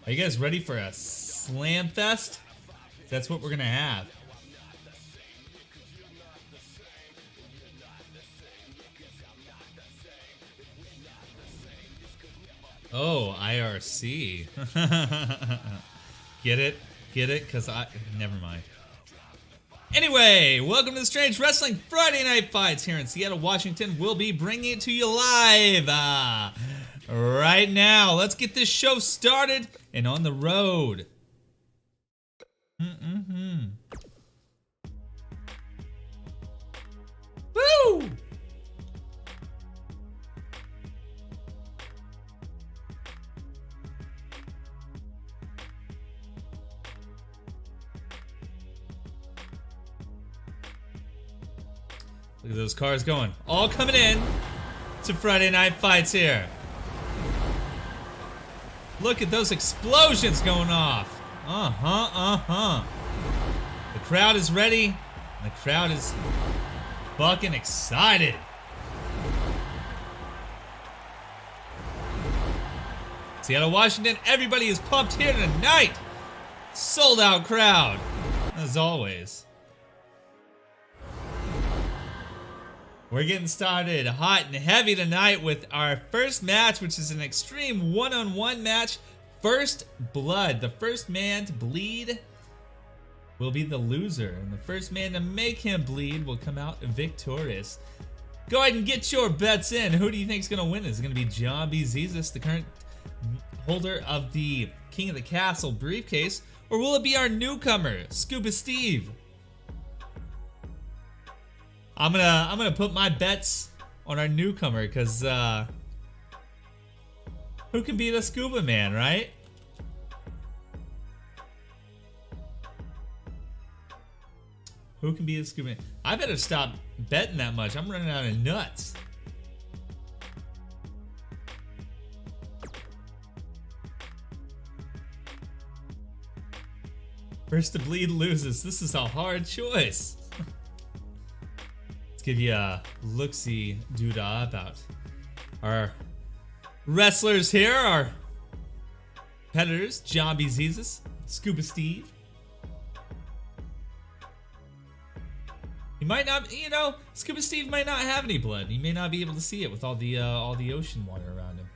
Are you guys ready for a slam fest? That's what we're gonna have. Oh, IRC. Get it? Get it? Because never mind. Anyway, welcome to the Strange Wrestling Friday Night Fights here in Seattle, Washington. We'll be bringing it to you live right now. Let's get this show started and on the road. Woo! Look at those cars going. All coming in to Friday Night Fights here. Look at those explosions going off. The crowd is ready. The crowd is fucking excited. Seattle, Washington, everybody is pumped here tonight. Sold out crowd, as always. We're getting started hot and heavy tonight with our first match, which is an extreme one-on-one match. First blood. The first man to bleed will be the loser, and the first man to make him bleed will come out victorious. Go ahead and get your bets in. Who do you think is going to win? Is it going to be John B. Zezas, the current holder of the King of the Castle briefcase, or will it be our newcomer, Scuba Steve? I'm gonna put my bets on our newcomer, because who can beat a Scuba Man, right? Who can beat a Scuba Man? I better stop betting that much. I'm running out of nuts. First to bleed loses. This is a hard choice. Give you a look-see doodah about our wrestlers here, our competitors, John B. Zezas, Scuba Steve. He might not, you know, Scuba Steve might not have any blood. He may not be able to see it with all the ocean water around him.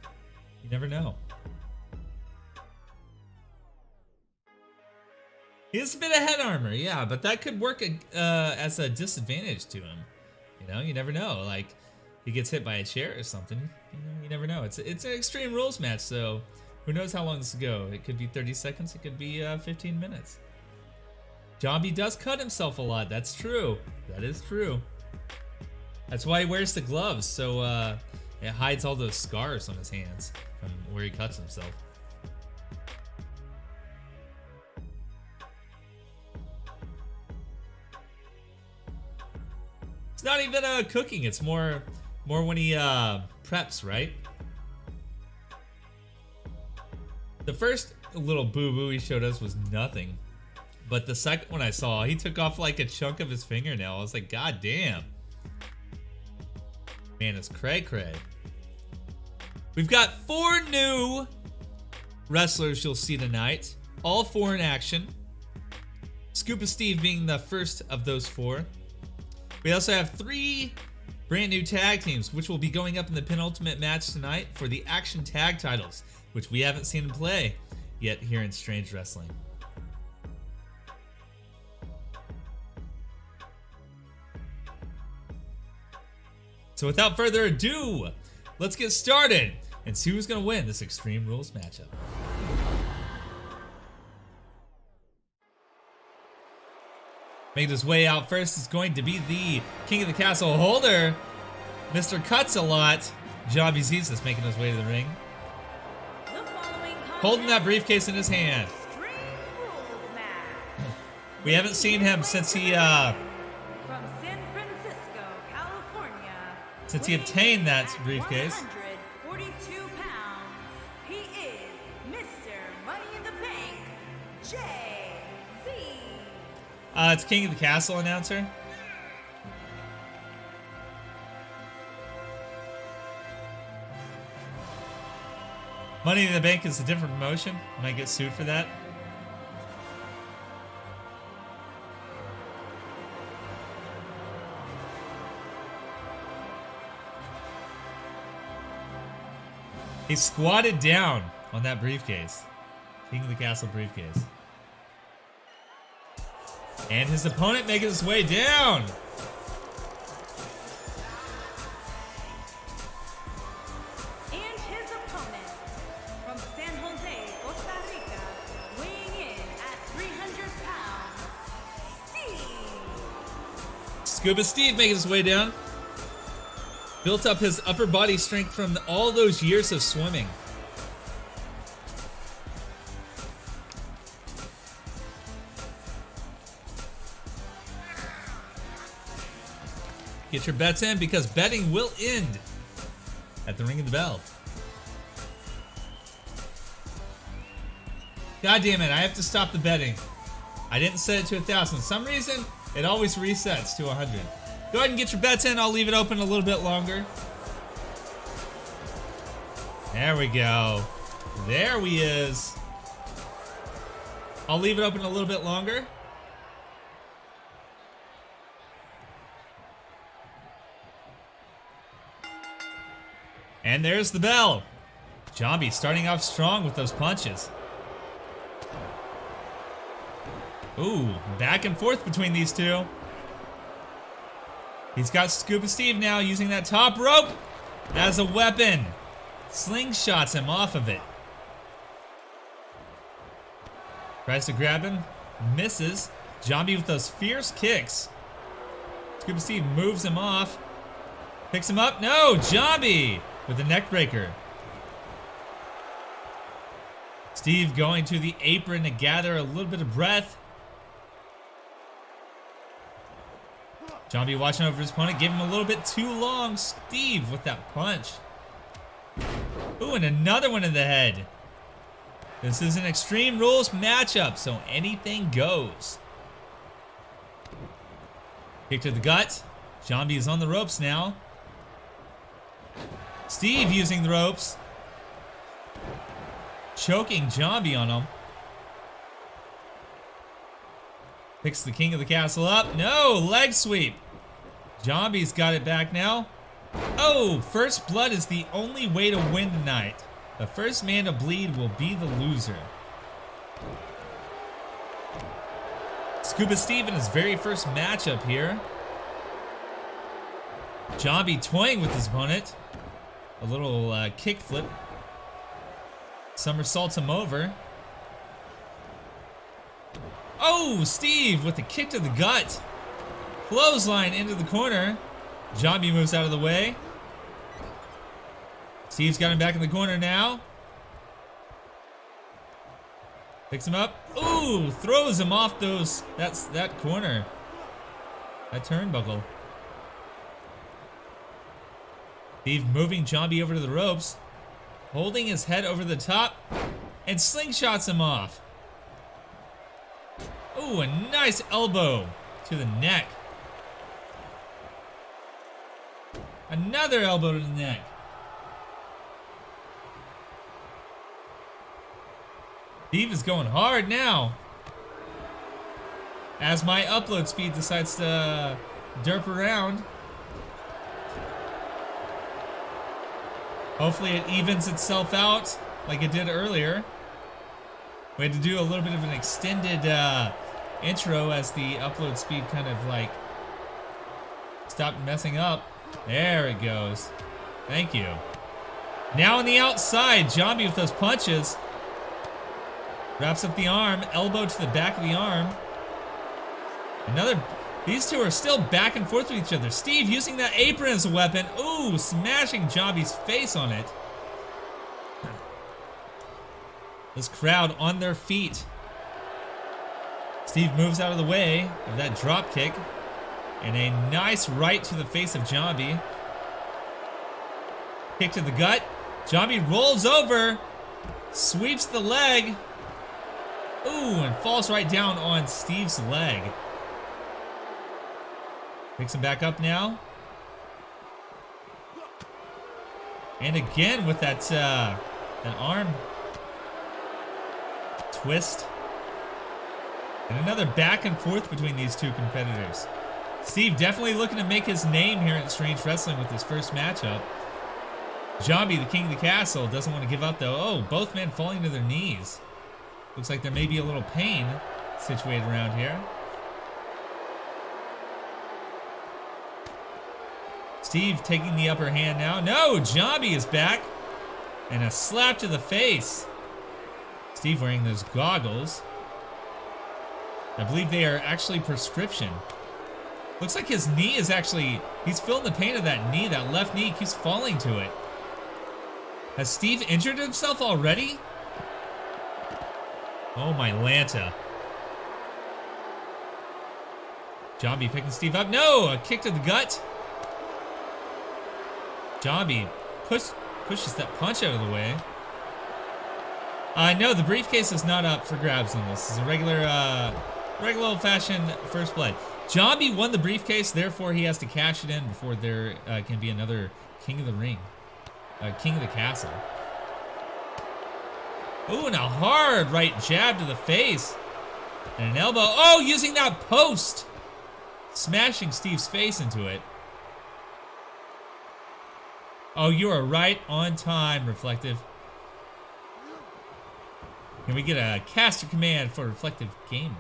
You never know. He has a bit of head armor, yeah, but that could work as a disadvantage to him. You know, you never know. Like, he gets hit by a chair or something. You never know. It's an Extreme Rules match, so who knows how long this will go. It could be 30 seconds. It could be 15 minutes. John B does cut himself a lot. That's true. That is true. That's why he wears the gloves, so it hides all those scars on his hands from where he cuts himself. It's not even cooking, it's more when he preps, right? The first little boo-boo he showed us was nothing. But the second one I saw, he took off like a chunk of his fingernail. I was like, God damn. Man, it's cray-cray. We've got 4 new wrestlers you'll see tonight. All 4 in action. Scuba Steve being the first of those 4. We also have 3 brand new tag teams, which will be going up in the penultimate match tonight for the Action Tag titles, which we haven't seen in play yet here in Strange Wrestling. So without further ado, let's get started and see who's going to win this Extreme Rules matchup. Making his way out first is going to be the King of the Castle holder, Mr. Cuts a Lot, John B. Zezas, making his way to the ring. Holding that briefcase in his hand. We haven't seen him since he From San Francisco, California, since he obtained that briefcase. 142 pounds. He is Mr. Money in the Bank, Jay-Z. It's King of the Castle announcer. Money in the Bank is a different promotion. I might get sued for that. He squatted down on that briefcase. King of the Castle briefcase. And his opponent making his way down. And his opponent from San Jose, Costa Rica, weighing in at 300 pounds, Steve. Scuba Steve making his way down. Built up his upper body strength from all those years of swimming. Get your bets in because betting will end at the ring of the bell. God damn it, I have to stop the betting. I didn't set it to 1,000. For some reason, it always resets to 100. Go ahead and get your bets in. I'll leave it open a little bit longer. There we go. There he is. I'll leave it open a little bit longer. And there's the bell. Jambi starting off strong with those punches. Ooh, back and forth between these two. He's got Scuba Steve now using that top rope as a weapon. Slingshots him off of it. Tries to grab him. Misses. Jambi with those fierce kicks. Scuba Steve moves him off. Picks him up. No, Jambi with the neck breaker. Steve going to the apron to gather a little bit of breath. Jambi watching over his opponent, gave him a little bit too long. Steve with that punch. Ooh, and another one in the head. This is an Extreme Rules matchup, so anything goes. Kick to the gut. Jambi is on the ropes now. Steve using the ropes. Choking Jambi on him. Picks the King of the Castle up. No, leg sweep. Jambi's got it back now. Oh, first blood is the only way to win tonight. The first man to bleed will be the loser. Scuba Steve in his very first matchup here. Jambi toying with his opponent. A little kick flip. Somersaults him over. Oh, Steve with the kick to the gut. Clothesline into the corner. Jambi moves out of the way. Steve's got him back in the corner now. Picks him up. Ooh, throws him off that corner. That turnbuckle. Steve moving Jambi over to the ropes. Holding his head over the top. And slingshots him off. Ooh, a nice elbow to the neck. Another elbow to the neck. Steve is going hard now. As my upload speed decides to derp around. Hopefully it evens itself out like it did earlier. We had to do a little bit of an extended intro as the upload speed kind of like stopped messing up. There it goes. Thank you. Now on the outside, Jambi with those punches. Wraps up the arm, elbow to the back of the arm. These two are still back and forth with each other. Steve using that apron as a weapon. Ooh, smashing Jambi's face on it. This crowd on their feet. Steve moves out of the way of that drop kick. And a nice right to the face of Jambi. Kick to the gut. Jambi rolls over. Sweeps the leg. Ooh, and falls right down on Steve's leg. Picks him back up now. And again with that An arm twist. And another back and forth between these two competitors. Steve definitely looking to make his name here at Strange Wrestling with his first matchup. Jambi, the king of the castle, doesn't want to give up though. Oh, both men falling to their knees. Looks like there may be a little pain situated around here. Steve taking the upper hand now. No, Jambi is back. And a slap to the face. Steve wearing those goggles. I believe they are actually prescription. Looks like his knee is actually, he's feeling the pain of that knee. That left knee keeps falling to it. Has Steve injured himself already? Oh, my Lanta. Jambi picking Steve up. No, a kick to the gut. Jambi pushes that punch out of the way. No, the briefcase is not up for grabs on this. It's a regular old-fashioned first blood. Jambi won the briefcase, therefore he has to cash it in before there can be another King of the Ring. King of the Castle. Ooh, and a hard right jab to the face. And an elbow. Oh, using that post. Smashing Steve's face into it. Oh, you are right on time, Reflective. Can we get a caster command for Reflective Gamer?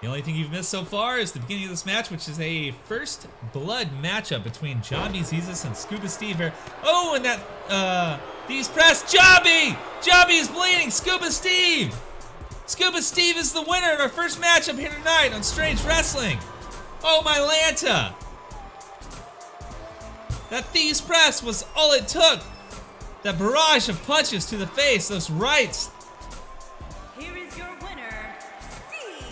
The only thing you've missed so far is the beginning of this match, which is a first blood matchup between Jambi Jesus and Scuba Steve here. Oh, and that, these press, Jambi! Jambi is bleeding, Scuba Steve! Scuba Steve is the winner in our first matchup here tonight on Strange Wrestling. Oh, my Lanta! That Thieves Press was all it took. That barrage of punches to the face, those rights. Here is your winner, Steve.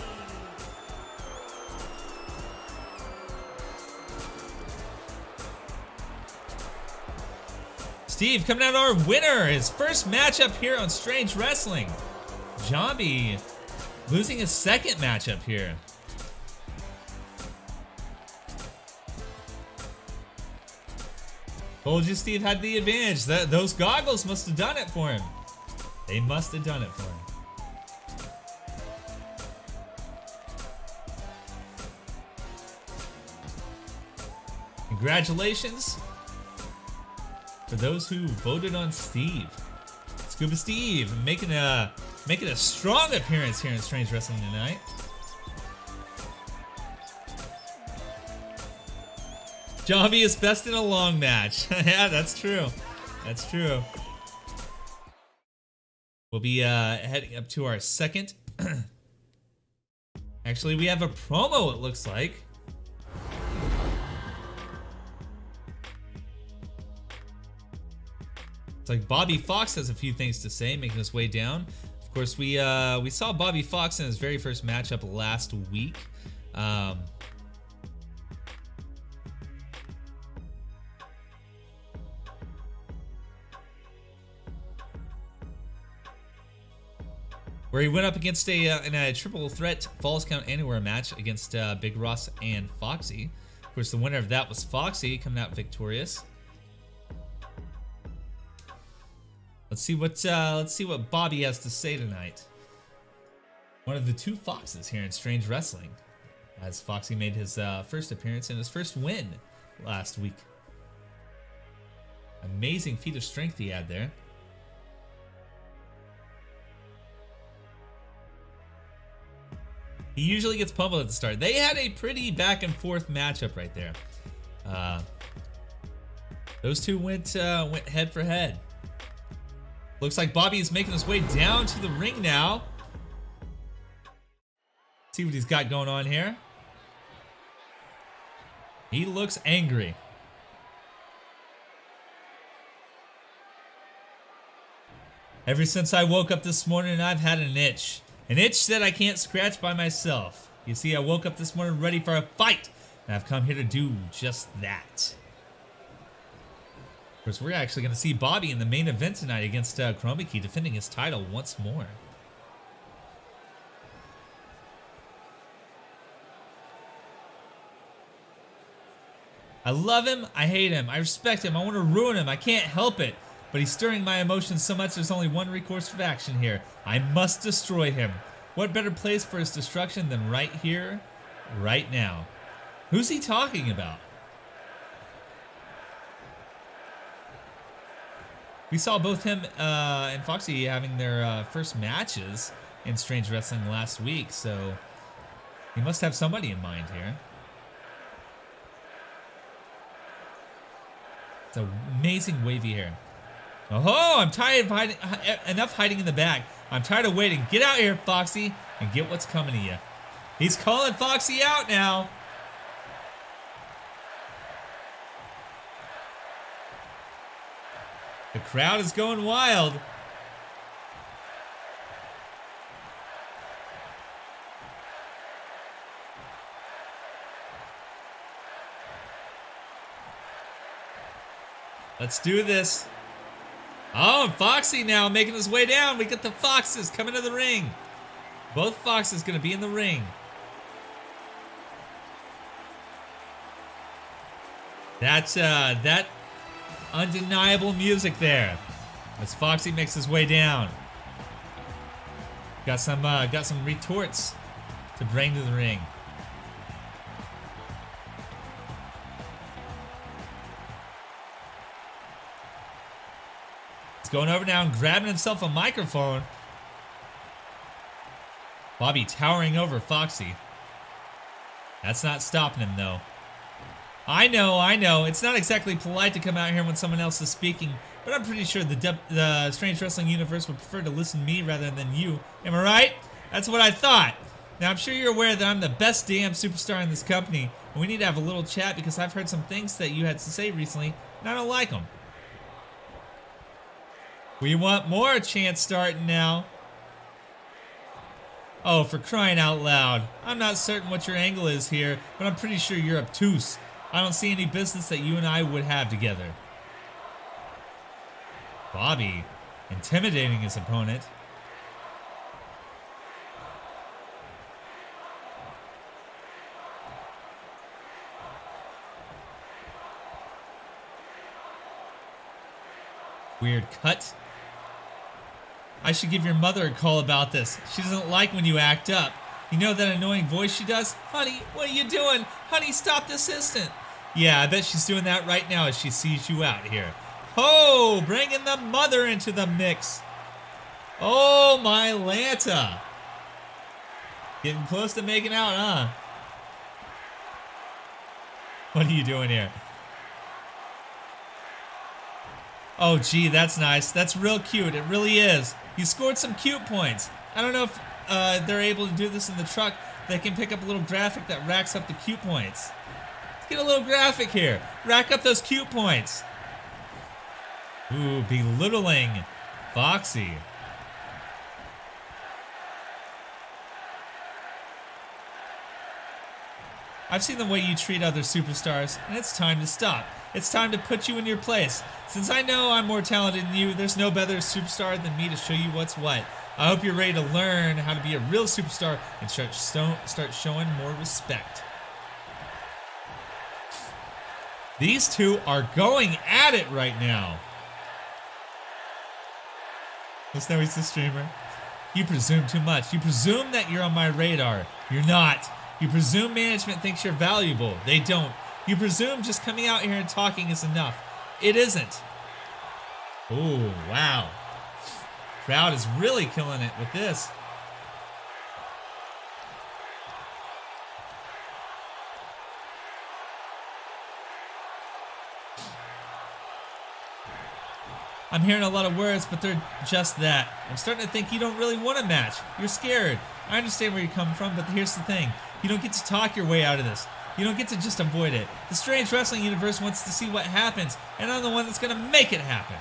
Steve coming out our winner, his first matchup here on Strange Wrestling. Jambi losing his second matchup here. Told you Steve had the advantage. Those goggles must have done it for him. They must have done it for him. Congratulations for those who voted on Steve. Scuba Steve making a strong appearance here in Strange Wrestling tonight. Jambi is best in a long match. Yeah, that's true. That's true. We'll be heading up to our second. Actually, we have a promo, it looks like. It's like Bobby Fox has a few things to say, making his way down. Of course, we saw Bobby Fox in his very first matchup last week. Where he went up against in a triple threat Falls Count Anywhere match against Big Ross and Foxy. Of course, the winner of that was Foxy, coming out victorious. Let's see what Bobby has to say tonight. One of the two Foxes here in Strange Wrestling, as Foxy made his first appearance and his first win last week. Amazing feat of strength he had there. He usually gets pummeled at the start. They had a pretty back and forth matchup right there. Those two went head for head. Looks like Bobby is making his way down to the ring now. See what he's got going on here. He looks angry. Ever since I woke up this morning, I've had an itch. An itch that I can't scratch by myself. You see, I woke up this morning ready for a fight, and I've come here to do just that. Of course, we're actually going to see Bobby in the main event tonight against Chroma Key, defending his title once more. I love him, I hate him, I respect him, I want to ruin him, I can't help it. But he's stirring my emotions so much there's only one recourse of action here. I must destroy him. What better place for his destruction than right here, right now? Who's he talking about? We saw both him and Foxy having their first matches in Strange Wrestling last week, so he must have somebody in mind here. It's amazing wavy hair. Oh, I'm tired of hiding. Enough hiding in the back. I'm tired of waiting. Get out here, Foxy, and get what's coming to you. He's calling Foxy out now. The crowd is going wild. Let's do this. Oh, and Foxy now making his way down. We got the Foxes coming to the ring. Both Foxes gonna be in the ring. That's that undeniable music there. As Foxy makes his way down. Got some retorts to bring to the ring. Going over now and grabbing himself a microphone. Bobby towering over Foxy. That's not stopping him though. I know. It's not exactly polite to come out here when someone else is speaking, but I'm pretty sure the Strange Wrestling universe would prefer to listen to me rather than you. Am I right? That's what I thought. Now I'm sure you're aware that I'm the best damn superstar in this company, and we need to have a little chat because I've heard some things that you had to say recently, and I don't like them. We want more chants starting now. Oh, for crying out loud. I'm not certain what your angle is here, but I'm pretty sure you're obtuse. I don't see any business that you and I would have together. Bobby, intimidating his opponent. Weird cut. I should give your mother a call about this. She doesn't like when you act up. You know that annoying voice she does? Honey, what are you doing? Honey, stop this instant. Yeah, I bet she's doing that right now as she sees you out here. Oh, bringing the mother into the mix. Oh, my Lanta. Getting close to making out, huh? What are you doing here? Oh, gee, that's nice. That's real cute. It really is. You scored some cute points. I don't know if they're able to do this in the truck. They can pick up a little graphic that racks up the cute points. Let's get a little graphic here. Rack up those cute points. Ooh, belittling Foxy. I've seen the way you treat other superstars, and it's time to stop. It's time to put you in your place. Since I know I'm more talented than you, there's no better superstar than me to show you what's what. I hope you're ready to learn how to be a real superstar and start showing more respect. These two are going at it right now. Let's know he's the streamer. You presume too much. You presume that you're on my radar. You're not. You presume management thinks you're valuable. They don't. You presume just coming out here and talking is enough. It isn't. Oh, wow. Crowd is really killing it with this. I'm hearing a lot of words, but they're just that. I'm starting to think you don't really want a match. You're scared. I understand where you're coming from, but here's the thing. You don't get to talk your way out of this. You don't get to just avoid it. The Strange Wrestling universe wants to see what happens, and I'm the one that's gonna make it happen.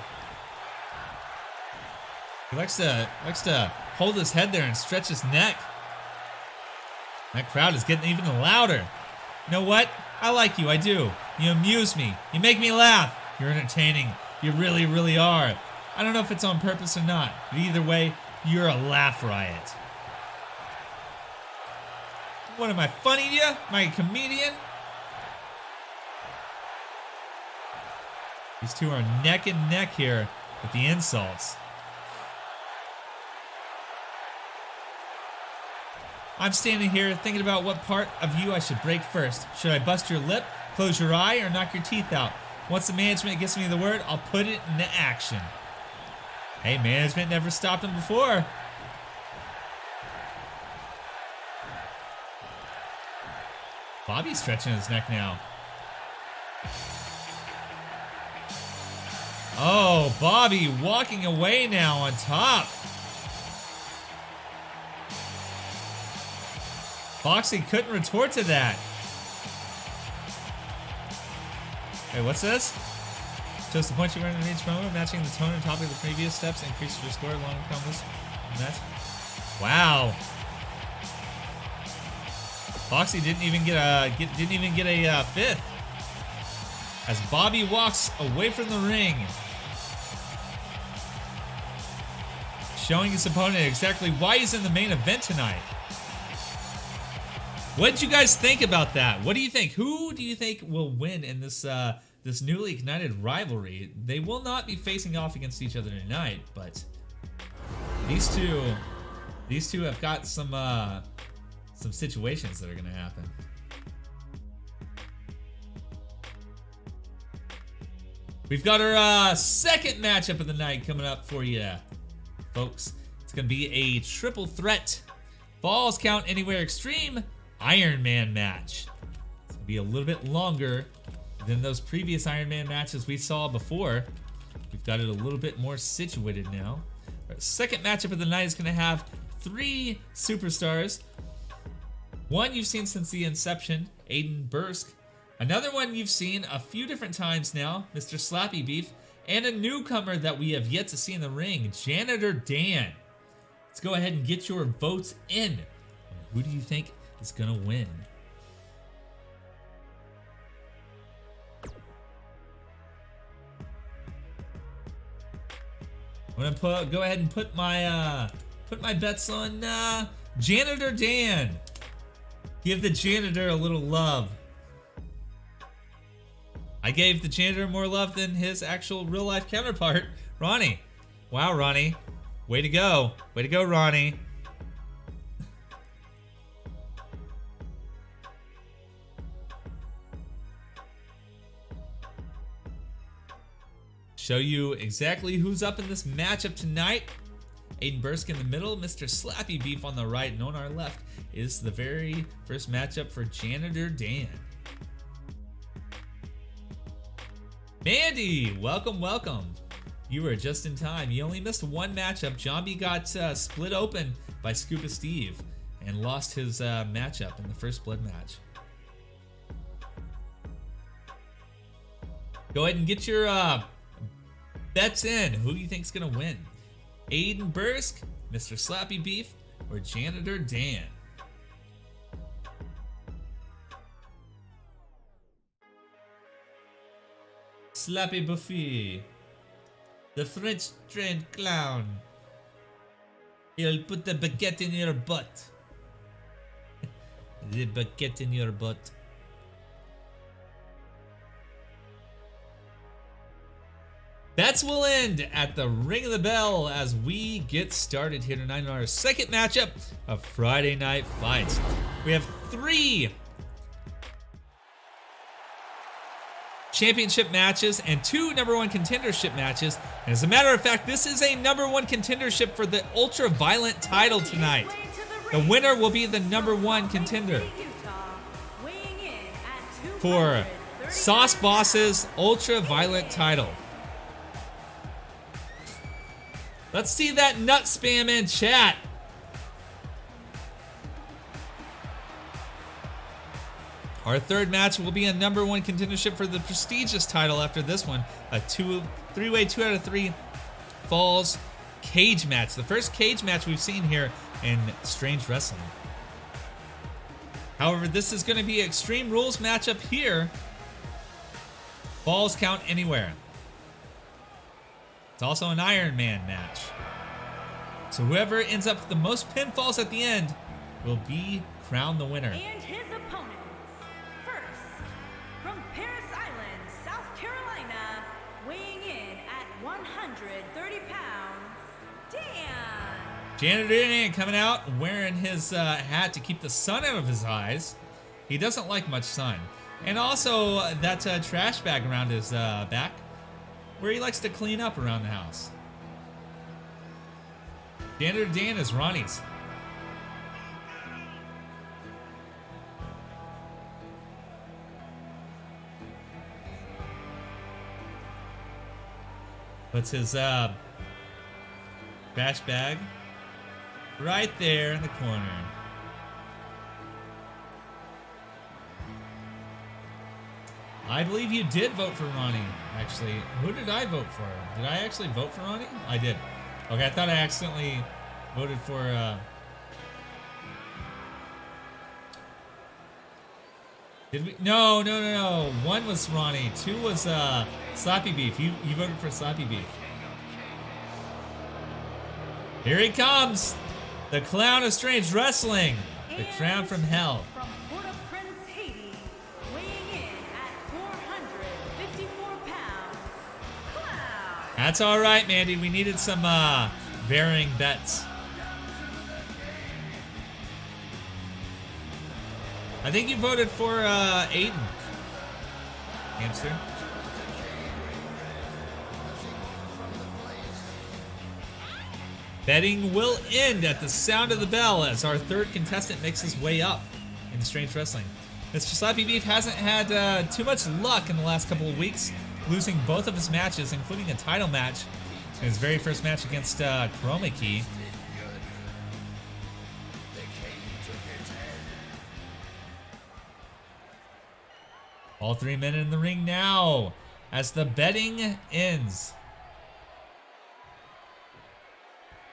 He likes to hold his head there and stretch his neck. That crowd is getting even louder. You know what? I like you, I do. You amuse me. You make me laugh. You're entertaining. You really, really are. I don't know if it's on purpose or not, but either way, you're a laugh riot. What am I, funny to you? Am I a comedian? These two are neck and neck here with the insults. I'm standing here thinking about what part of you I should break first. Should I bust your lip, close your eye, or knock your teeth out? Once the management gives me the word, I'll put it into action. Hey, management never stopped him before. Bobby's stretching his neck now. Oh, Bobby walking away now on top. Foxy couldn't retort to that. Hey, what's this? Just the point you run in each moment, matching the tone and topic of the previous steps, increases your score along with combos. Wow. Foxy didn't even get a fifth. As Bobby walks away from the ring, showing his opponent exactly why he's in the main event tonight. What did you guys think about that? What do you think? Who do you think will win in this this newly ignited rivalry? They will not be facing off against each other tonight, but these two have got some situations that are gonna happen. We've got our second matchup of the night coming up for you, folks. It's gonna be a triple threat Falls Count Anywhere Extreme Iron Man match. It's gonna be a little bit longer than those previous Iron Man matches we saw before. We've got it a little bit more situated now. Our second matchup of the night is gonna have 3 superstars. One you've seen since the inception, Aiden Bursk. Another one you've seen a few different times now, Mr. Slappy Beef. And a newcomer that we have yet to see in the ring, Janitor Dan. Let's go ahead and get your votes in. Who do you think is gonna win? I'm gonna go ahead and put my bets on Janitor Dan. Give the janitor a little love. I gave the janitor more love than his actual real life counterpart, Ronnie. Wow, Ronnie. Way to go. Way to go, Ronnie. Show you exactly who's up in this matchup tonight. Aiden Bursk in the middle, Mr. Slappy Beef on the right, and on our left is the very first matchup for Janitor Dan. Mandy, welcome, welcome. You were just in time. You only missed one matchup. Zombie got split open by Scuba Steve and lost his matchup in the first blood match. Go ahead and get your bets in. Who do you think's gonna win? Aiden Bursk, Mr. Slappy Beef, or Janitor Dan? Slappy Buffy, the French trained clown. He'll put the baguette in your butt. The baguette in your butt. Bets will end at the ring of the bell as we get started here tonight in our second matchup of Friday Night Fights. We have 3 championship matches and 2 #1 contendership matches. And as a matter of fact, this is a #1 contendership for the Ultra Violent title tonight. The winner will be the #1 contender for Sauce Boss's Ultra Violent title. Let's see that nut spam in chat. Our third match will be a #1 contendership for the prestigious title after this one. A 3-way 2 out of 3 falls cage match. The first cage match we've seen here in Strange Wrestling. However, this is going to be Extreme Rules matchup here. Falls count anywhere. It's also an Iron Man match. So whoever ends up with the most pinfalls at the end will be crowned the winner. And his opponents, first, from Parris Island, South Carolina, weighing Janitor Dan coming out wearing his hat to keep the sun out of his eyes. He doesn't like much sun. And also that trash bag around his back where he likes to clean up around the house. Janitor Dan is Ronnie's. Puts his trash bag right there in the corner. I believe you did vote for Ronnie, actually. Who did I vote for? Did I actually vote for Ronnie? I did. Okay, I thought I accidentally voted for... Did we? No. One was Ronnie. Two was Slappy Beef. You voted for Slappy Beef. Here he comes. The Clown of Strange Wrestling. The Crown from Hell. From Port-au-Prince, Haiti, weighing in at 454 pounds, Clown. That's all right, Mandy. We needed some varying bets. I think you voted for Aiden. Hamster. Betting will end at the sound of the bell as our third contestant makes his way up in Strange Wrestling. Mr. Slappy Beef hasn't had too much luck in the last couple of weeks, losing both of his matches, including a title match in his very first match against Chroma Key. All three men in the ring now as the betting ends.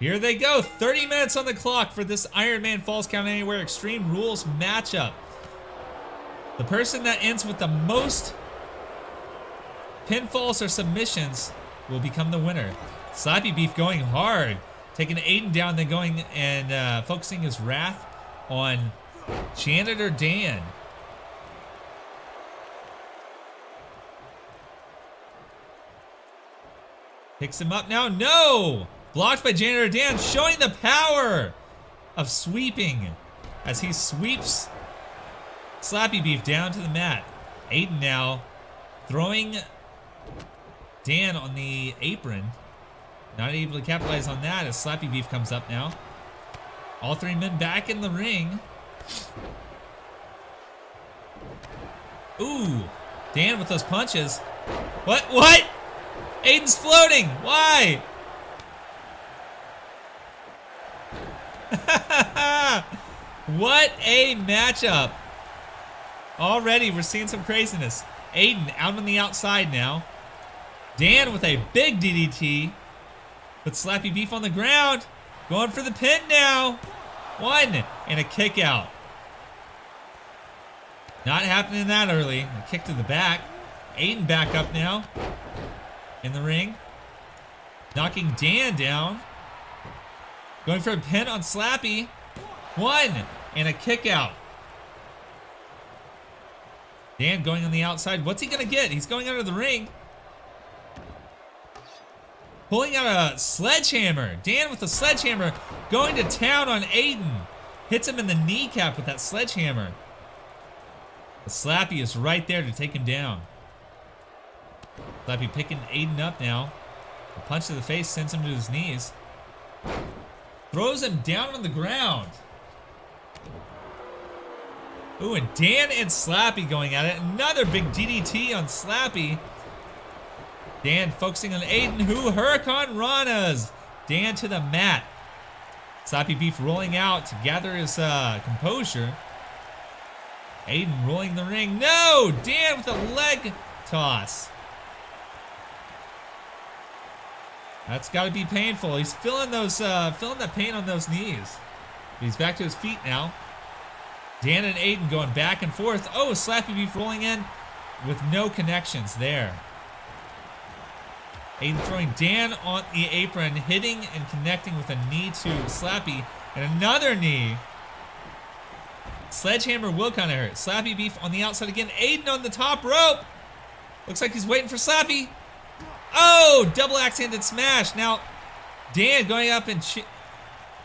Here they go. 30 minutes on the clock for this Iron Man Falls Count Anywhere Extreme Rules matchup. The person that ends with the most pinfalls or submissions will become the winner. Slappy Beef going hard, taking Aiden down, then going and focusing his wrath on Janitor Dan. Picks him up now. No! Blocked by Janitor Dan, showing the power of sweeping as he sweeps Slappy Beef down to the mat. Aiden now throwing Dan on the apron. Not able to capitalize on that as Slappy Beef comes up now. All three men back in the ring. Ooh, Dan with those punches. What? Aiden's floating. Why? What a matchup. Already we're seeing some craziness. Aiden out on the outside now. Dan with a big DDT. Put Slappy Beef on the ground. Going for the pin now. One and a kick out. Not happening that early. A kick to the back. Aiden back up now. In the ring. Knocking Dan down. Going for a pin on Slappy. One and a kick out. Dan going on the outside. What's he going to get? He's going under the ring. Pulling out a sledgehammer. Dan with a sledgehammer going to town on Aiden. Hits him in the kneecap with that sledgehammer. The Slappy is right there to take him down. Slappy picking Aiden up now. A punch to the face sends him to his knees. Throws him down on the ground. Ooh, and Dan and Slappy going at it. Another big DDT on Slappy. Dan focusing on Aiden, who Hurricane Ranas. Dan to the mat. Slappy Beef rolling out to gather his composure. Aiden rolling the ring. No! Dan with a leg toss. That's got to be painful. He's feeling those, feeling that pain on those knees. He's back to his feet now. Dan and Aiden going back and forth. Oh, Slappy Beef rolling in with no connections there. Aiden throwing Dan on the apron, hitting and connecting with a knee to Slappy, and another knee. Sledgehammer will kind of hurt. Slappy Beef on the outside again. Aiden on the top rope. Looks like he's waiting for Slappy. Oh, double axe-handed smash. Now, Dan going up and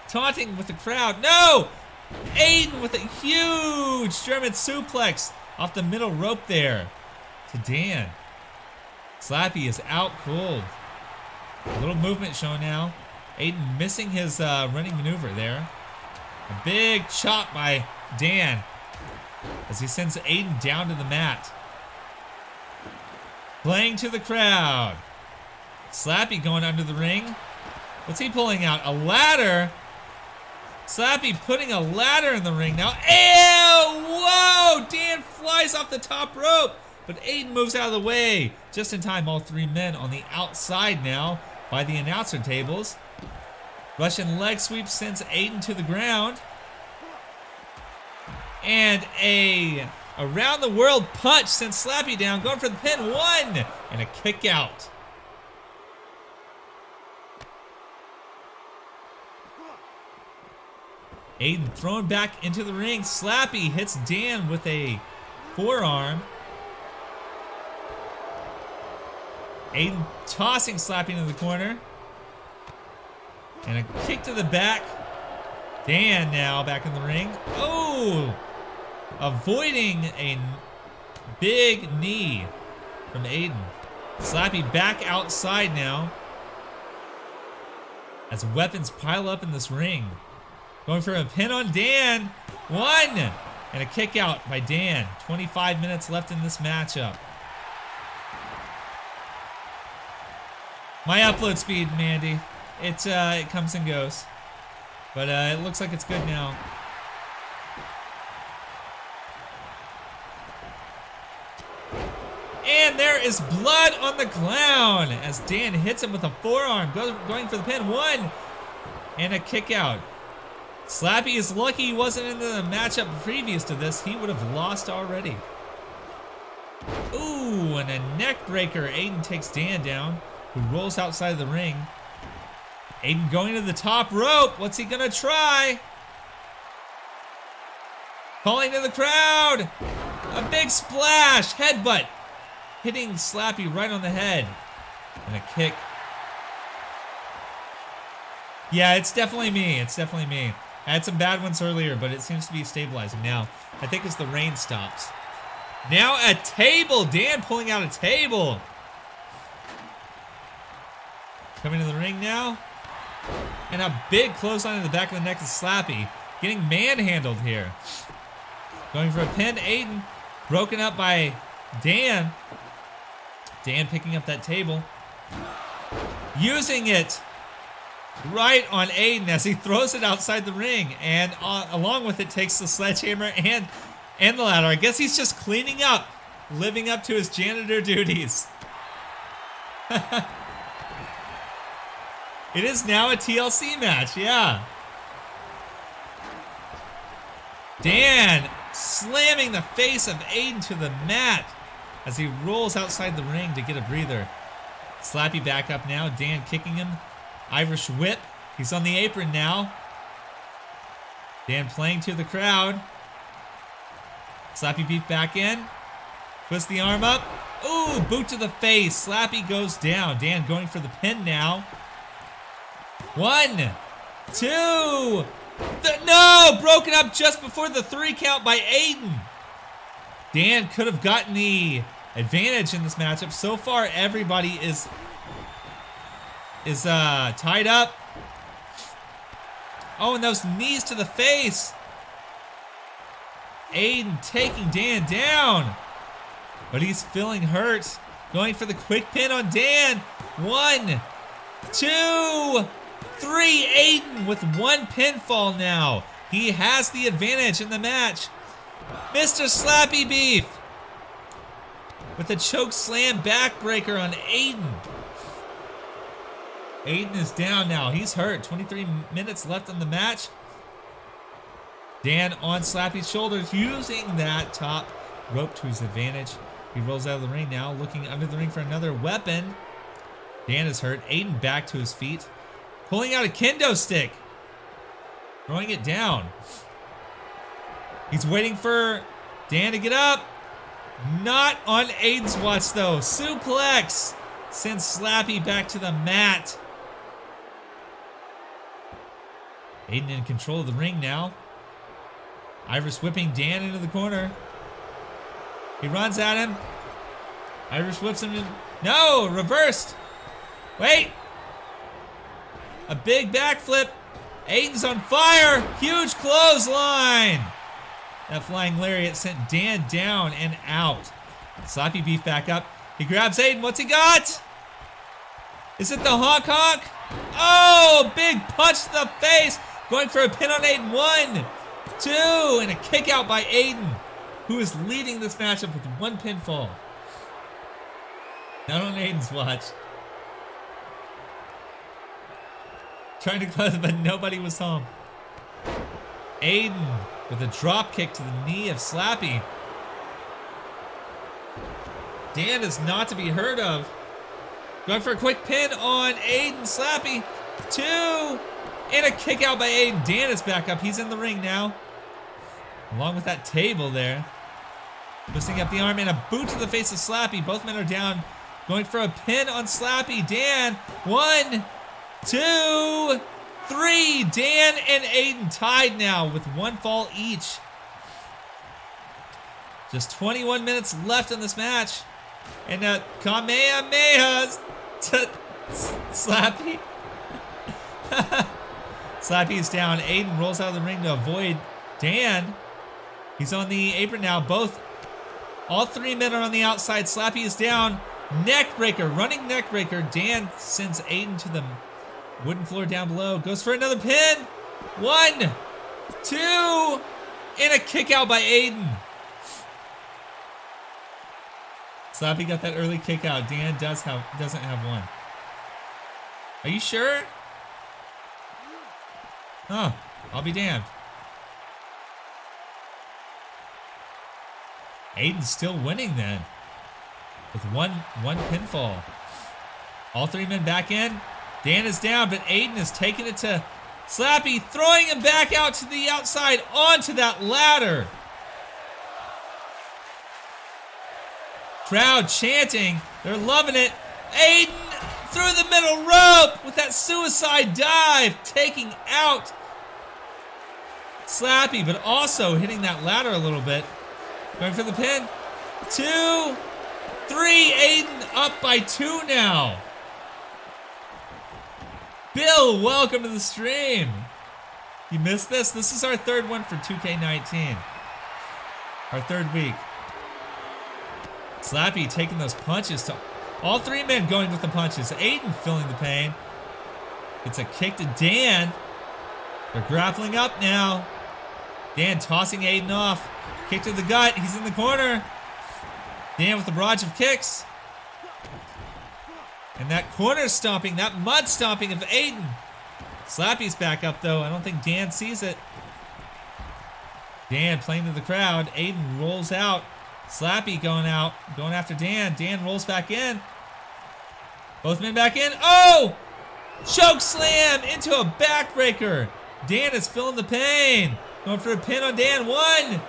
taunting with the crowd. No! Aiden with a huge German suplex off the middle rope there to Dan. Slappy is out cold. A little movement shown now. Aiden missing his running maneuver there. A big chop by Dan as he sends Aiden down to the mat. Playing to the crowd. Slappy going under the ring. What's he pulling out? A ladder? Slappy putting a ladder in the ring now. Ew! Whoa! Dan flies off the top rope. But Aiden moves out of the way. Just in time, all three men on the outside now by the announcer tables. Russian leg sweep sends Aiden to the ground. And a around the world punch sends Slappy down, going for the pin. 1 and a kick out. Aiden thrown back into the ring. Slappy hits Dan with a forearm. Aiden tossing Slappy into the corner. And a kick to the back. Dan now back in the ring. Oh! Avoiding a big knee from Aiden. Slappy back outside now. As weapons pile up in this ring. Going for a pin on Dan. 1! And a kick out by Dan. 25 minutes left in this matchup. My upload speed, Mandy. It comes and goes. But it looks like it's good now. And there is blood on the clown as Dan hits him with a forearm. Going for the pin. 1! And a kick out. Slappy is lucky he wasn't in the matchup previous to this. He would have lost already. Ooh, and a neck breaker. Aiden takes Dan down, who rolls outside of the ring. Aiden going to the top rope. What's he gonna try? Calling to the crowd. A big splash. Headbutt. Hitting Slappy right on the head. And a kick. Yeah, it's definitely me. It's definitely me. I had some bad ones earlier, but it seems to be stabilizing now. I think as the rain stops. Now a table. Dan pulling out a table. Coming to the ring now. And a big clothesline in the back of the neck of Slappy. Getting manhandled here. Going for a pin. Aiden broken up by Dan. Dan picking up that table. Using it right on Aiden as he throws it outside the ring. And along with it takes the sledgehammer and the ladder. I guess he's just cleaning up. Living up to his janitor duties. It is now a TLC match, yeah. Dan slamming the face of Aiden to the mat as he rolls outside the ring to get a breather. Slappy back up now. Dan kicking him. Irish whip. He's on the apron now. Dan playing to the crowd. Slappy beat back in. Twists the arm up. Ooh, boot to the face. Slappy goes down. Dan going for the pin now. 1, 2. No! Broken up just before the 3 count by Aiden. Dan could have gotten the advantage in this matchup. So far, everybody is tied up. Oh, and those knees to the face. Aiden taking Dan down. But he's feeling hurt. Going for the quick pin on Dan. 1, 2, 3. Aiden with 1 pinfall now. He has the advantage in the match. Mr. Slappy Beef with a choke slam backbreaker on Aiden. Aiden is down now. He's hurt. 23 minutes left in the match. Dan on Slappy's shoulders, using that top rope to his advantage. He rolls out of the ring now, looking under the ring for another weapon. Dan is hurt. Aiden back to his feet. Pulling out a kendo stick. Throwing it down. He's waiting for Dan to get up. Not on Aiden's watch though. Suplex sends Slappy back to the mat. Aiden in control of the ring now. Irish whipping Dan into the corner. He runs at him. Irish whips him in. No, reversed. Wait. A big backflip. Aiden's on fire. Huge clothesline. That flying lariat sent Dan down and out. Sloppy Beef back up. He grabs Aiden. What's he got? Is it the honk honk? Oh, big punch to the face. Going for a pin on Aiden. 1, 2, and a kick out by Aiden, who is leading this matchup with 1 pinfall. Not on Aiden's watch. Trying to close, but nobody was home. Aiden with a drop kick to the knee of Slappy. Dan is not to be heard of. Going for a quick pin on Aiden. Slappy. 2, and a kick out by Aiden. Dan is back up. He's in the ring now. Along with that table there. Twisting up the arm and a boot to the face of Slappy. Both men are down. Going for a pin on Slappy. Dan. 1, 2, 3. Dan and Aiden tied now with 1 fall each. Just 21 minutes left in this match. And Kamehameha to Slappy. Slappy is down. Aiden rolls out of the ring to avoid Dan. He's on the apron now. All 3 men are on the outside. Slappy is down. Neck breaker, running neck breaker. Dan sends Aiden to the wooden floor down below. Goes for another pin. 1, 2, and a kick out by Aiden. Slappy got that early kick out. Dan doesn't have one. Are you sure? Oh, I'll be damned. Aiden's still winning then. With one pinfall. All 3 men back in. Dan is down, but Aiden is taking it to Slappy, throwing him back out to the outside onto that ladder. Crowd chanting. They're loving it. Aiden through the middle rope with that suicide dive, taking out Slappy, but also hitting that ladder a little bit. Going for the pin. 2, 3. Aiden up by 2 now. Bill, welcome to the stream. You missed this? This is our 3rd one for 2K19. Our 3rd week. Slappy taking those punches to all 3 men going with the punches. Aiden feeling the pain. It's a kick to Dan. They're grappling up now. Dan tossing Aiden off. Kick to the gut. He's in the corner. Dan with the barrage of kicks. And that corner stomping, that mud stomping of Aiden. Slappy's back up though. I don't think Dan sees it. Dan playing to the crowd. Aiden rolls out. Slappy going out, going after Dan. Dan rolls back in. Both men back in. Oh! Choke slam into a backbreaker. Dan is feeling the pain. Going for a pin on Dan. 1,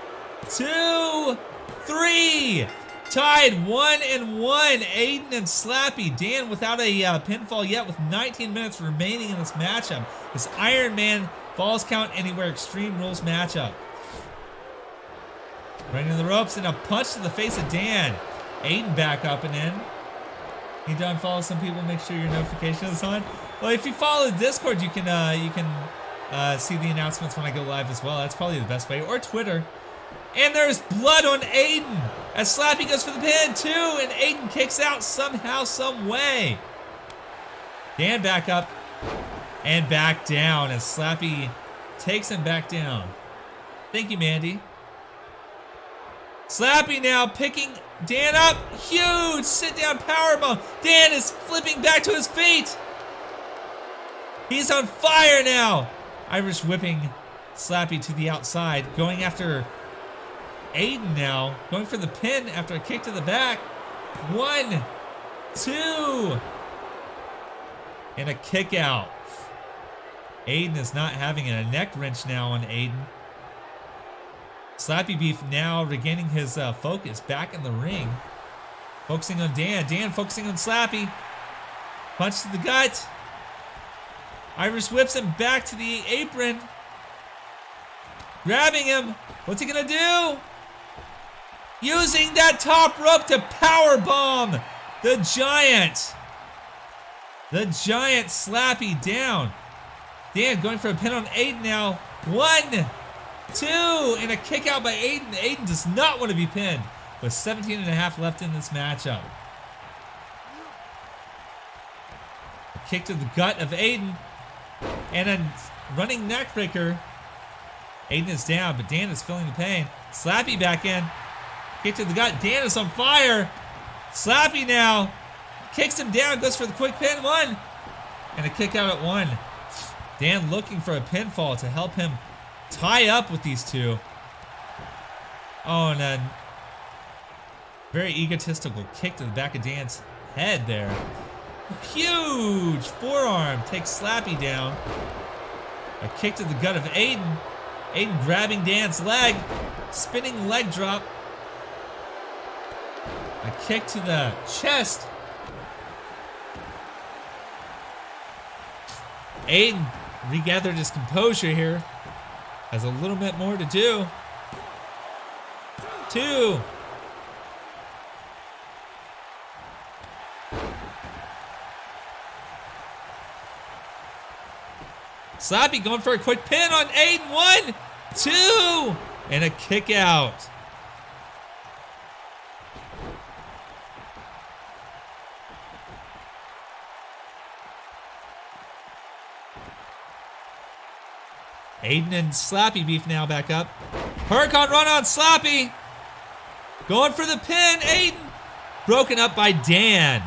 2, 3. Tied 1-1. Aiden and Slappy. Dan without a pinfall yet with 19 minutes remaining in this matchup. This Iron Man Falls Count Anywhere Extreme Rules matchup. Running to the ropes and a punch to the face of Dan. Aiden back up and in. You done follow some people, make sure your notification is on. Well, if you follow Discord, you can see the announcements when I go live as well. That's probably the best way. Or Twitter. And there's blood on Aiden as Slappy goes for the pin too, and Aiden kicks out somehow, some way. Dan back up and back down as Slappy takes him back down. Thank you, Mandy. Slappy now picking Dan up. Huge sit-down powerbomb. Dan is flipping back to his feet. He's on fire now. Irish whipping Slappy to the outside. Going after Aiden now. Going for the pin after a kick to the back. 1, 2. And a kick out. Aiden is not having it. A neck wrench now on Aiden. Slappy Beef now regaining his focus back in the ring. Focusing on Dan. Dan focusing on Slappy. Punch to the gut. Irish whips him back to the apron. Grabbing him. What's he gonna do? Using that top rope to power bomb the Giant. The Giant Slappy down. Dan going for a pin on Aiden now. 1, 2, and a kick out by Aiden. Aiden does not want to be pinned with 17 and a half left in this matchup. A kick to the gut of Aiden and a running neckbreaker. Aiden is down, but Dan is feeling the pain. Slappy back in. Kick to the gut. Dan is on fire. Slappy now kicks him down, goes for the quick pin. 1, and a kick out at 1. Dan looking for a pinfall to help him tie up with these two. Oh, and a very egotistical kick to the back of Dan's head there. Huge forearm takes Slappy down. A kick to the gut of Aiden. Aiden grabbing Dan's leg. Spinning leg drop. A kick to the chest. Aiden regathered his composure here. Has a little bit more to do. 2. Slappy going for a quick pin on Aiden. 1, 2, and a kick out. Aiden and Slappy beef now back up. Hurricane run on Slappy. Going for the pin. Aiden broken up by Dan.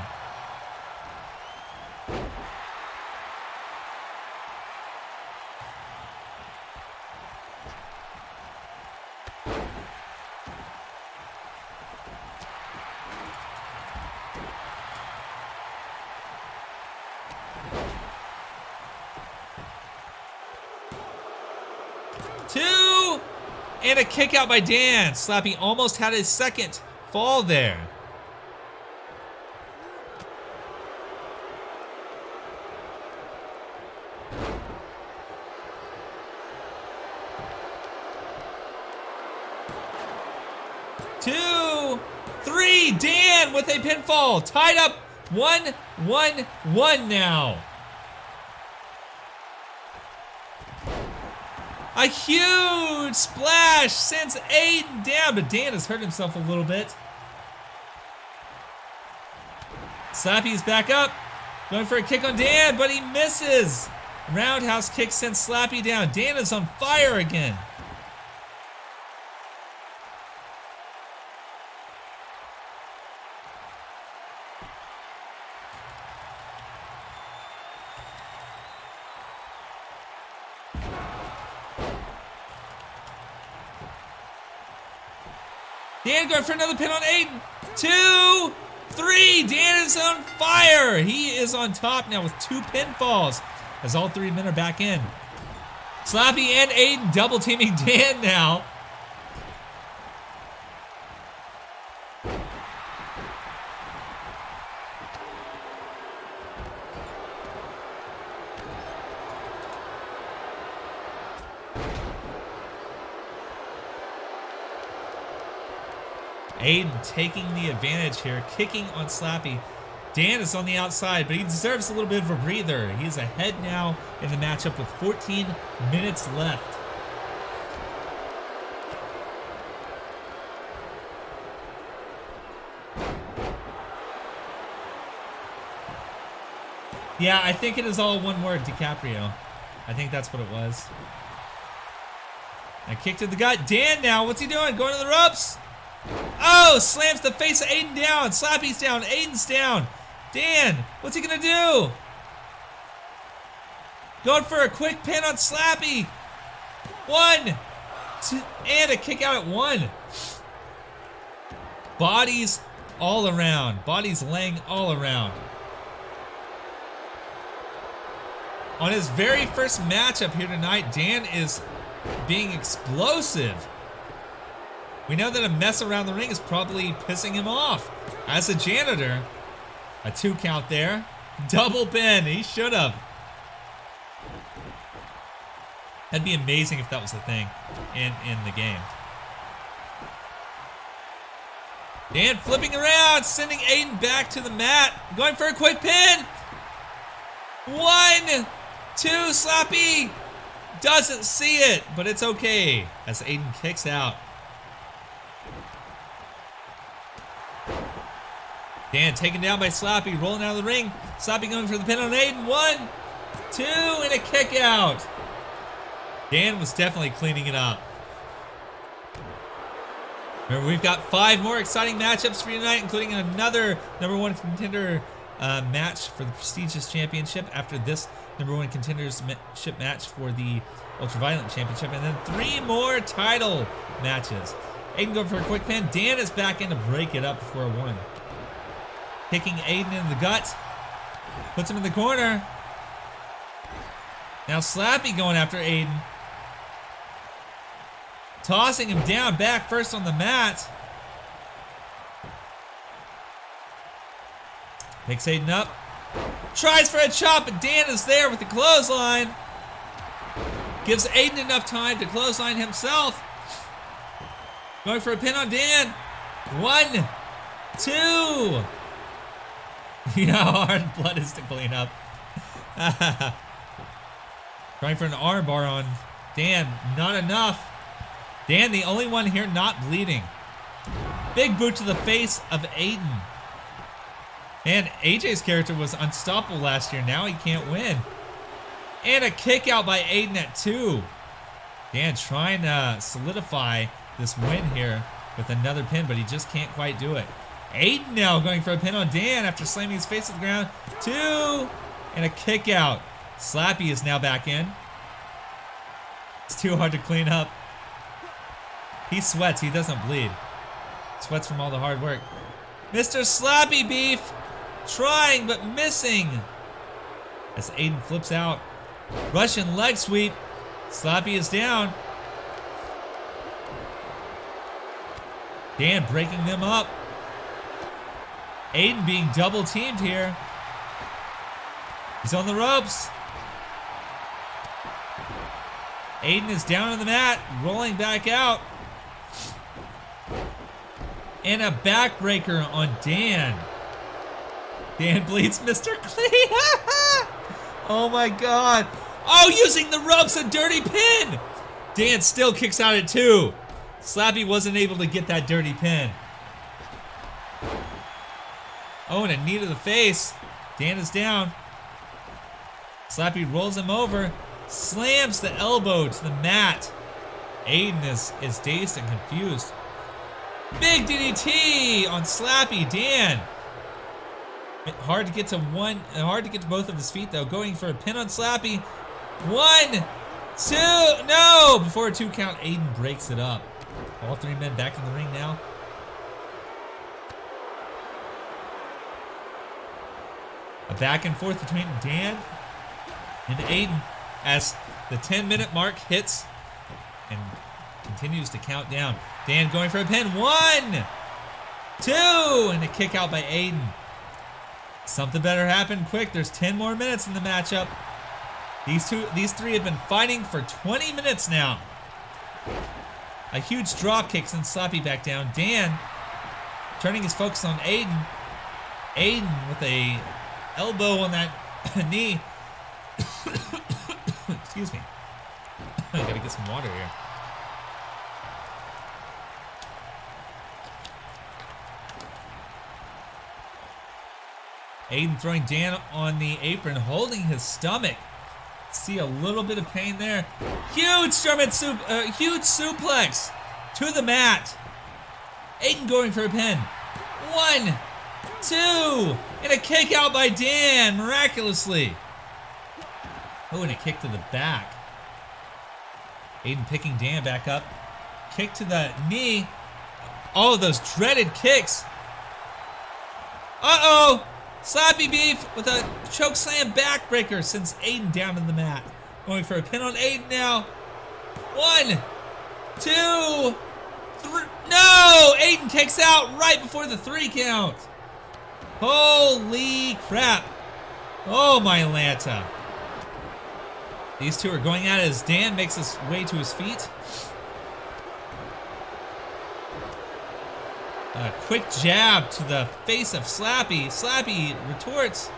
And a kick out by Dan. Slappy almost had his second fall there. Two, 3, Dan with a pinfall. Tied up 1, 1, 1 now. A huge splash sends Aiden down, but Dan has hurt himself a little bit. Slappy's back up, going for a kick on Dan, but he misses. Roundhouse kick sends Slappy down. Dan is on fire again. Dan going for another pin on Aiden. 2, 3. Dan is on fire. He is on top now with 2 pinfalls as all 3 men are back in. Slappy and Aiden double teaming Dan now. Aiden taking the advantage here, kicking on Slappy. Dan is on the outside, but he deserves a little bit of a breather. He is ahead now in the matchup with 14 minutes left. Yeah, I think it is all one word, DiCaprio. I think that's what it was. A kick to the gut. Dan now, what's he doing? Going to the ropes? Oh, slams the face of Aiden down. Slappy's down. Aiden's down. Dan, what's he gonna do? Going for a quick pin on Slappy. 1, 2, and a kick out at 1. Bodies all around. Bodies laying all around. On his very first matchup here tonight, Dan is being explosive. We know that a mess around the ring is probably pissing him off. As a janitor, a 2 count there. Double pin, he should have. That'd be amazing if that was the thing in the game. Dan flipping around, sending Aiden back to the mat. Going for a quick pin. 1, 2, Slappy. Doesn't see it, but it's okay as Aiden kicks out. Dan taken down by Slappy, rolling out of the ring. Slappy going for the pin on Aiden. 1, 2, and a kick out. Dan was definitely cleaning it up. Remember, we've got 5 more exciting matchups for you tonight, including another #1 contender match for the prestigious championship after this #1 contendership match for the Ultraviolent Championship, and then 3 more title matches. Aiden going for a quick pin. Dan is back in to break it up for a 1. Kicking Aiden in the gut. Puts him in the corner. Now Slappy going after Aiden. Tossing him down, back first on the mat. Picks Aiden up. Tries for a chop, but Dan is there with the clothesline. Gives Aiden enough time to clothesline himself. Going for a pin on Dan. 1, 2. You know how hard blood is to clean up. Trying for an arm bar on Dan. Not enough. Dan, the only one here not bleeding. Big boot to the face of Aiden. And AJ's character was unstoppable last year. Now he can't win. And a kick out by Aiden at 2. Dan trying to solidify this win here with another pin, but he just can't quite do it. Aiden now going for a pin on Dan after slamming his face to the ground. 2, and a kick out. Slappy is now back in. It's too hard to clean up. He sweats, he doesn't bleed. Sweats from all the hard work. Mr. Slappy Beef trying but missing. As Aiden flips out. Russian leg sweep. Slappy is down. Dan breaking them up. Aiden being double teamed here. He's on the ropes. Aiden is down on the mat, rolling back out. And a backbreaker on Dan. Dan bleeds Mr. Clean. Oh my God. Oh, using the ropes, a dirty pin. Dan still kicks out at 2. Slappy wasn't able to get that dirty pin. Oh, and a knee to the face. Dan is down. Slappy rolls him over. Slams the elbow to the mat. Aiden is dazed and confused. Big DDT on Slappy. Dan. Hard to get to both of his feet though. Going for a pin on Slappy. 1, 2, no! Before a 2 count, Aiden breaks it up. All 3 men back in the ring now. A back and forth between Dan and Aiden as the 10-minute mark hits and continues to count down. Dan going for a pin. 1, 2, and a kick out by Aiden. Something better happen quick. There's 10 more minutes in the matchup. These 3 have been fighting for 20 minutes now. A huge drop kick sends Slappy back down. Dan turning his focus on Aiden. Aiden with a elbow on that knee. Excuse me. I gotta get some water here. Aiden throwing Dan on the apron, holding his stomach. See a little bit of pain there. Huge huge suplex to the mat. Aiden going for a pin. 1, 2, and a kick out by Dan, miraculously. Oh, and a kick to the back. Aiden picking Dan back up. Kick to the knee. All of those dreaded kicks. Uh-oh! Slappy Beef with a choke slam backbreaker sends Aiden down on the mat. Going for a pin on Aiden now. 1, 2, 3. No! Aiden kicks out right before the 3 count. Holy crap. Oh, my Lanta. These two are going at it as Dan makes his way to his feet. A quick jab to the face of Slappy. Slappy retorts.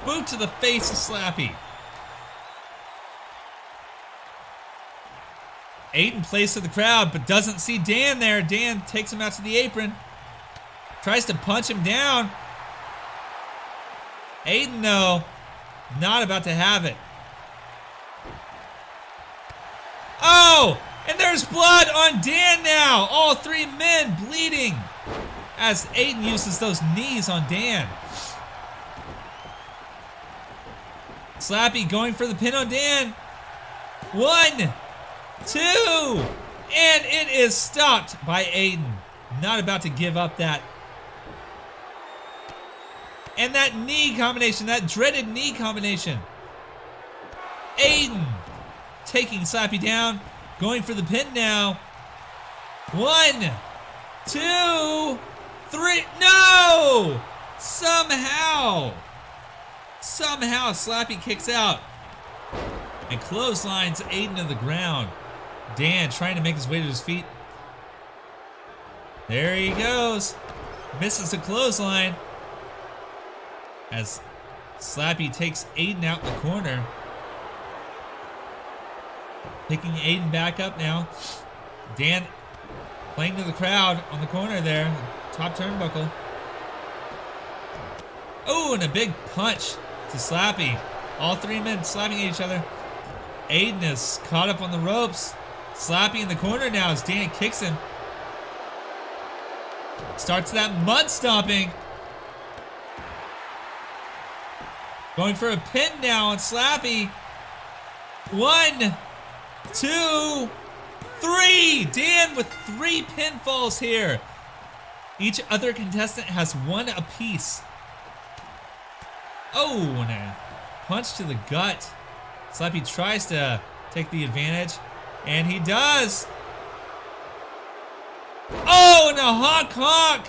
Boot to the face of Slappy. Aiden plays to the crowd, but doesn't see Dan there. Dan takes him out to the apron. Tries to punch him down. Aiden, though, not about to have it. Oh! And there's blood on Dan now. All three men bleeding as Aiden uses those knees on Dan. Slappy going for the pin on Dan. 1, 2, and it is stopped by Aiden. Not about to give up that. And that knee combination, that dreaded knee combination. Aiden taking Slappy down, going for the pin now. 1, 2, 3, no! Somehow Slappy kicks out and clotheslines Aiden to the ground. Dan trying to make his way to his feet. There he goes. Misses a clothesline as Slappy takes Aiden out in the corner. Picking Aiden back up now. Dan playing to the crowd on the corner there. Top turnbuckle. Oh, and a big punch to Slappy. All three men slapping at each other. Aiden is caught up on the ropes. Slappy in the corner now as Dan kicks him. Starts that mud stomping. Going for a pin now on Slappy. 1, 2, 3. Dan with 3 pinfalls here. Each other contestant has 1 apiece. Oh, and a punch to the gut. Slappy tries to take the advantage, and he does. Oh, and a honk honk.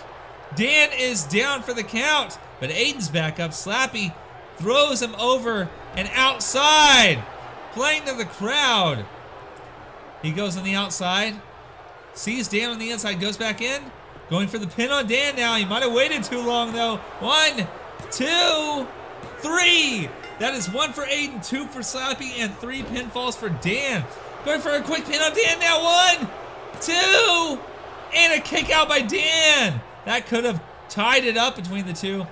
Dan is down for the count, but Aiden's back up. Slappy throws him over and outside, playing to the crowd. He goes on the outside, sees Dan on the inside, goes back in, going for the pin on Dan now. He might have waited too long though. 1, 2, 3. That is 1 for Aiden, 2 for Slappy, and 3 pinfalls for Dan. Going for a quick pin on Dan now. 1, 2, and a kick out by Dan. That could have tied it up between the two.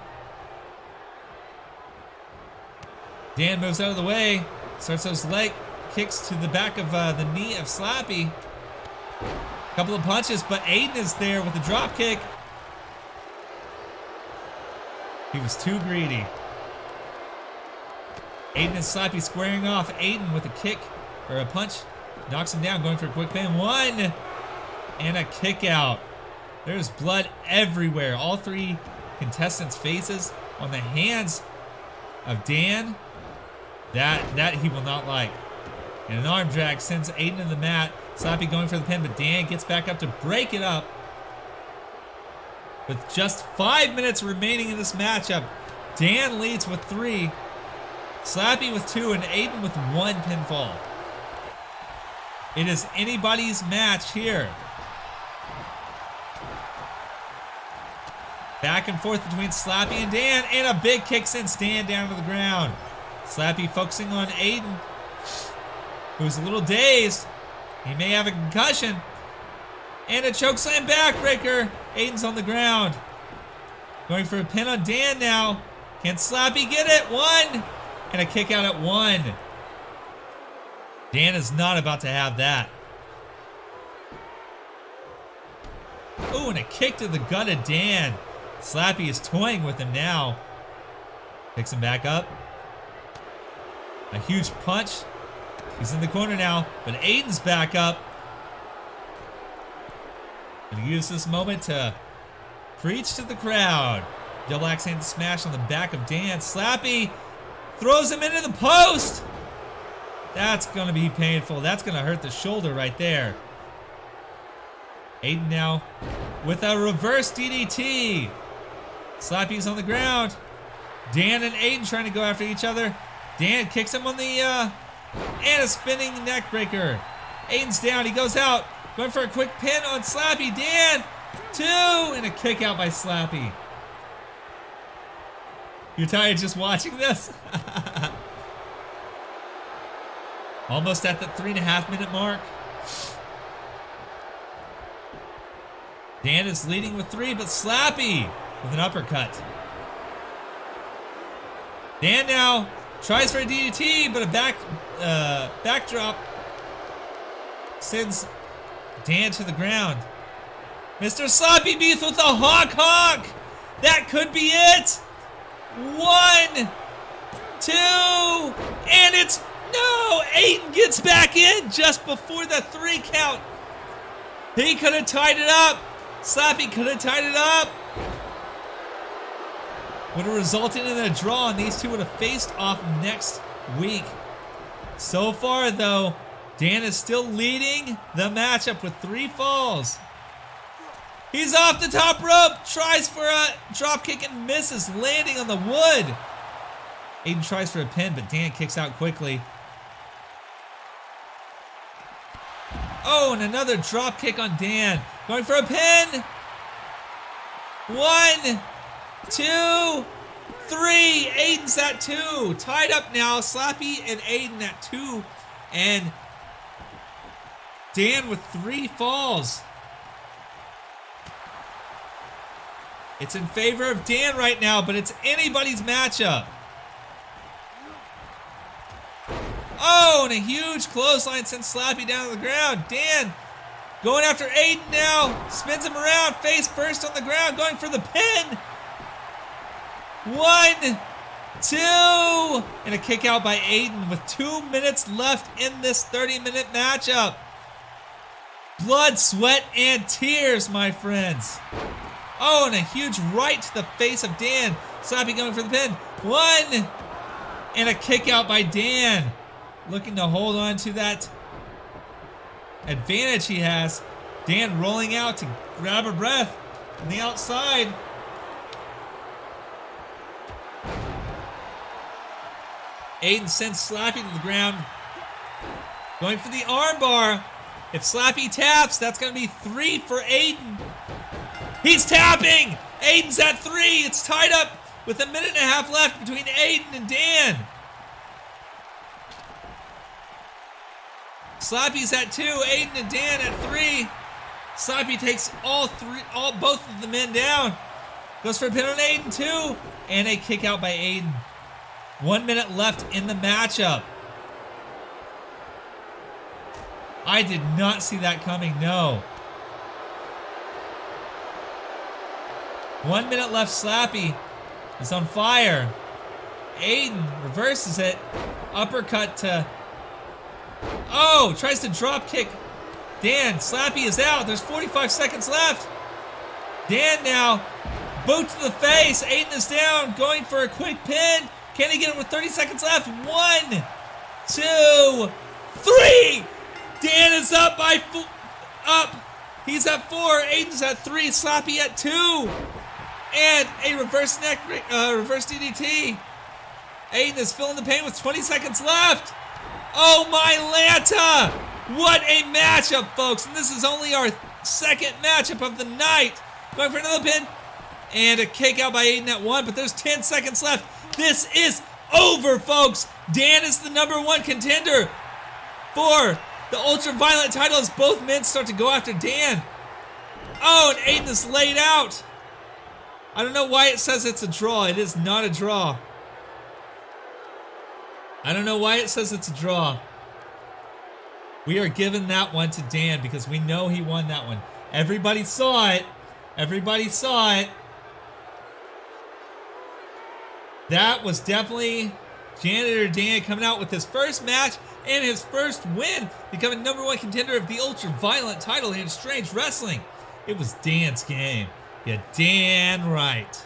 Dan moves out of the way, starts those leg kicks to the back of the knee of Slappy. Couple of punches, but Aiden is there with the drop kick. He was too greedy. Aiden and Slappy squaring off. Aiden with a kick or a punch knocks him down, going for a quick pin. 1 and a kick out. There's blood everywhere. All 3 contestants' faces on the hands of Dan. That he will not like. And an arm drag sends Aiden to the mat. Slappy going for the pin, but Dan gets back up to break it up. With just 5 minutes remaining in this matchup, Dan leads with 3. Slappy with 2 and Aiden with 1 pinfall. It is anybody's match here. Back and forth between Slappy and Dan, and a big kick sends Dan down to the ground. Slappy focusing on Aiden, who's a little dazed. He may have a concussion. And a chokeslam backbreaker. Aiden's on the ground. Going for a pin on Dan now. Can Slappy get it? 1. And a kick out at 1. Dan is not about to have that. Oh, and a kick to the gut of Dan. Slappy is toying with him now. Picks him back up. A huge punch. He's in the corner now, but Aiden's back up. And he uses this moment to preach to the crowd. Double axe handed smash on the back of Dan. Slappy throws him into the post. That's going to be painful. That's going to hurt the shoulder right there. Aiden now with a reverse DDT. Slappy's on the ground. Dan and Aiden trying to go after each other. Dan kicks him on the, and a spinning neck breaker. Aiden's down, he goes out. Going for a quick pin on Slappy. Dan, 2, and a kick out by Slappy. You're tired just watching this? Almost at the 3.5-minute mark. Dan is leading with 3, but Slappy with an uppercut. Dan now tries for a DDT, but a backdrop sends Dan to the ground. Mr. Slappy Beef with a hawk. That could be it. 1, 2, and it's no. Aiden gets back in just before the 3 count. He could have tied it up. Slappy could have tied it up. Would have resulted in a draw, and these two would have faced off next week. So far, though, Dan is still leading the matchup with 3 falls. He's off the top rope, tries for a drop kick and misses, landing on the wood. Aiden tries for a pin, but Dan kicks out quickly. Oh, and another drop kick on Dan. Going for a pin. 1, 2, 3. Aiden's at 2. Tied up now. Slappy and Aiden at 2. And Dan with 3 falls. It's in favor of Dan right now, but it's anybody's matchup. Oh, and a huge clothesline sends Slappy down to the ground. Dan going after Aiden now. Spins him around, face first on the ground, going for the pin. 1, 2, and a kick out by Aiden with 2 minutes left in this 30-minute matchup. Blood, sweat, and tears, my friends. Oh, and a huge right to the face of Dan. Slappy going for the pin. 1, and a kick out by Dan. Looking to hold on to that advantage he has. Dan rolling out to grab a breath on the outside. Aiden sends Slappy to the ground. Going for the armbar. If Slappy taps, that's going to be 3 for Aiden. He's tapping! Aiden's at 3. It's tied up with 1.5 minutes left between Aiden and Dan. Slappy's at 2, Aiden and Dan at 3. Slappy takes both of the men down. Goes for a pin on Aiden too, and a kick out by Aiden. 1 minute left in the matchup. I did not see that coming, no. 1 minute left, Slappy is on fire. Aiden reverses it. Uppercut to... Oh, tries to drop kick. Dan, Slappy is out. There's 45 seconds left. Dan now, boot to the face. Aiden is down, going for a quick pin. Can he get it with 30 seconds left? 1, 2, 3. Dan is up by He's at 4. Aiden's at 3. Slappy at 2. And a reverse reverse DDT. Aiden is feeling the pain with 20 seconds left. Oh my Lanta! What a matchup, folks. And this is only our second matchup of the night. Going for another pin. And a kick out by Aiden at 1, but there's 10 seconds left. This is over, folks. Dan is the #1 contender for the Ultraviolet title as both men start to go after Dan. Oh, and Aiden is laid out. I don't know why it says it's a draw. It is not a draw. I don't know why it says it's a draw. We are giving that one to Dan because we know he won that one. Everybody saw it. Everybody saw it. That was definitely Janitor Dan coming out with his first match and his first win, becoming #1 contender of the Ultraviolet title in Strange Wrestling. It was Dan's game. Yeah, Dan right.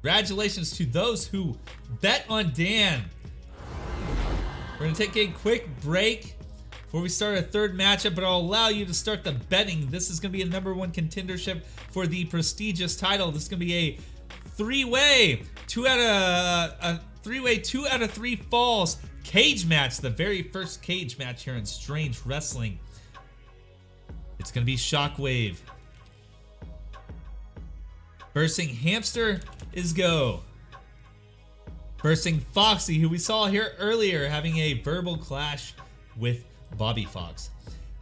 Congratulations to those who bet on Dan. We're going to take a quick break before we start our third matchup, but I'll allow you to start the betting. This is going to be a #1 contendership for the prestigious title. This is going to be a three-way, two out of three falls cage match, the very first cage match here in Strange Wrestling. It's going to be Shockwave versing Hamster is Go. Versing Foxy, who we saw here earlier having a verbal clash with Bobby Fox.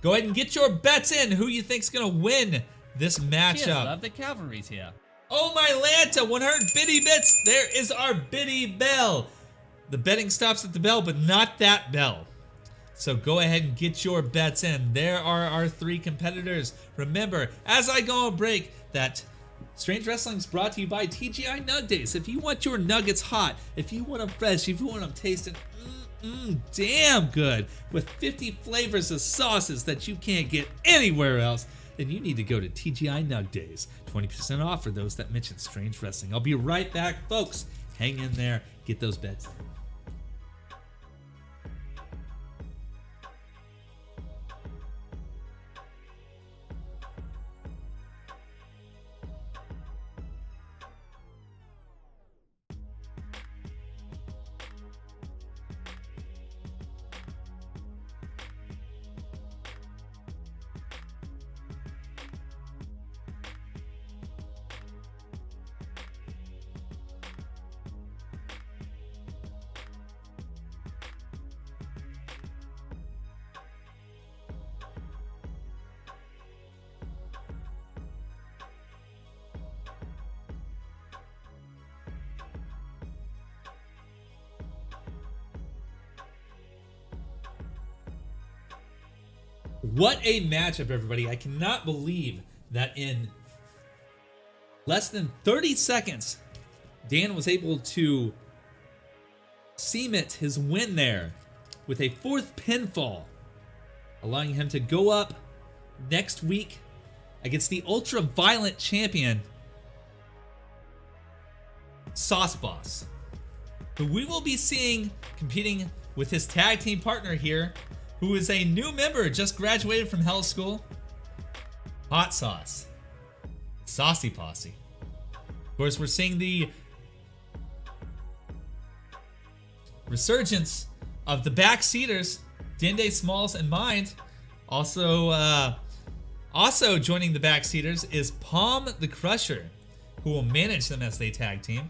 Go ahead and get your bets in. Who you think's gonna win this matchup? Yes, love the cavalry's here. Oh my Lanta, 100 biddy bits. There is our biddy bell. The betting stops at the bell, but not that bell. So go ahead and get your bets in. There are our three competitors. Remember, as I go on break, that Strange Wrestling is brought to you by TGI Nug Days. If you want your nuggets hot, if you want them fresh, if you want them tasting damn good with 50 flavors of sauces that you can't get anywhere else, then you need to go to TGI Nug Days. 20% off for those that mention Strange Wrestling. I'll be right back, folks. Hang in there. Get those bets in. What a matchup, everybody. I cannot believe that in less than 30 seconds, Dan was able to cement his win there with a 4th pinfall, allowing him to go up next week against the ultra-violent champion, Sauce Boss, who we will be seeing competing with his tag team partner here, who is a new member, just graduated from Hell School, Hot Sauce, Saucy Posse. Of course, we're seeing the resurgence of the backseaters, Dende, Smalls, and Mind. Also joining the backseaters is Palm the Crusher, who will manage them as they tag team.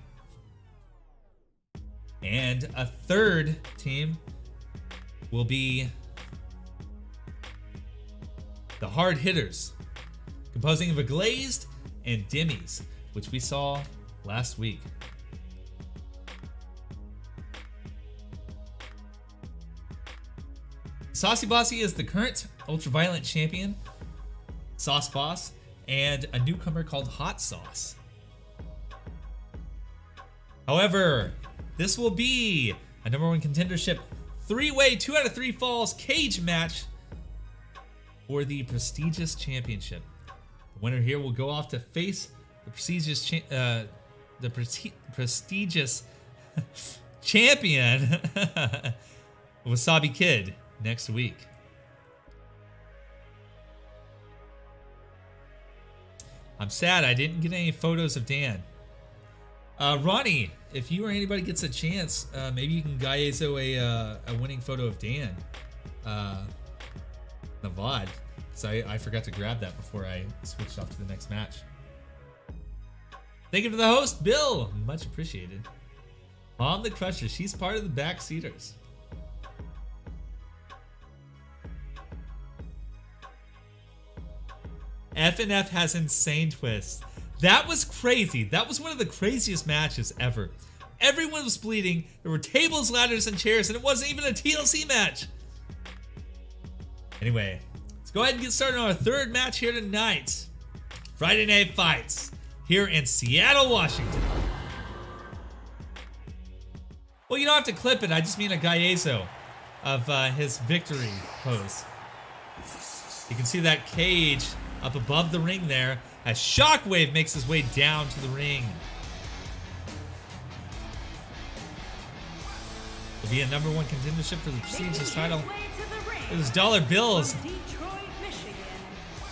And a third team will be the Hard Hitters, composing of a Glazed and Dimmies, which we saw last week. Saucy Bossy is the current ultraviolent champion, Sauce Boss, and a newcomer called Hot Sauce. However, this will be a #1 contendership 3-way 2 out of 3 falls cage match for the prestigious championship. The winner here will go off to face the prestigious prestigious champion Wasabi Kid next week. I'm sad I didn't get any photos of Dan. Ronnie, if you or anybody gets a chance, maybe you can Gaezo a winning photo of Dan. The VOD, so I forgot to grab that before I switched off to the next match. Thank you to the host, Bill. Much appreciated. Palm the Crusher, she's part of the backseaters. FNF has insane twists. That was crazy. That was one of the craziest matches ever. Everyone was bleeding. There were tables, ladders, and chairs, and it wasn't even a TLC match. Anyway, let's go ahead and get started on our third match here tonight. Friday Night Fights here in Seattle, Washington. Well, you don't have to clip it. I just mean a Gaezo of his victory pose. You can see that cage up above the ring there as Shockwave makes his way down to the ring. It'll be a #1 contendership for the prestigious title. Way to the ring Those dollar bills From Detroit, Michigan,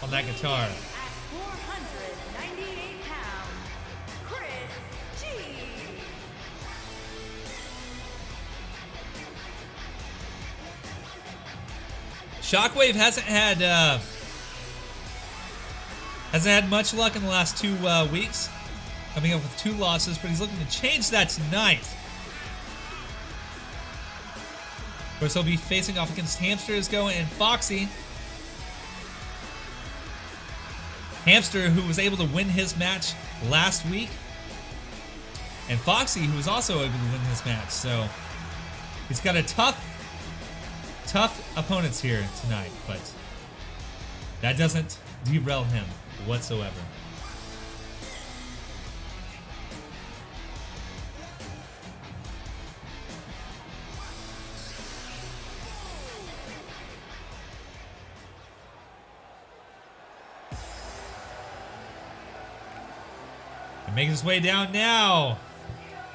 on that guitar. at 498 pounds, Chris G. Shockwave hasn't had much luck in the last 2 weeks, coming up with 2 losses, but he's looking to change that tonight. Of course, he'll be facing off against Hamster Isgo and Foxy. Hamster, who was able to win his match last week, and Foxy, who was also able to win his match. So he's got a tough opponents here tonight, but that doesn't derail him whatsoever. And making his way down now,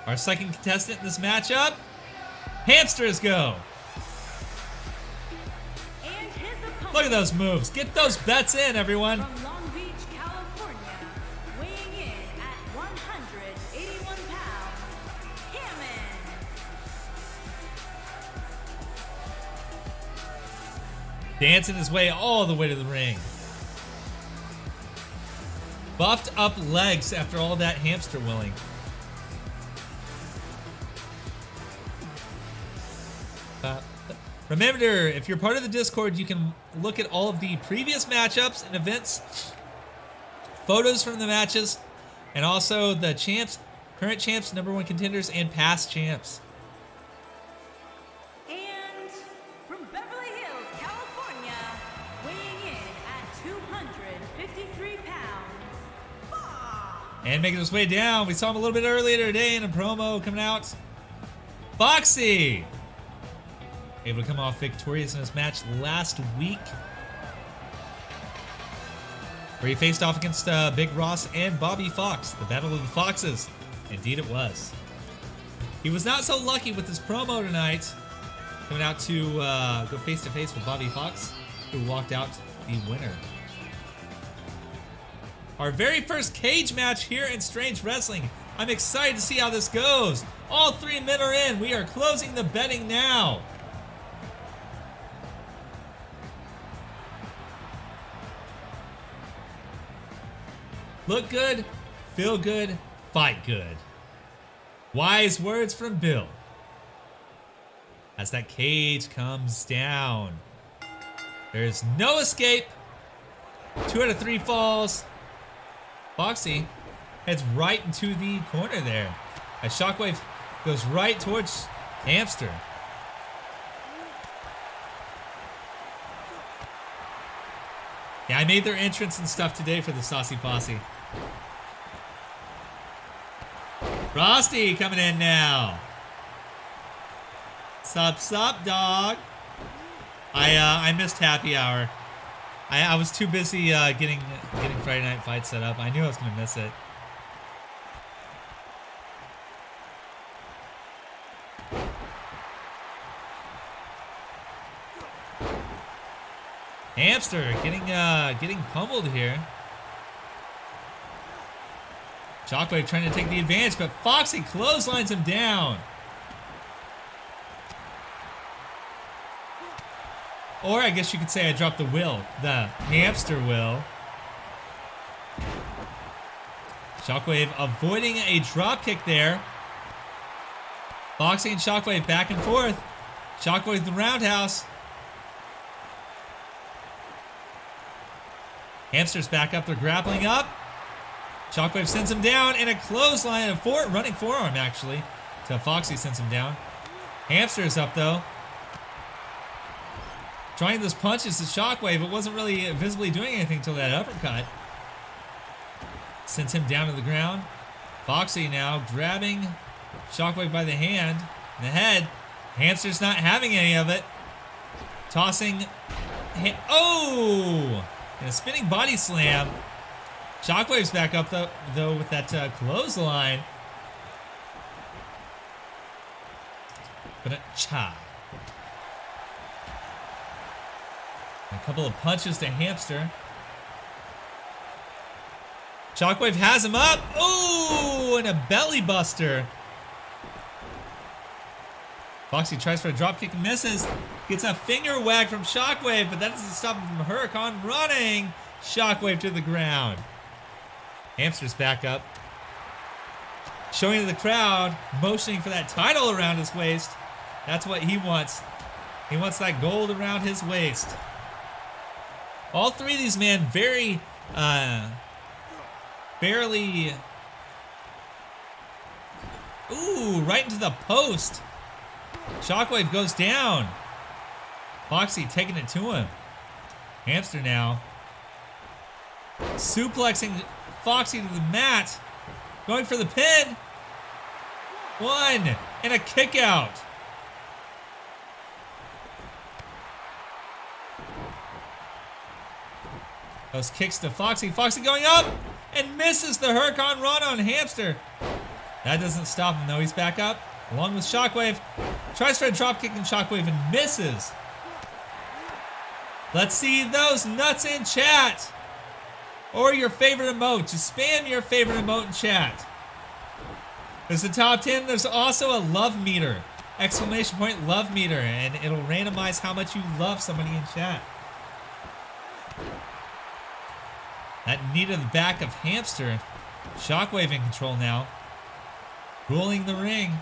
our second contestant in this matchup, Hamster Isgo. And his opponent Look at those moves. Get those bets in, everyone. from Long Beach, California, weighing in at 181 pounds, Hammond. Dancing his way all the way to the ring. Buffed up legs after all that hamster willing. Remember, if you're part of the Discord, you can look at all of the previous matchups and events, photos from the matches, and also the champs, current champs, #1 contenders, and past champs. And from Beverly Hills, California, weighing in at 253 pounds, Fox. And making his way down, we saw him a little bit earlier today in a promo coming out. Foxy! Able to come off victorious in his match last week, where he faced off against Big Ross and Bobby Fox. The Battle of the Foxes. Indeed it was. He was not so lucky with his promo tonight, coming out to go face-to-face with Bobby Fox, who walked out the winner. Our very first cage match here in Strange Wrestling. I'm excited to see how this goes. All 3 men are in. We are closing the betting now. Look good, feel good, fight good. Wise words from Bill. As that cage comes down, there's no escape. 2 out of 3 falls. Foxy heads right into the corner there, as Shockwave goes right towards Hamster. Yeah, I made their entrance and stuff today for the Saucy Posse. Frosty coming in now. Sup, dog. I missed happy hour. I was too busy getting Friday Night Fight set up. I knew I was gonna miss it. Hamster getting pummeled here. Shockwave trying to take the advantage, but Foxy clotheslines him down. Or I guess you could say I dropped the will, the hamster will. Shockwave avoiding a drop kick there. Foxy and Shockwave back and forth. Shockwave the roundhouse. Hamster's back up, they're grappling up. Shockwave sends him down, and a clothesline, a running forearm actually, to Foxy sends him down. Hamster's up though. Trying those punches to Shockwave, it wasn't really visibly doing anything until that uppercut. Sends him down to the ground. Foxy now grabbing Shockwave by the hand, the head. Hamster's not having any of it. Tossing, oh! And a spinning body slam. Shockwave's back up though with that clothesline. But cha. A couple of punches to Hamster. Shockwave has him up. Ooh, and a belly buster. Foxy tries for a dropkick and misses. Gets a finger wag from Shockwave, but that doesn't stop him from Huracan running. Shockwave to the ground. Hamster's back up. Showing to the crowd, motioning for that title around his waist. That's what he wants. He wants that gold around his waist. All three of these men very, barely. Ooh, right into the post. Shockwave goes down. Foxy taking it to him. Hamster now. Suplexing Foxy to the mat. Going for the pin. One. And a kick out. Those kicks to Foxy. Foxy going up and misses the Huracan Rana on Hamster. That doesn't stop him though. He's back up along with Shockwave. Tries for a dropkick and Shockwave and misses. Let's see those nuts in chat. Or your favorite emote. Just spam your favorite emote in chat. There's the top 10. There's also a love meter. Exclamation point love meter. And it'll randomize how much you love somebody in chat. That knee to the back of Hamster. Shockwave in control now. Ruling the ring.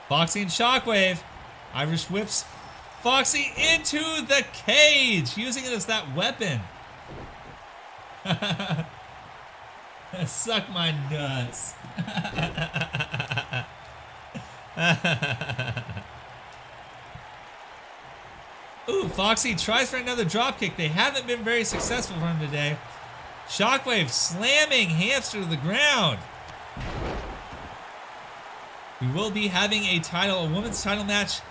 Foxy and Shockwave. Irish whips Foxy into the cage, using it as that weapon. Suck my nuts. Ooh, Foxy tries for another dropkick. They haven't been very successful for him today. Shockwave slamming Hamster to the ground. We will be having a women's title match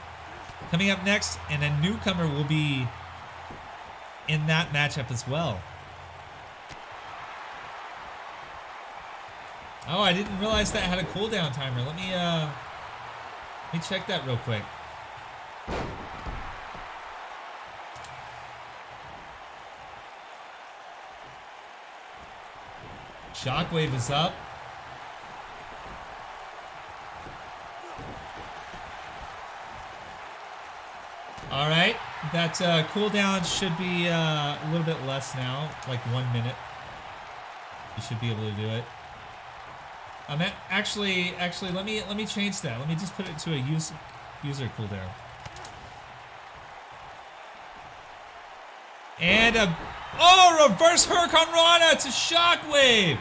coming up next, and a newcomer will be in that matchup as well. Oh, I didn't realize that had a cooldown timer. Let me check that real quick. Shockwave is up. All right, that cooldown should be a little bit less now, like 1 minute. You should be able to do it. Actually, let me change that. Let me just put it to a user cooldown. And reverse Huracan Rana to Shockwave.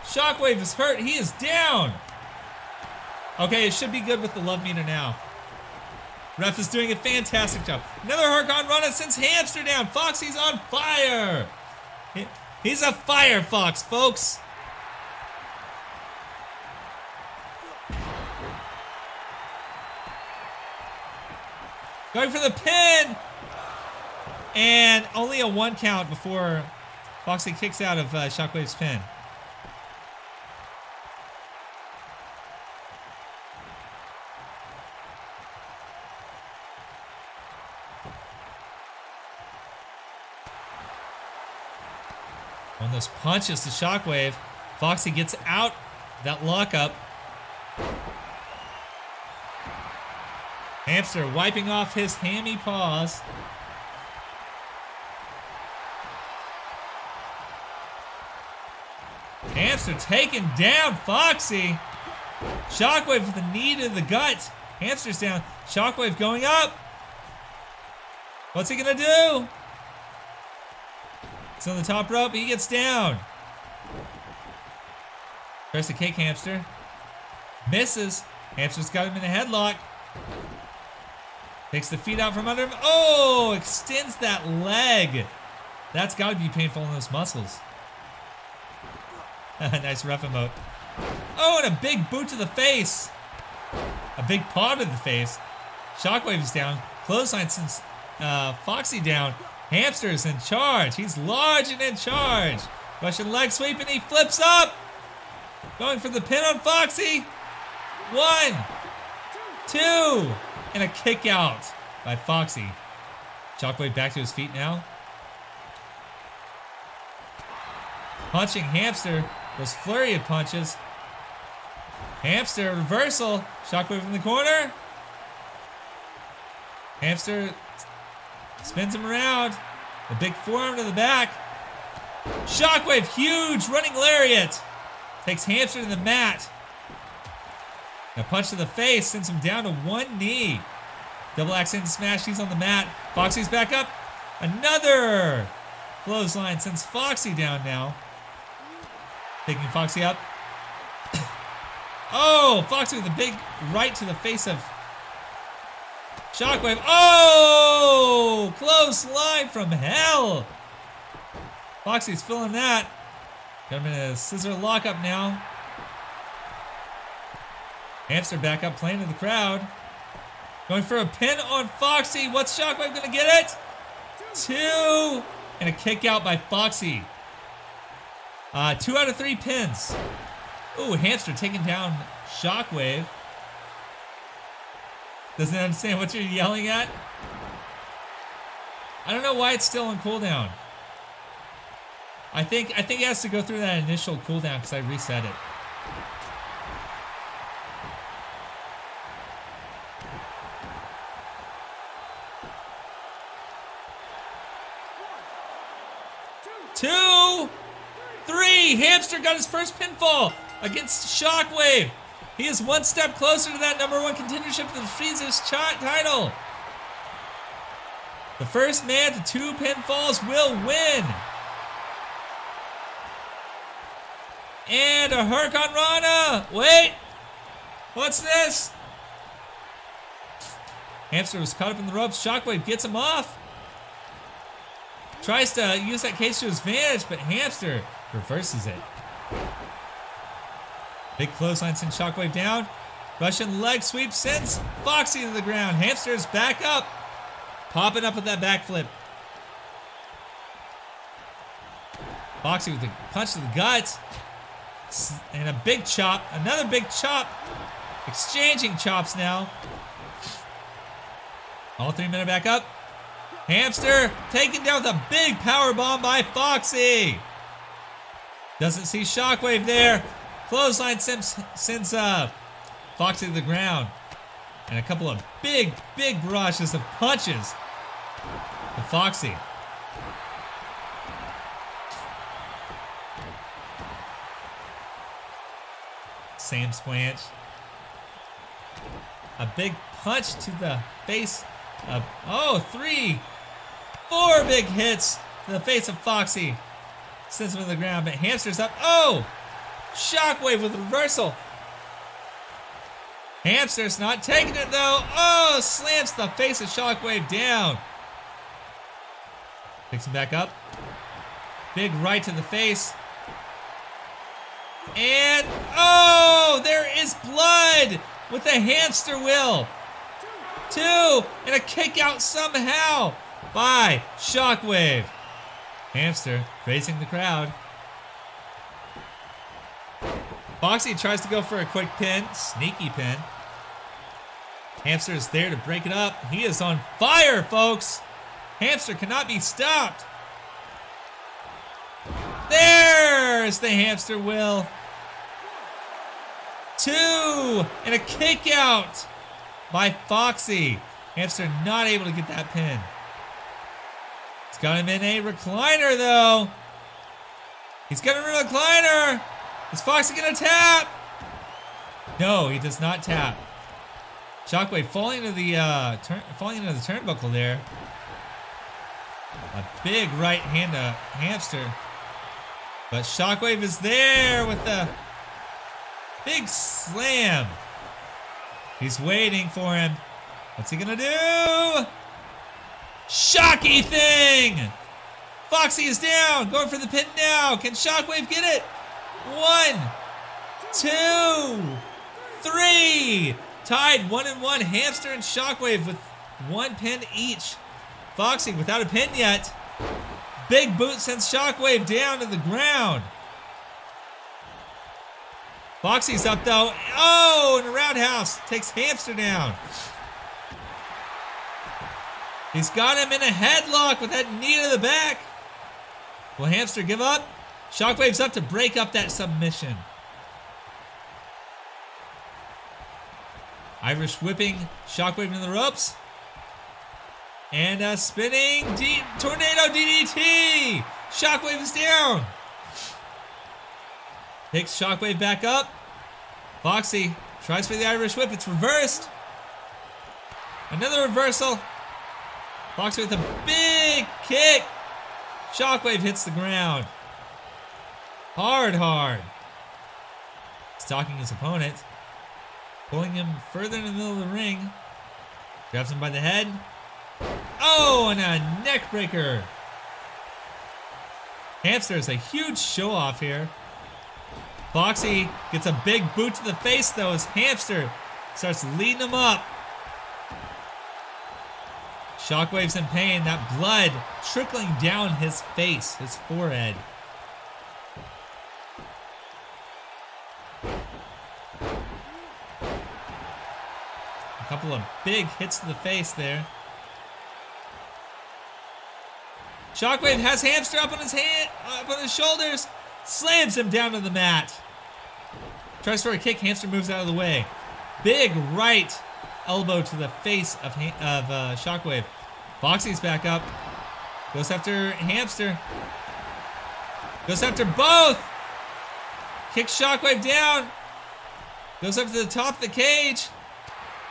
Shockwave is hurt. He is down. Okay, it should be good with the love meter now. Ref is doing a fantastic job. Another Huracan Rana sends Hamster down. Foxy's on fire. He's a fire fox, folks. Going for the pin. And only a 1 count before Foxy kicks out of Shockwave's pin. One of those punches to Shockwave. Foxy gets out that lockup. Hamster wiping off his hammy paws. Hamster taking down Foxy. Shockwave with a knee to the gut. Hamster's down. Shockwave going up. What's he gonna do? It's on the top rope. He gets down. Tries to kick Hamster. Misses. Hamster's got him in a headlock. Takes the feet out from under him. Oh, extends that leg. That's got to be painful in those muscles. Nice ref emote. Oh, and a big boot to the face. A big paw to the face. Shockwave is down. Clothesline sends Foxy down. Hamster is in charge. He's large and in charge. Russian leg sweep and he flips up. Going for the pin on Foxy. 1, 2, and a kick out by Foxy. Shockwave back to his feet now. Punching Hamster. Those flurry of punches. Hamster reversal. Shockwave in the corner. Hamster spins him around. A big forearm to the back. Shockwave, huge running lariat. Takes Hamster to the mat. A punch to the face sends him down to one knee. Double axe in smash, he's on the mat. Foxy's back up. Another clothesline sends Foxy down now. Taking Foxy up. Oh, Foxy with a big right to the face of Shockwave. Oh, close line from hell. Foxy's feeling that. Got him in a scissor lockup now. Hamster back up, playing to the crowd. Going for a pin on Foxy. What's Shockwave gonna get it? 2, and a kick out by Foxy. 2 out of 3 pins. Ooh, Hamster taking down Shockwave. Doesn't understand what you're yelling at. I don't know why it's still on cooldown. I think it has to go through that initial cooldown because I reset it. Two, 3. Hamster got his first pinfall against Shockwave. He is one step closer to that #1 contendership to the Freezer's title. The first man to 2 pinfalls will win. And a Hurricane Rana. Wait. What's this? Hamster was caught up in the ropes. Shockwave gets him off. Tries to use that cage to his advantage, but Hamster reverses it. Big clothesline sends Shockwave down. Russian leg sweep sends Foxy to the ground. Hamster is back up. Popping up with that backflip. Foxy with a punch to the gut. And a big chop. Another big chop. Exchanging chops now. All 3 men are back up. Hamster taken down with a big power bomb by Foxy. Doesn't see Shockwave there. Clothesline sends Foxy to the ground. And a couple of big barrages of punches to Foxy. Sam Squanch. A big punch to the face of, 3, 4 big hits to the face of Foxy. Sends him to the ground, but Hamster's up. Oh! Shockwave with a reversal. Hamster's not taking it though. Oh! Slams the face of Shockwave down. Picks him back up. Big right to the face. And, oh! There is blood with the hamster wheel. 2, and a kick out somehow by Shockwave. Hamster facing the crowd. Foxy tries to go for a quick pin, sneaky pin. Hamster is there to break it up. He is on fire, folks. Hamster cannot be stopped. There's the hamster wheel. 2, and a kick out by Foxy. Hamster not able to get that pin. He's got him in a recliner though. He's got him in a recliner. Is Foxy gonna tap? No, he does not tap. Shockwave falling into the turnbuckle there. A big right hand to Hamster. But Shockwave is there with the big slam. He's waiting for him. What's he gonna do? Shocky thing! Foxy is down, going for the pin now. Can Shockwave get it? 1, 2, 3. Tied 1-1. Hamster and Shockwave with 1 pin each. Foxy without a pin yet. Big boot sends Shockwave down to the ground. Foxy's up though. Oh, and a roundhouse takes Hamster down. He's got him in a headlock with that knee to the back. Will Hamster give up? Shockwave's up to break up that submission. Irish whipping Shockwave into the ropes. And a spinning tornado DDT. Shockwave is down. Picks Shockwave back up. Foxy tries for the Irish whip. It's reversed. Another reversal. Foxy with a big kick. Shockwave hits the ground. Hard. Stalking his opponent. Pulling him further in the middle of the ring. Grabs him by the head. Oh, and a neck breaker. Hamster is a huge show off here. Foxy gets a big boot to the face though as Hamster starts leading him up. Shockwave's in pain, that blood trickling down his face, his forehead. A couple of big hits to the face there. Shockwave has Hamster up on his shoulders, slams him down to the mat. Tries for a kick, Hamster moves out of the way. Big right elbow to the face of Shockwave. Foxy's back up. Goes after Hamster. Goes after both. Kicks Shockwave down. Goes up to the top of the cage.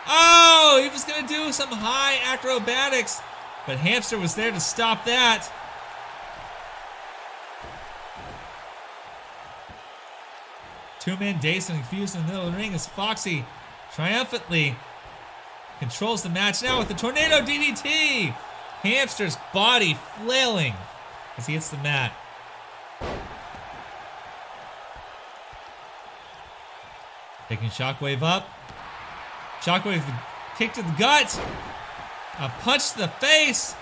Oh, he was going to do some high acrobatics, but Hamster was there to stop that. Two men dazed and confused in the middle of the ring as Foxy triumphantly controls the match now with the Tornado DDT. Hamster's body flailing as he hits the mat. Taking Shockwave up. Shockwave kick to the gut. A punch to the face.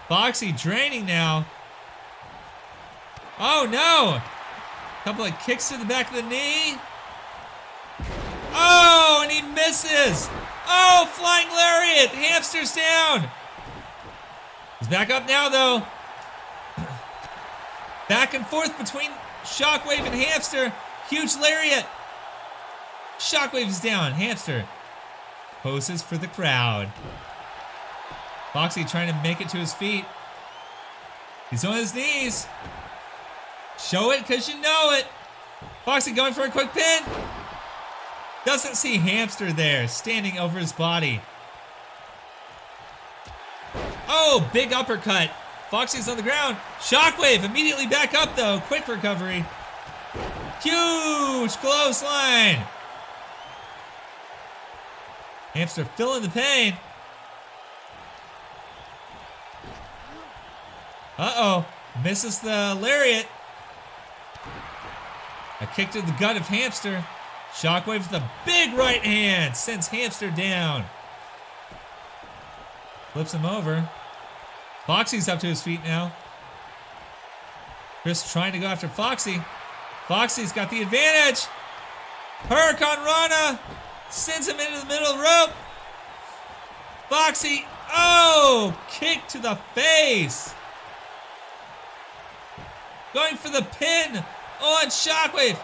Foxy draining now. Oh no! Couple of kicks to the back of the knee. Oh, and he misses. Oh, flying lariat. Hamster's down. He's back up now, though. Back and forth between Shockwave and Hamster. Huge lariat. Shockwave is down. Hamster poses for the crowd. Foxy trying to make it to his feet. He's on his knees. Show it because you know it. Foxy going for a quick pin. Doesn't see Hamster there, standing over his body. Oh, big uppercut. Foxy's on the ground. Shockwave immediately back up though. Quick recovery. Huge clothesline. Hamster feeling the pain. Uh-oh. Misses the lariat. A kick to the gut of Hamster. Shockwave with a big right hand. Sends Hamster down. Flips him over. Foxy's up to his feet now. Chris trying to go after Foxy. Foxy's got the advantage. Hurricane Rana sends him into the middle of the rope. Foxy, oh, kick to the face. Going for the pin on Shockwave.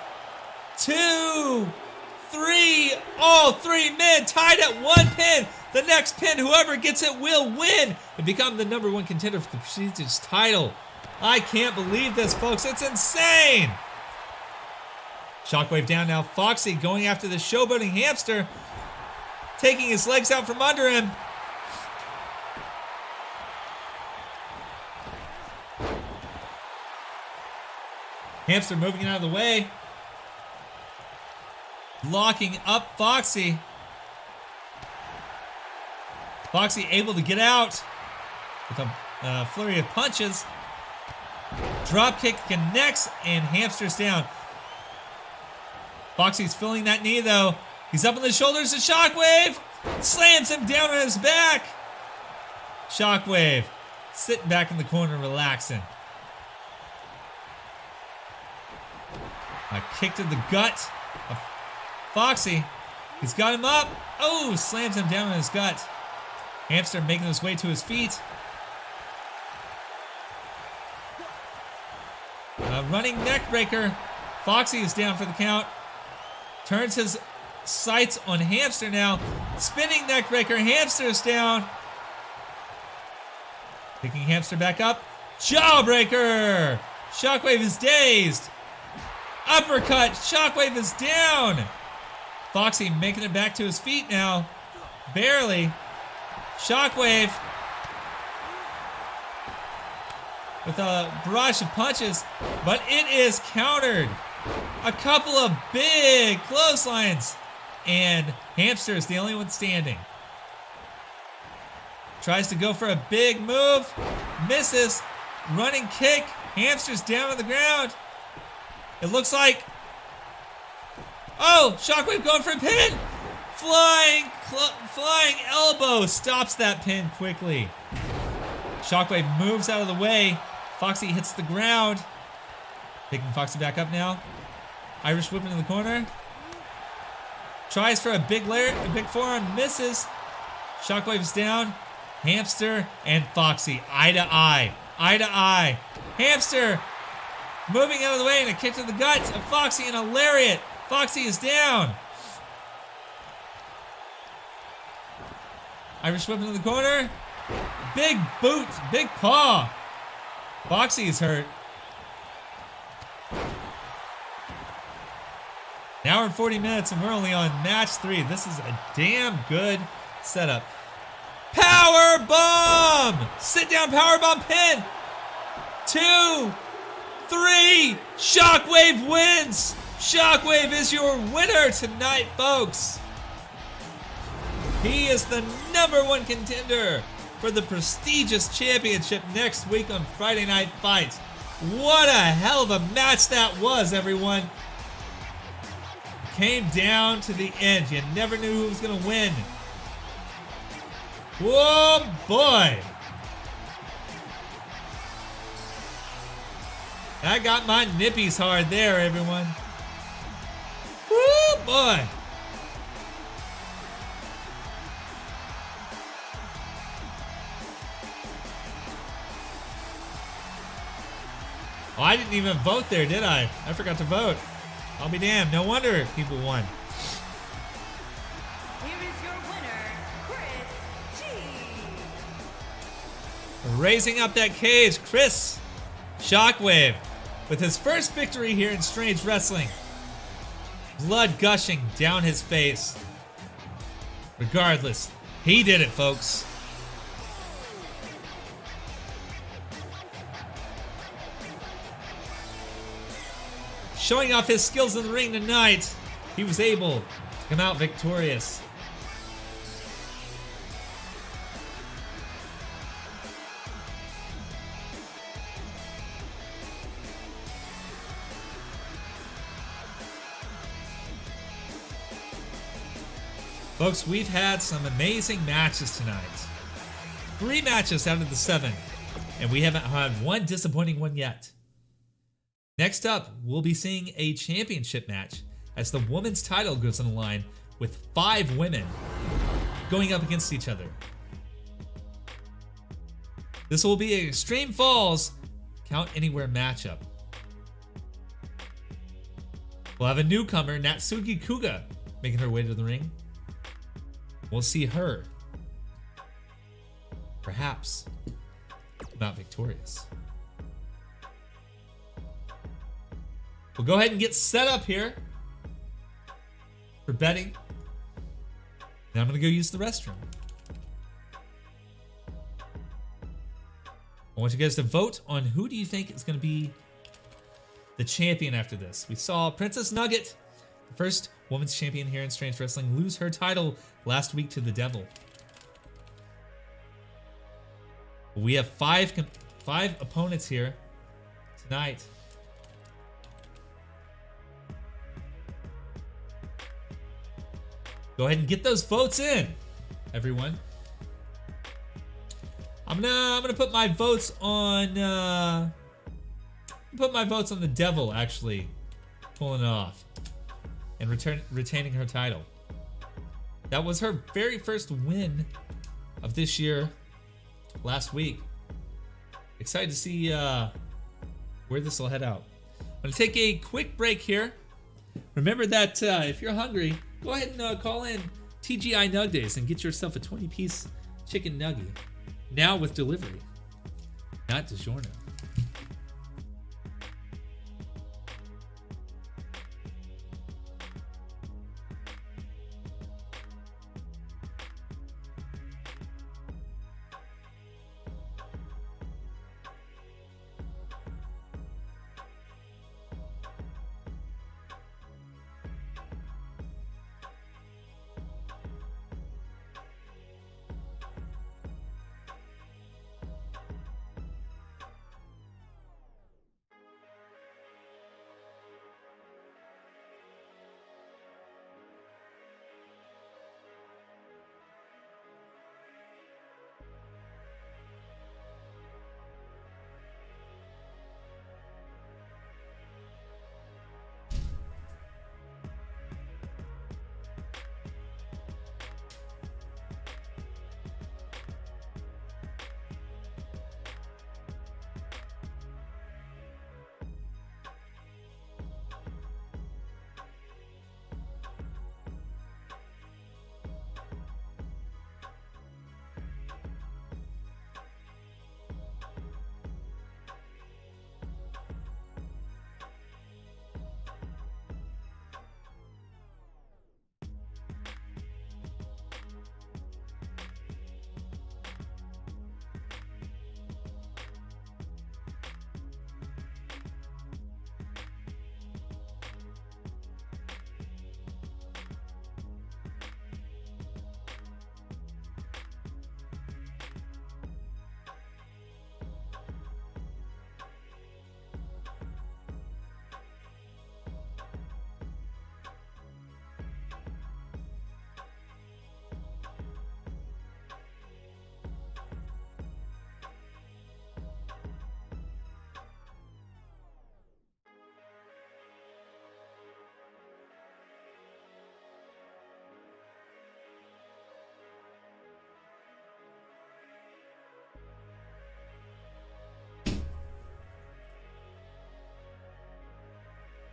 2, 3, all three men tied at one pin. The next pin, whoever gets it will win and become the #1 contender for the prestigious title. I can't believe this, folks. It's insane. Shockwave down now. Foxy going after the showboating Hamster, taking his legs out from under him. Hamster moving out of the way. Locking up Foxy. Foxy able to get out with a flurry of punches. Drop kick connects and Hamster's down. Foxy's feeling that knee though. He's up on the shoulders of Shockwave. Slams him down on his back. Shockwave sitting back in the corner relaxing. A kick to the gut of Foxy. He's got him up. Oh, slams him down on his gut. Hamster making his way to his feet. A running neck breaker. Foxy is down for the count. Turns his sights on Hamster now. Spinning neck breaker. Hamster's down. Picking Hamster back up. Jawbreaker. Shockwave is dazed. Uppercut. Shockwave is down. Foxy making it back to his feet now. Barely. Shockwave with a barrage of punches, but it is countered. A couple of big clotheslines, and Hamster is the only one standing. Tries to go for a big move, misses. Running kick. Hamster's down on the ground. It looks like, oh, Shockwave going for a pin. Flying elbow stops that pin quickly. Shockwave moves out of the way. Foxy hits the ground. Picking Foxy back up now. Irish whip into the corner. Tries for a big forearm, misses. Shockwave's down. Hamster and Foxy, eye to eye. Eye to eye. Hamster moving out of the way and a kick to the guts of Foxy and a lariat. Foxy is down. Irish whip into the corner. Big boot, big paw. Foxy is hurt. An hour and 40 minutes and we're only on match 3. This is a damn good setup. Power bomb! Sit down power bomb pin. 2, 3. Shockwave wins. Shockwave is your winner tonight, folks. He is the #1 contender for the prestigious championship next week on Friday Night Fights. What a hell of a match that was, everyone. Came down to the end. You never knew who was going to win. Whoa, boy. That got my nippies hard there, everyone. Woo, boy. Oh, I didn't even vote there, did I? I forgot to vote. I'll be damned. No wonder people won. Here is your winner, Chris G. Raising up that cage, Chris Shockwave with his first victory here in Strange Wrestling. Blood gushing down his face. Regardless, he did it, folks. Showing off his skills in the ring tonight, he was able to come out victorious. Folks, we've had some amazing matches tonight. 3 matches out of the 7, and we haven't had one disappointing one yet. Next up, we'll be seeing a championship match as the women's title goes on the line with 5 women going up against each other. This will be an Extreme Falls Count Anywhere matchup. We'll have a newcomer, Natsuki Kuga, making her way to the ring. We'll see her, perhaps, not victorious. We'll go ahead and get set up here for betting. Now I'm going to go use the restroom. I want you guys to vote on who do you think is going to be the champion after this. We saw Princess Nugget, the first women's champion here in Strange Wrestling, lose her title last week to the Devil. We have five opponents here tonight. Go ahead and get those votes in, everyone. I'm gonna put my votes on the Devil, actually. pulling it off and retaining her title. That was her very first win of this year last week. Excited to see where this will head out. I'm going to take a quick break here. Remember that if you're hungry, go ahead and call in TGI Nug Days and get yourself a 20-piece chicken nugget. Now with delivery. Not DiGiorno.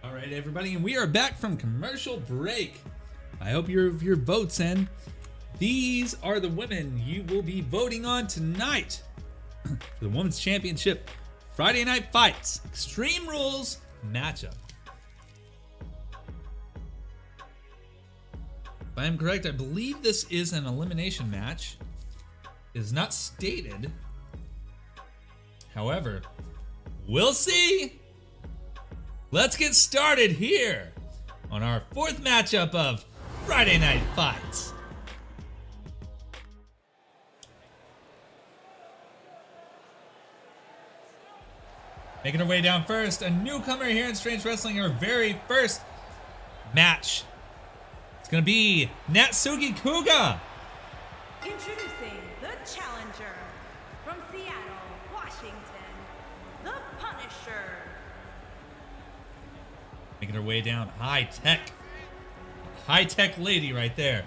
All right, everybody, and we are back from commercial break. I hope your votes in. These are the women you will be voting on tonight for the Women's Championship Friday Night Fights Extreme Rules matchup. If I am correct, I believe this is an elimination match. It is not stated. However, we'll see. Let's get started here on our fourth matchup of Friday Night Fights. Making her way down first, a newcomer here in Strange Wrestling, her very first match. It's gonna be Natsuki Kuga. Introducing the challenger from Seattle, Washington, the Punisher. Making her way down, high tech lady right there.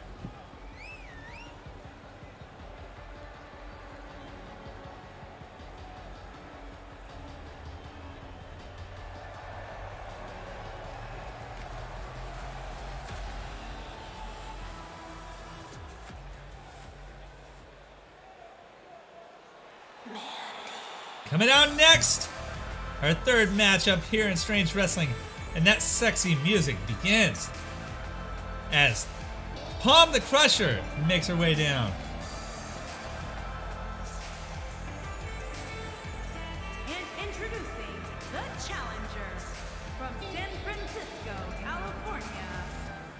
Coming out next, our third matchup here in Strange Wrestling, and that sexy music begins as Palm the Crusher makes her way down. And introducing the challenger from San Francisco, California,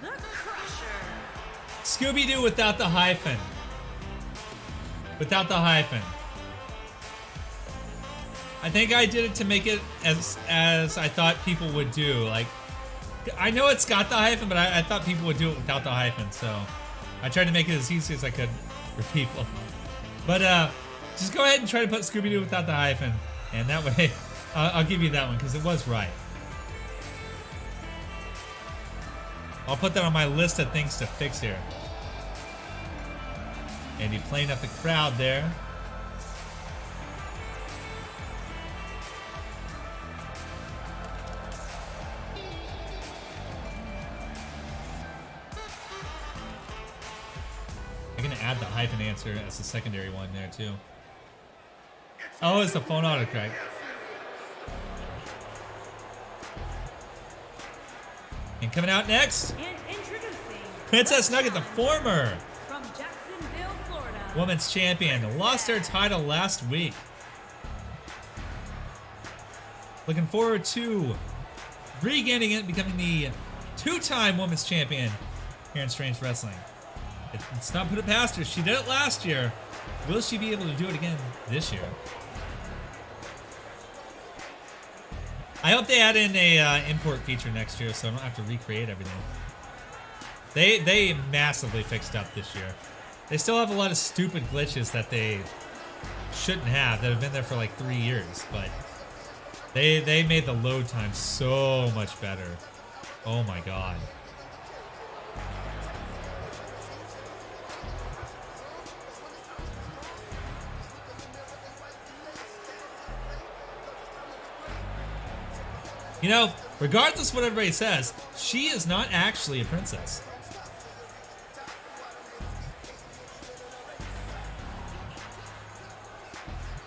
the Crusher. Scooby-Doo without the hyphen. Without the hyphen. I think I did it to make it as I thought people would do. Like, I know it's got the hyphen, but I thought people would do it without the hyphen, so I tried to make it as easy as I could for people. But just go ahead and try to put Scooby-Doo without the hyphen, and that way I'll give you that one because it was right. I'll put that on my list of things to fix here. Mandy playing up the crowd there. I'm gonna add the hyphen answer as a secondary one there too. Oh, it's the phone autocorrect. And coming out next, And introducing Princess the Nugget, the former from Jacksonville, Florida. women's champion, lost her title last week. Looking forward to regaining it, becoming the two-time women's champion here in Strange Wrestling. It's not put it past her. She did it last year. Will she be able to do it again this year? I hope they add in a import feature next year so I don't have to recreate everything. They massively fixed up this year. They still have a lot of stupid glitches that they shouldn't have that have been there for like 3 years, but they made the load time so much better. Oh my god. You know, regardless of what everybody says, she is not actually a princess.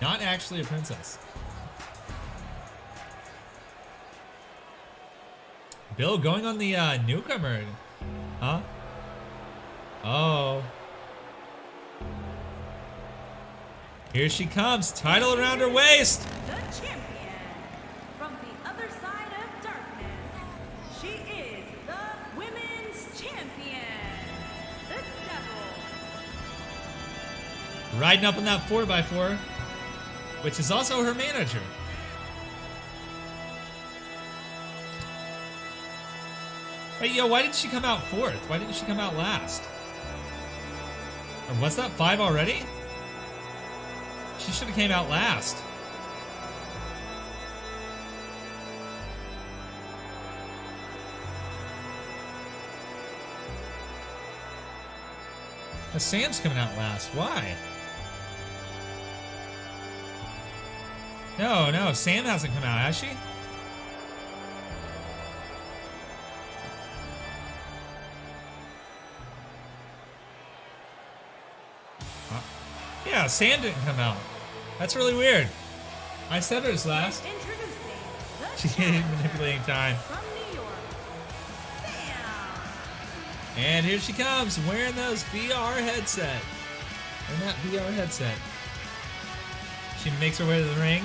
Not actually a princess. Bill going on the newcomer. Huh? Oh. Here she comes. Title around her waist. The champion from the other side of darkness. She is the women's champion, the Devil. Riding up on that 4x4, which is also her manager. Hey, yo, why didn't she come out fourth? Why didn't she come out last? Or was that 5 already? She should have came out last. Now Sam's coming out last. Why? No, Sam hasn't come out, has she? Yeah, Sam didn't come out. That's really weird. I said her was last. Introducing the She's challenger manipulating time. from New York, Sam. And here she comes, wearing those VR headset. Wearing that VR headset. She makes her way to the ring.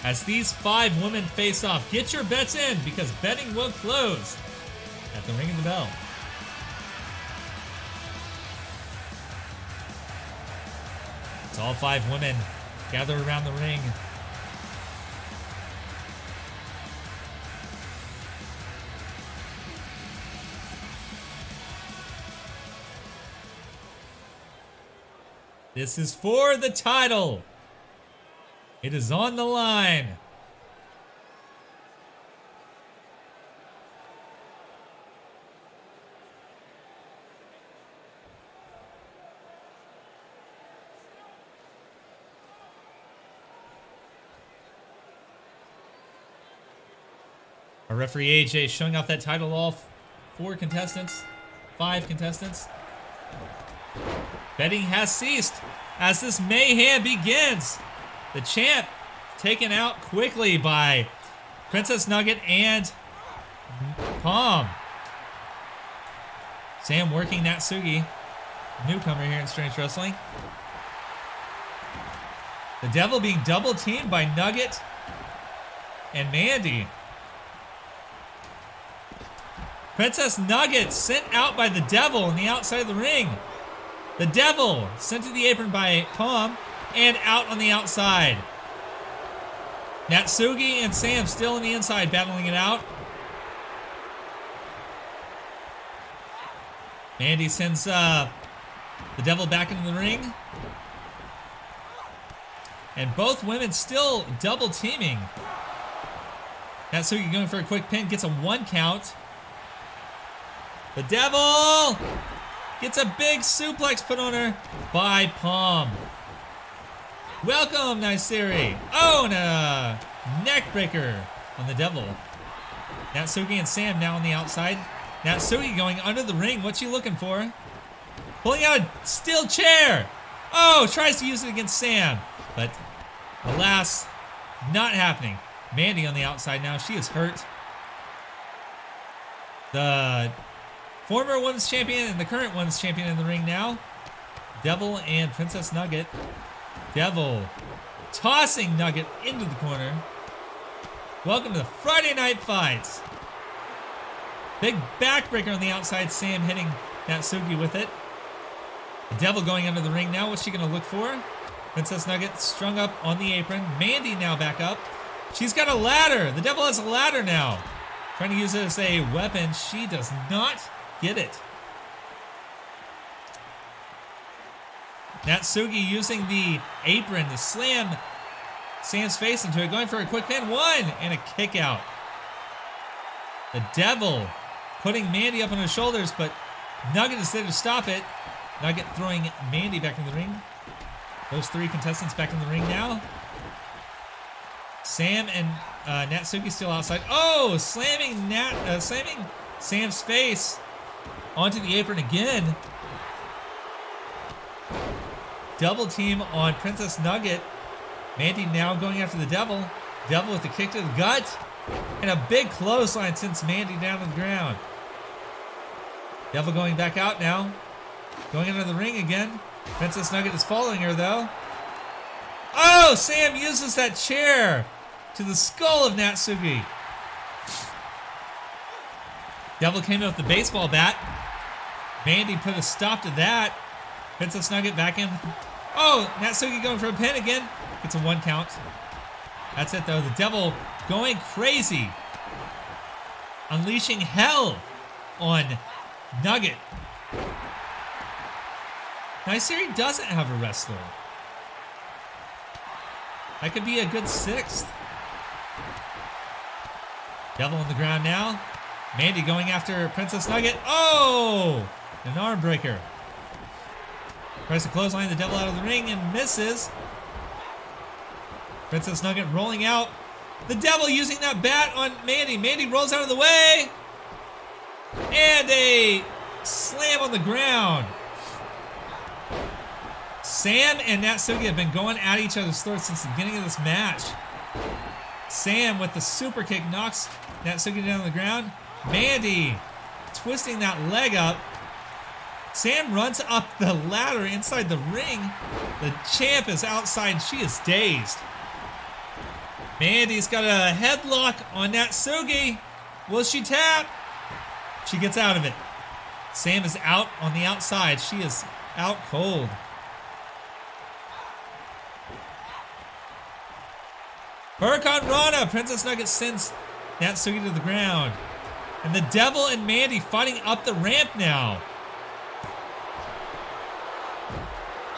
As these 5 women face off, get your bets in because betting will close at the ring of the bell. It's all 5 women gather around the ring. This is for the title. It is on the line. Our referee AJ showing off that title to all 4 contestants, 5 contestants. Betting has ceased as this mayhem begins. The champ taken out quickly by Princess Nugget and Palm. Sam working Natsugi, newcomer here in Strange Wrestling. The Devil being double teamed by Nugget and Mandy. Princess Nugget sent out by the Devil on the outside of the ring. The Devil sent to the apron by Palm and out on the outside. Natsugi and Sam still on the inside battling it out. Mandy sends the Devil back into the ring. And both women still double teaming. Natsuki going for a quick pin, gets a 1 count. The Devil gets a big suplex put on her by Palm. Welcome, Naisiri. Oh, and a neck breaker on the Devil. Natsuki and Sam now on the outside. Natsuki going under the ring. What's she looking for? Pulling out a steel chair. Oh, tries to use it against Sam. But alas, not happening. Mandy on the outside now. She is hurt. The former women's champion and the current women's champion in the ring now. Devil and Princess Nugget. Devil tossing Nugget into the corner. Welcome to the Friday Night Fights. Big backbreaker on the outside. Sam hitting Natsuki with it. The Devil going under the ring now. What's she going to look for? Princess Nugget strung up on the apron. Mandy now back up. She's got a ladder. The Devil has a ladder now. Trying to use it as a weapon. She does not get it. Natsuki using the apron to slam Sam's face into it. Going for a quick pin. 1 and a kick out. The Devil putting Mandy up on his shoulders, but Nugget is there to stop it. Nugget throwing Mandy back in the ring. Those 3 contestants back in the ring now. Sam and Natsuki still outside. Oh, slamming Sam's face onto the apron again. Double team on Princess Nugget. Mandy now going after the Devil. Devil with a kick to the gut. And a big clothesline sends Mandy down to the ground. Devil going back out now. Going into the ring again. Princess Nugget is following her though. Oh, Sam uses that chair to the skull of Natsuki. Devil came in with the baseball bat. Mandy put a stop to that. Princess Nugget back in. Oh, Natsuki going for a pin again. It's a 1 count. That's it though. The Devil going crazy. Unleashing hell on Nugget. Naisiri doesn't have a wrestler. That could be a good 6th. Devil on the ground now. Mandy going after Princess Nugget. Oh! An arm breaker. Tries to clothesline the Devil out of the ring and misses. Princess Nugget rolling out. The Devil using that bat on Mandy. Mandy rolls out of the way. And a slam on the ground. Sam and Natsuki have been going at each other's throats since the beginning of this match. Sam with the super kick knocks Natsuki down on the ground. Mandy twisting that leg up. Sam runs up the ladder inside the ring. The champ is outside. She is dazed. Mandy's got a headlock on Natsuki. Will she tap? She gets out of it. Sam is out on the outside. She is out cold. Hurricane Rana. Princess Nugget sends Natsuki to the ground. And the Devil and Mandy fighting up the ramp now.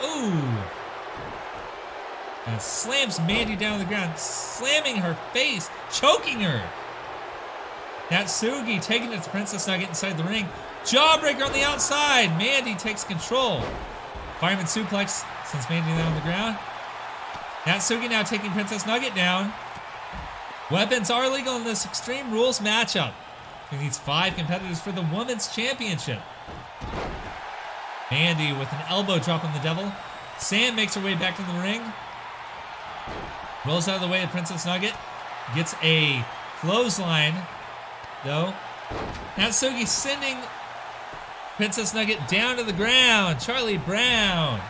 Ooh. And slams Mandy down on the ground, slamming her face, choking her. Natsuki taking it to Princess Nugget inside the ring. Jawbreaker on the outside. Mandy takes control. Fireman suplex sends Mandy down on the ground. Natsuki now taking Princess Nugget down. Weapons are legal in this Extreme Rules matchup. It needs 5 competitors for the Women's Championship. Mandy with an elbow drop on the Devil. Sam makes her way back to the ring. Rolls out of the way of Princess Nugget. Gets a clothesline, though. Natsuki sending Princess Nugget down to the ground. Charlie Brown.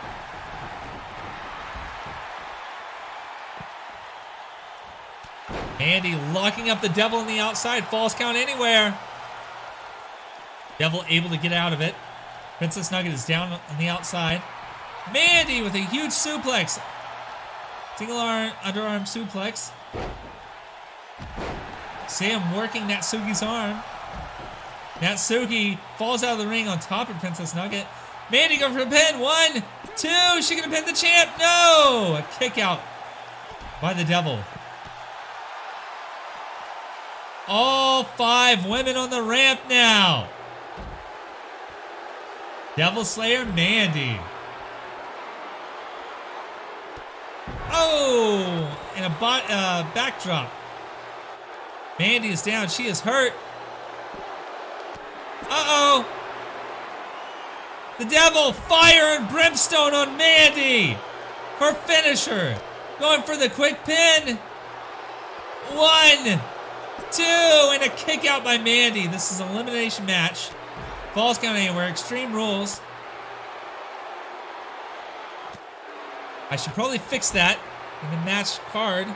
Mandy locking up the Devil on the outside. False count anywhere. Devil able to get out of it. Princess Nugget is down on the outside. Mandy with a huge suplex. Single arm, underarm suplex. Sam working Natsuki's arm. Natsuki falls out of the ring on top of Princess Nugget. Mandy going for a pin. 1, 2. She gonna pin the champ? No! A kick out by the Devil. All 5 women on the ramp now. Devil Slayer Mandy. Oh, and a backdrop. Mandy is down. She is hurt. Uh-oh. The Devil, fire and brimstone on Mandy. Her finisher. Going for the quick pin. 1, 2, and a kick out by Mandy. This is an elimination match. Falls count anywhere. Extreme Rules. I should probably fix that in the match card.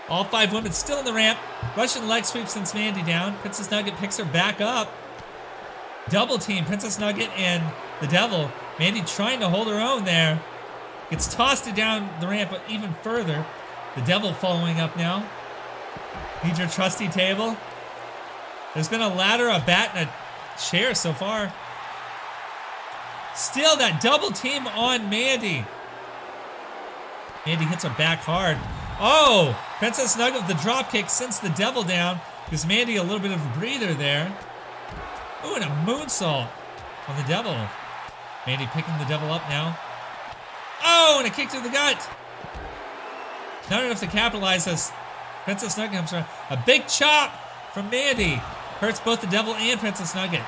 All 5 women still in the ramp. Russian leg sweep sends Mandy down. Princess Nugget picks her back up. Double team, Princess Nugget and the Devil. Mandy trying to hold her own there. Gets tossed it down the ramp even further. The Devil following up now. Needs your trusty table. There's been a ladder, a bat, and a chair so far. Still that double team on Mandy. Mandy hits her back hard. Oh, Princess Nugget with the drop kick sends the Devil down. Gives Mandy a little bit of a breather there. Ooh, and a moonsault on the Devil. Mandy picking the Devil up now. Oh, and a kick to the gut. Not enough to capitalize as Princess Nugget comes around. A big chop from Mandy. Hurts both the Devil and Princess Nugget.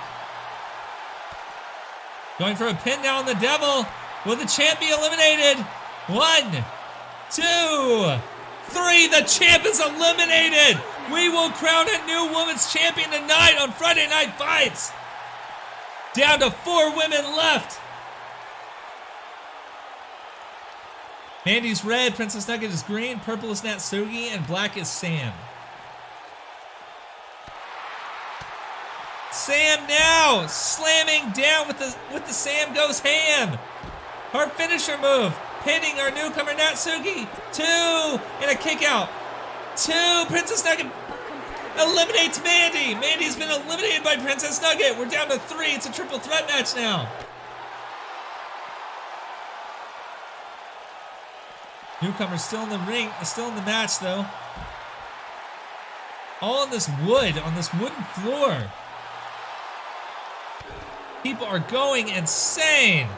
Going for a pin now on the Devil. Will the champ be eliminated? 1, 2, 3. The champ is eliminated. We will crown a new women's champion tonight on Friday Night Fights. Down to 4 women left. Mandy's red, Princess Nugget is green, purple is Natsugi, and black is Sam. Sam now slamming down with the Sam Goes Ham. Her finisher move, pinning our newcomer Natsugi. 2, and a kick out. 2, Princess Nugget eliminates Mandy. Mandy's been eliminated by Princess Nugget. We're down to 3. It's a triple threat match now. Newcomer's still in the ring, still in the match though. All on this wood, on this wooden floor. People are going insane.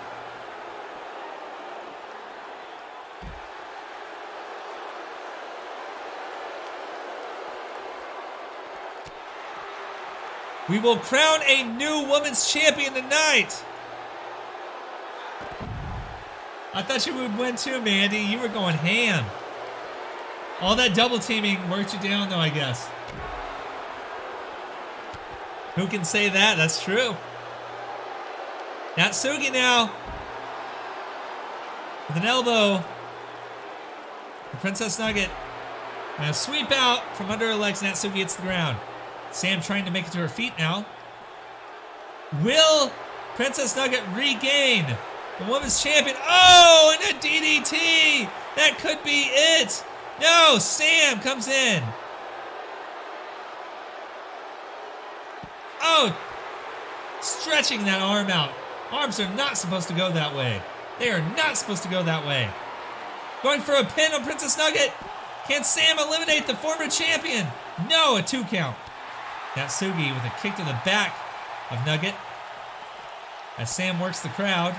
We will crown a new women's champion tonight. I thought you would win too, Mandy. You were going ham. All that double teaming worked you down though, I guess. Who can say that? That's true. Natsugi now. With an elbow. The Princess Nugget. And a sweep out from under her legs. Natsugi hits the ground. Sam trying to make it to her feet now. Will Princess Nugget regain the women's champion? Oh, and a DDT! That could be it! No, Sam comes in. Oh, stretching that arm out. Arms are not supposed to go that way. They are not supposed to go that way. Going for a pin on Princess Nugget. Can Sam eliminate the former champion? No, a 2 count. Natsugi with a kick to the back of Nugget. As Sam works the crowd.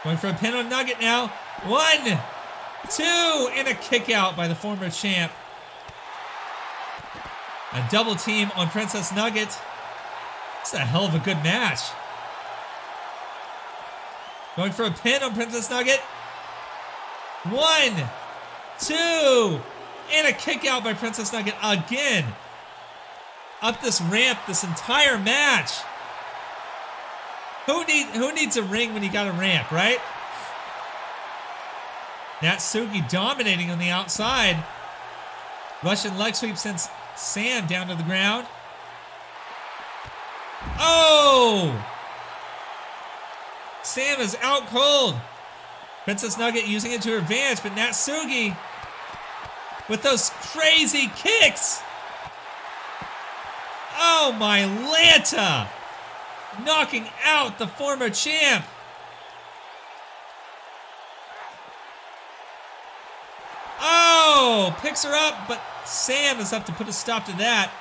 Going for a pin on Nugget now. 1, 2, and a kick out by the former champ. A double team on Princess Nugget. It's a hell of a good match. Going for a pin on Princess Nugget. 1, 2, and a kick out by Princess Nugget again. Up this ramp this entire match. Who needs a ring when you got a ramp, right? Natsugi dominating on the outside. Russian leg sweep sends Sam down to the ground. Oh! Sam is out cold. Princess Nugget using it to her advantage, but Natsugi with those crazy kicks. Oh my Lanta! Knocking out the former champ. Oh, picks her up, but Sam is up to put a stop to that.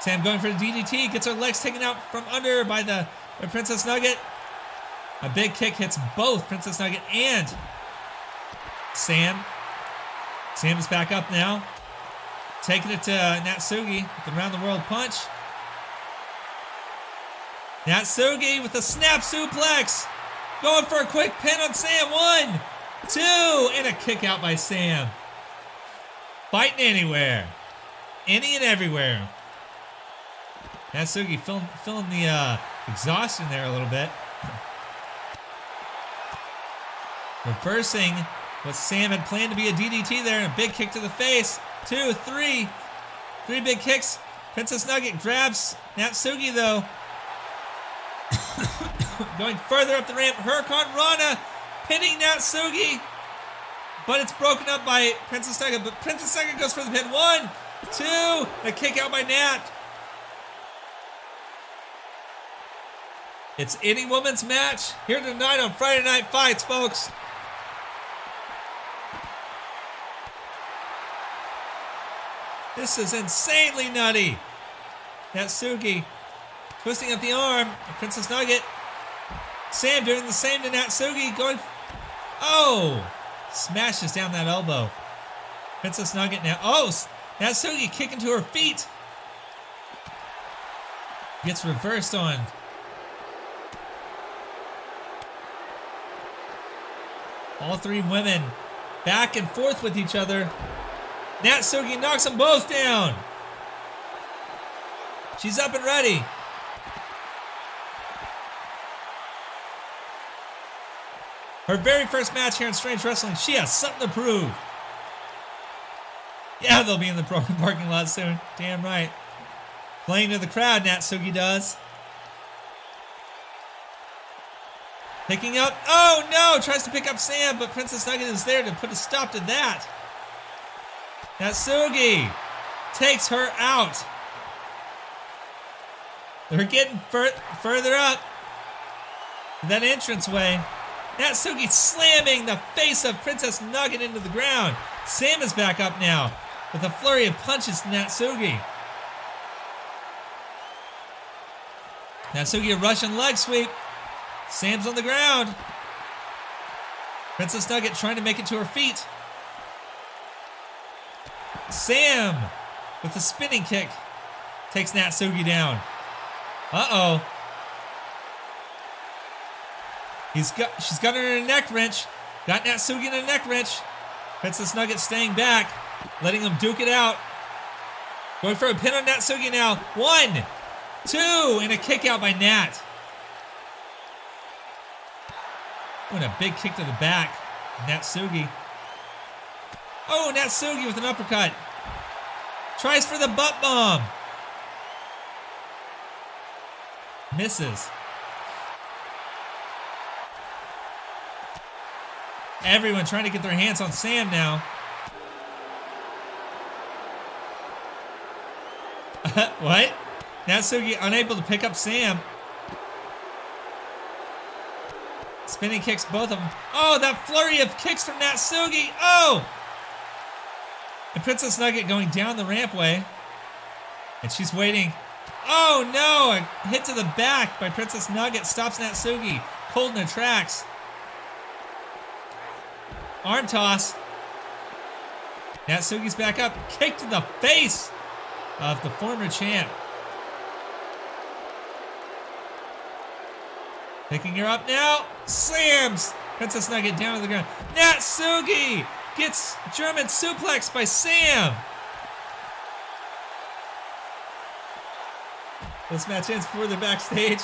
Sam going for the DDT, gets her legs taken out from under by Princess Nugget. A big kick hits both Princess Nugget and Sam. Sam is back up now. Taking it to Natsugi with the round the world punch. Natsugi with a snap suplex. Going for a quick pin on Sam. 1, 2, and a kick out by Sam. Fighting anywhere. Any and everywhere. Natsugi feeling the exhaustion there a little bit. Reversing what Sam had planned to be a DDT there, and a big kick to the face. 2, 3. 3 big kicks. Princess Nugget grabs Natsugi though. Going further up the ramp. Hurricane Rana pinning Natsugi. But it's broken up by Princess Nugget. But Princess Nugget goes for the pin. 1, 2. A kick out by Nat. It's any woman's match here tonight on Friday Night Fights, folks. This is insanely nutty. Natsugi twisting up the arm. Princess Nugget. Sam doing the same to Natsugi. Going. Oh! Smashes down that elbow. Princess Nugget now. Oh! Natsugi kicking to her feet. Gets reversed on. All 3 women back and forth with each other. Natsugi knocks them both down. She's up and ready. Her very first match here in Strange Wrestling. She has something to prove. Yeah, they'll be in the parking lot soon. Damn right. Playing to the crowd, Natsugi does. Picking up. Oh no! Tries to pick up Sam, but Princess Nugget is there to put a stop to that. Natsugi takes her out. They're getting further up that entranceway. Natsugi slamming the face of Princess Nugget into the ground. Sam is back up now with a flurry of punches to Natsugi. Natsugi a Russian leg sweep. Sam's on the ground. Princess Nugget trying to make it to her feet. Sam with a spinning kick takes Natsugi down. Uh-oh. She's got her in a neck wrench. Got Natsugi in a neck wrench. Princess Nugget staying back, letting him duke it out. Going for a pin on Natsugi now. 1, 2, and a kick out by Nat. And a big kick to the back. Natsugi. Oh, Natsugi with an uppercut. Tries for the butt bomb. Misses. Everyone trying to get their hands on Sam now. What? Natsugi unable to pick up Sam. Spinning kicks both of them. Oh, that flurry of kicks from Natsugi. Oh! And Princess Nugget going down the rampway. And she's waiting. Oh no! A hit to the back by Princess Nugget stops Natsugi. Cold in the tracks. Arm toss. Natsugi's back up. Kick to the face of the former champ. Picking her up now. Slams Princess Nugget down to the ground. Natsugi gets German suplex by Sam. This match ends further backstage.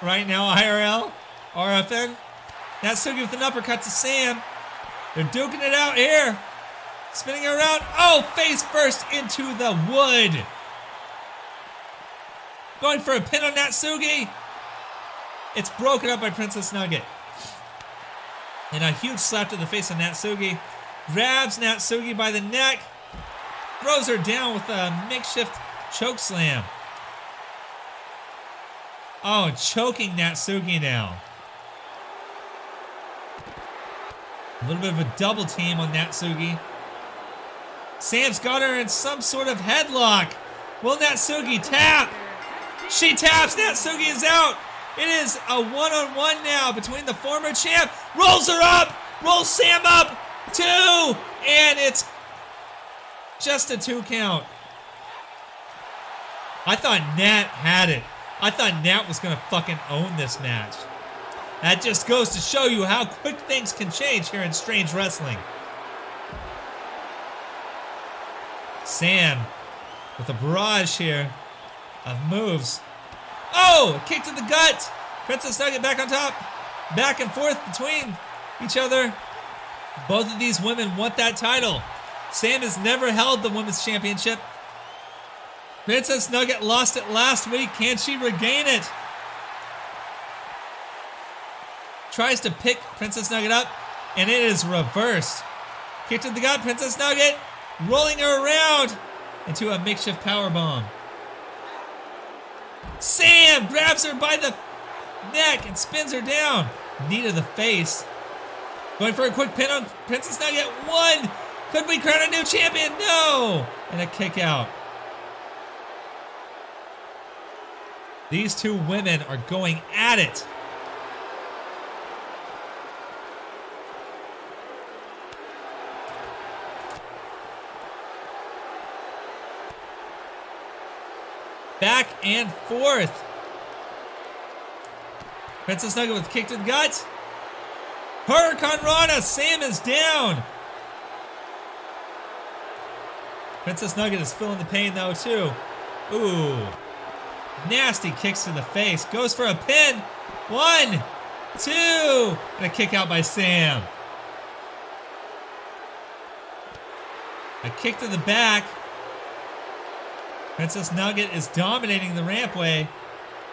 Right now, IRL, RFN. Natsugi with an uppercut to Sam. They're duking it out here. Spinning her around. Oh, face first into the wood. Going for a pin on Natsugi. It's broken up by Princess Nugget. And a huge slap to the face of Natsugi. grabs Natsuki by the neck, throws her down with a makeshift choke slam. Oh, choking Natsuki now. A little bit of a double team on Natsuki. Sam's got her in some sort of headlock. Will Natsuki tap? She taps. Natsuki is out. It is a one-on-one now between the former champ. Rolls her up. Rolls Sam up. 2. And it's just a 2 count. I thought Nat had it. I thought Nat was going to fucking own this match. That just goes to show you how quick things can change here in Strange Wrestling. Sam with a barrage here of moves. Oh, kick to the gut. Princess Nugget back on top. Back and forth between each other. Both of these women want that title. Sam has never held the women's championship. Princess Nugget lost it last week. Can she regain it? Tries to pick Princess Nugget up, and it is reversed. Kick to the gut. Princess Nugget rolling her around into a makeshift powerbomb. Sam grabs her by the neck and spins her down. Knee to the face. Going for a quick pin on Princess Nugget. 1. Could we crown a new champion? No. And a kick out. These two women are going at it. Back and forth. Princess Nugget with a kick to the gut. Hurricane Rana. Sam is down. Princess Nugget is feeling the pain though too. Ooh. Nasty kicks to the face. Goes for a pin. 1, 2. And a kick out by Sam. A kick to the back. Princess Nugget is dominating the rampway.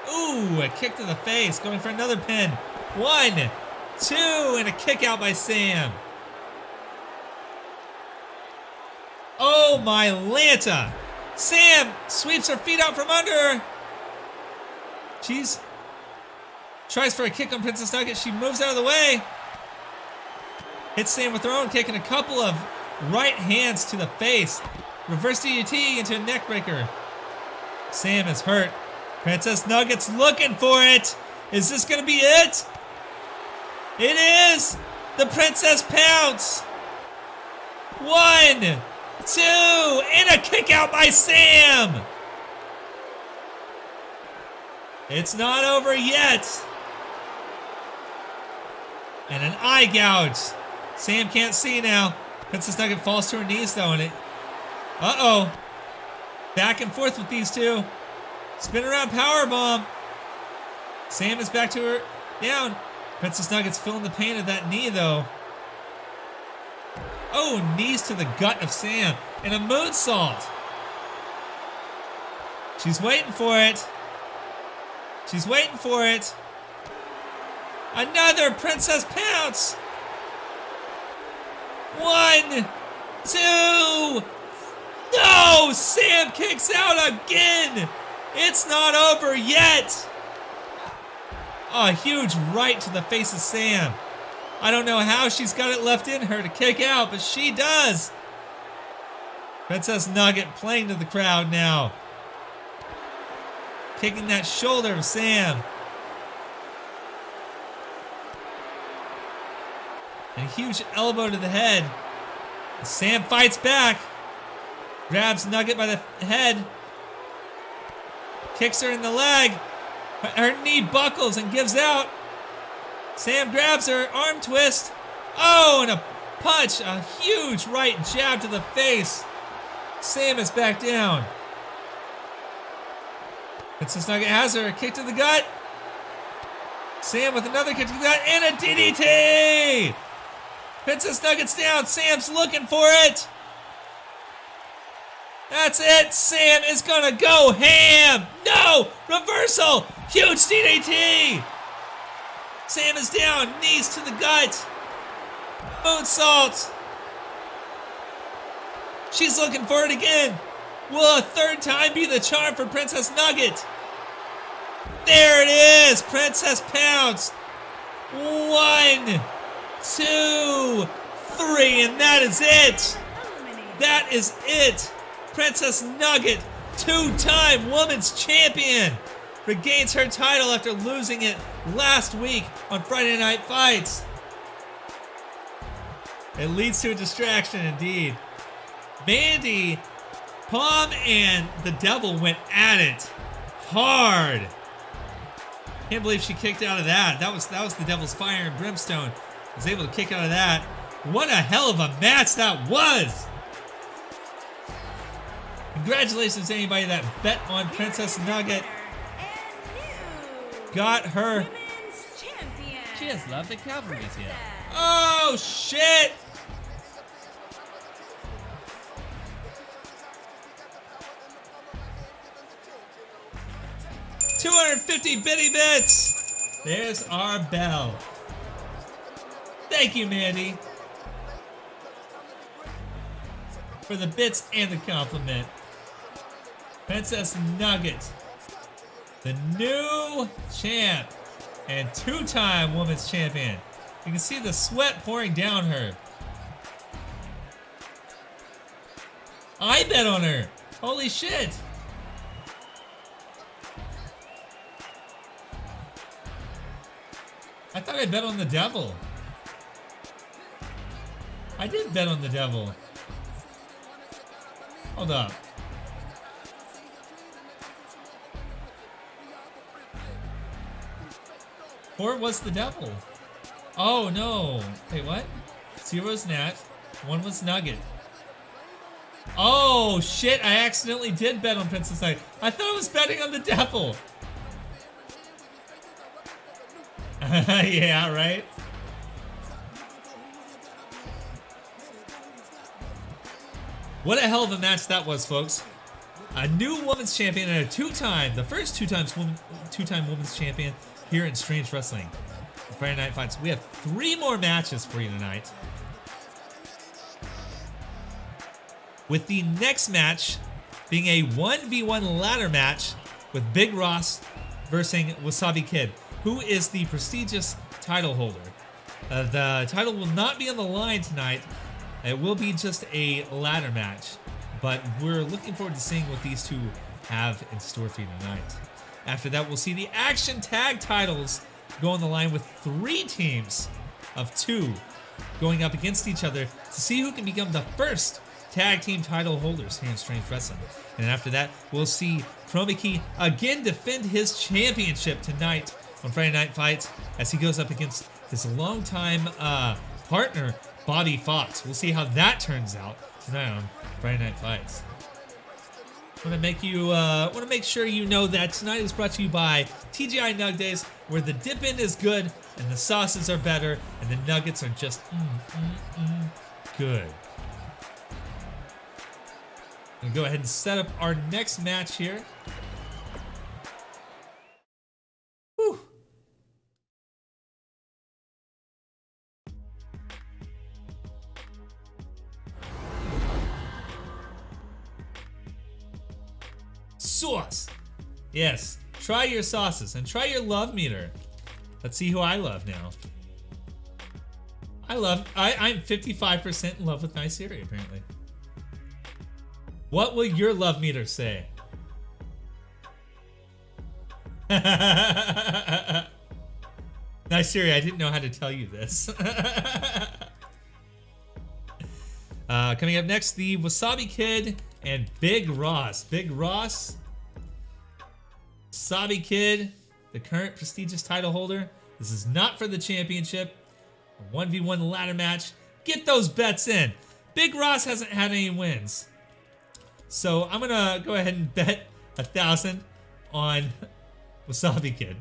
Ooh, a kick to the face. Going for another pin. 1, 2. And a kick out by Sam. Oh my Lanta. Sam sweeps her feet out from under her. She's tries for a kick on Princess Nugget. She moves out of the way. Hits Sam with her own kick and a couple of right hands to the face. Reverse DDT into a neckbreaker. Sam is hurt. Princess Nugget's looking for it. Is this going to be it? It is. The Princess Pounce. 1, 2. And a kick out by Sam. It's not over yet. And an eye gouge. Sam can't see now. Princess Nugget falls to her knees though, and it... Uh-oh. Back and forth with these two. Spin around powerbomb. Sam is back to her down. Princess Nugget's feeling the pain of that knee though. Oh, knees to the gut of Sam. And a moonsault. She's waiting for it. She's waiting for it. Another Princess Pounce. 1, 2. No! Sam kicks out again. It's not over yet. A huge right to the face of Sam. I don't know how she's got it left in her to kick out, but she does. Princess Nugget playing to the crowd now. Kicking that shoulder of Sam. And a huge elbow to the head. Sam fights back. Grabs Nugget by the head. Kicks her in the leg. Her knee buckles and gives out. Sam grabs her. Arm twist. Oh, and a punch. A huge right jab to the face. Sam is back down. Princess Nugget has her. A kick to the gut. Sam with another kick to the gut. And a DDT. Princess Nugget's down. Sam's looking for it. That's it. Sam is going to go ham. No. Reversal. Huge DDT. Sam is down. Knees to the gut. Moonsault. She's looking for it again. Will a third time be the charm for Princess Nugget? There it is. Princess pounced. 1, 2, 3, and that is it. That is it. Princess Nugget, 2-time women's champion, regains her title after losing it last week on Friday Night Fights. It leads to a distraction indeed. Mandy, Palm, and the Devil went at it hard. Can't believe she kicked out of that. That was the Devil's Fire and Brimstone. Was able to kick out of that. What a hell of a match that was! Congratulations to anybody that bet on Princess Nugget. Got her. She has loved the cavalries here. Oh shit! $250 bitty bits! There's our bell. Thank you, Mandy, for the bits and the compliment. Princess Nugget, the new champ and 2-time women's champion. You can see the sweat pouring down her. I bet on her. Holy shit. I thought I bet on the Devil. I did bet on the Devil. Hold up. Or was the Devil? Oh no. Wait, what? 0's Nat. 1 was Nugget. Oh shit, I accidentally did bet on Princess Nugget. I thought I was betting on the Devil. Yeah, right? What a hell of a match that was, folks. A new women's champion and the first two-time women's champion here in Strange Wrestling. Friday Night Fights. We have 3 more matches for you tonight. With the next match being a 1v1 ladder match with Big Ross versus Wasabi Kid, who is the prestigious title holder. The title will not be on the line tonight. It will be just a ladder match, but we're looking forward to seeing what these two have in store for you tonight. After that, we'll see the Action Tag titles go on the line with 3 teams of 2 going up against each other to see who can become the first tag team title holders here in Strange Wrestling. And after that, we'll see Chroma Key again defend his championship tonight on Friday Night Fights as he goes up against his longtime partner, Bobby Fox. We'll see how that turns out tonight on Friday Night Fights. Want to make sure you know that tonight is brought to you by TGI Nug Days, where the dip-in is good and the sauces are better and the nuggets are just good. I'm gonna go ahead and set up our next match here. Whew. Sauce. Yes, try your sauces and try your love meter. Let's see who I love now. I'm 55% in love with Nyseri, apparently. What will your love meter say? Nyseri, I didn't know how to tell you this. Coming up next, the Wasabi Kid and Big Ross. Big Ross, Wasabi Kid, the current prestigious title holder. This is not for the championship. A 1v1 ladder match. Get those bets in. Big Ross hasn't had any wins. So I'm going to go ahead and bet 1,000 on Wasabi Kid.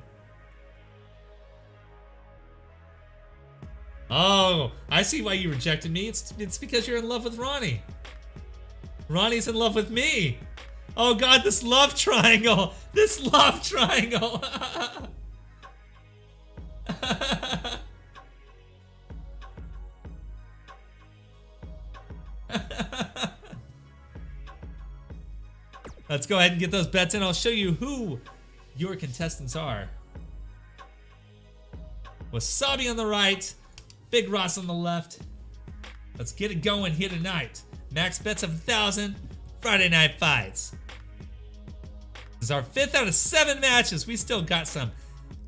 Oh, I see why you rejected me. It's because you're in love with Ronnie. Ronnie's in love with me. Oh God, this love triangle. This love triangle. Let's go ahead and get those bets in. I'll show you who your contestants are. Wasabi on the right, Big Ross on the left. Let's get it going here tonight. Max bets of 1,000, Friday Night Fights. This is our 5th out of 7 matches. We still got some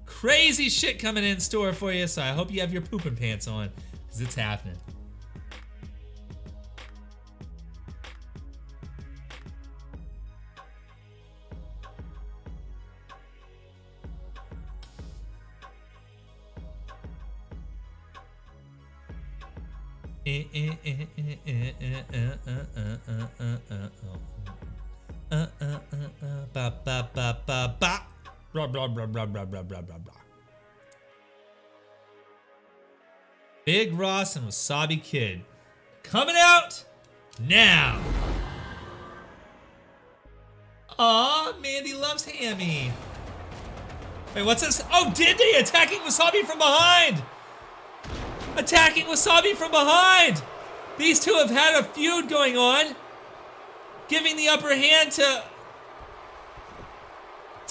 crazy shit coming in store for you, so I hope you have your pooping pants on, because it's happening. Blah, blah, blah, blah, blah, blah, blah, blah, blah. Big Ross and Wasabi Kid coming out now. Aw, Mandy loves Hammy. Wait, what's this? Oh, Dende attacking Wasabi from behind. Attacking Wasabi from behind. These two have had a feud going on, giving the upper hand to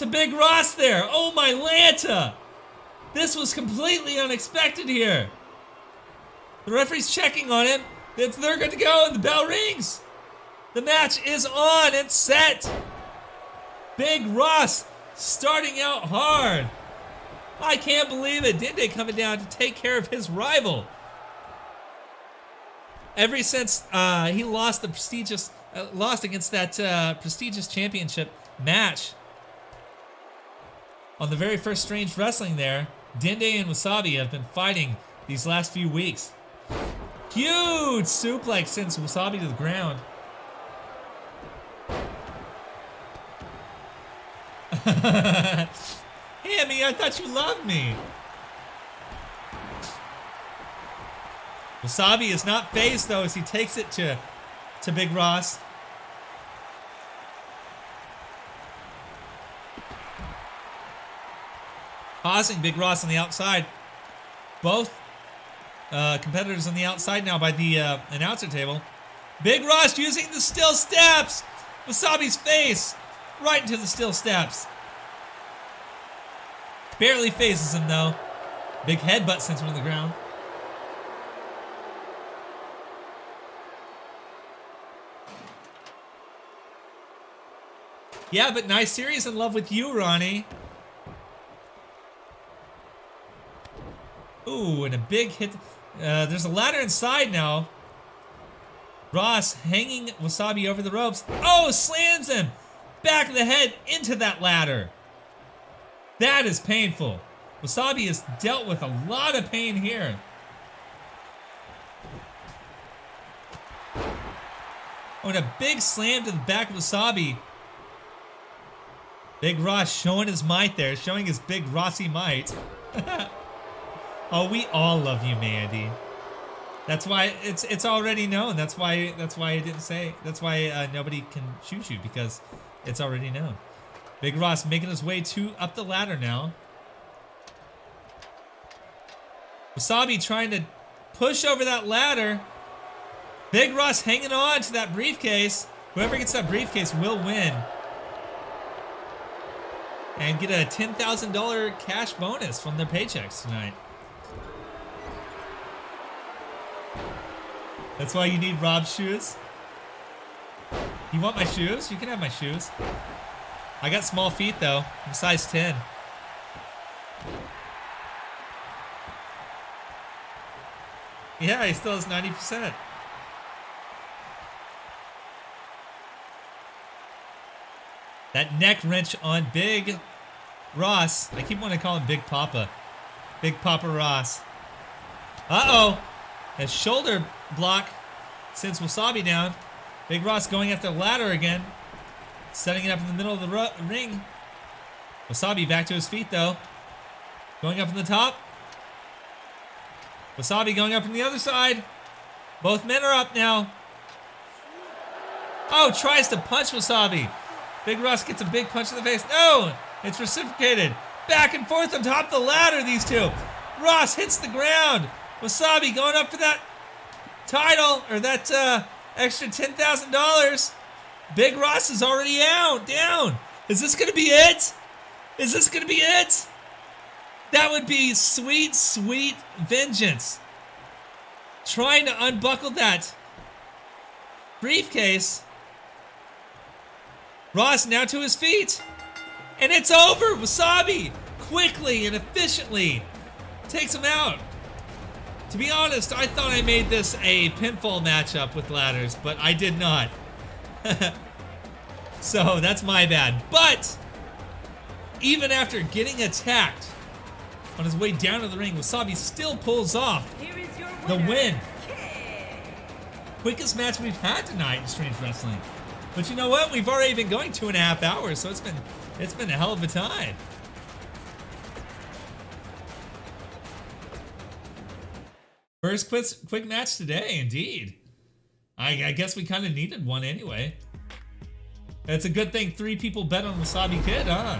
Big Ross there. Oh my Lanta. This was completely unexpected here. The referee's checking on him. They're good to go and the bell rings. The match is on and set. Big Ross starting out hard. I can't believe it. Dende coming down to take care of his rival. Ever since he lost the prestigious, lost against that prestigious championship match on the very first Strange Wrestling there, Dende and Wasabi have been fighting these last few weeks. Huge suplex sends Wasabi to the ground. Hammy, I thought you loved me. Wasabi is not phased though as he takes it to Big Ross. Pausing Big Ross on the outside. Both competitors on the outside now by the announcer table. Big Ross using the still steps. Wasabi's face right into the still steps. Barely phases him though. Big headbutt sends him to the ground. Yeah, but nice series in love with you, Ronnie. Ooh, and a big hit. There's a ladder inside now. Ross hanging Wasabi over the ropes. Oh, slams him. Back of the head into that ladder. That is painful. Wasabi has dealt with a lot of pain here. Oh, and a big slam to the back of Wasabi. Big Ross showing his might there, showing his big Rossy might. Oh, we all love you, Mandy. That's why it's already known. That's why I didn't say. That's why nobody can shoot you, because it's already known. Big Ross making his way up the ladder now. Wasabi trying to push over that ladder. Big Ross hanging on to that briefcase. Whoever gets that briefcase will win. And get a $10,000 cash bonus from their paychecks tonight. That's why you need Rob's shoes. You want my shoes? You can have my shoes. I got small feet though. I'm size 10. Yeah, he still has 90%. That neck wrench on Big Ross. I keep wanting to call him Big Papa. Big Papa Ross. Uh-oh. A shoulder block sends Wasabi down. Big Ross going after the ladder again. Setting it up in the middle of the ring. Wasabi back to his feet though. Going up from the top. Wasabi going up from the other side. Both men are up now. Oh, tries to punch Wasabi. Big Ross gets a big punch in the face. No, it's reciprocated. Back and forth on top of the ladder, these two. Ross hits the ground. Wasabi going up for that title, or that extra $10,000. Big Ross is already out. Down. Is this going to be it? Is this going to be it? That would be sweet, sweet vengeance. Trying to unbuckle that briefcase. Ross now to his feet. And it's over. Wasabi quickly and efficiently takes him out. To be honest, I thought I made this a pinfall matchup with ladders, but I did not. So that's my bad. But even after getting attacked on his way down to the ring, Wasabi still pulls off Here is your the winner, win. Kid. Quickest match we've had tonight in Strange Wrestling. But you know what? We've already been going 2.5 hours, so it's been a hell of a time. First quick match today, indeed. I guess we kind of needed one anyway. It's a good thing 3 people bet on Wasabi Kid, huh?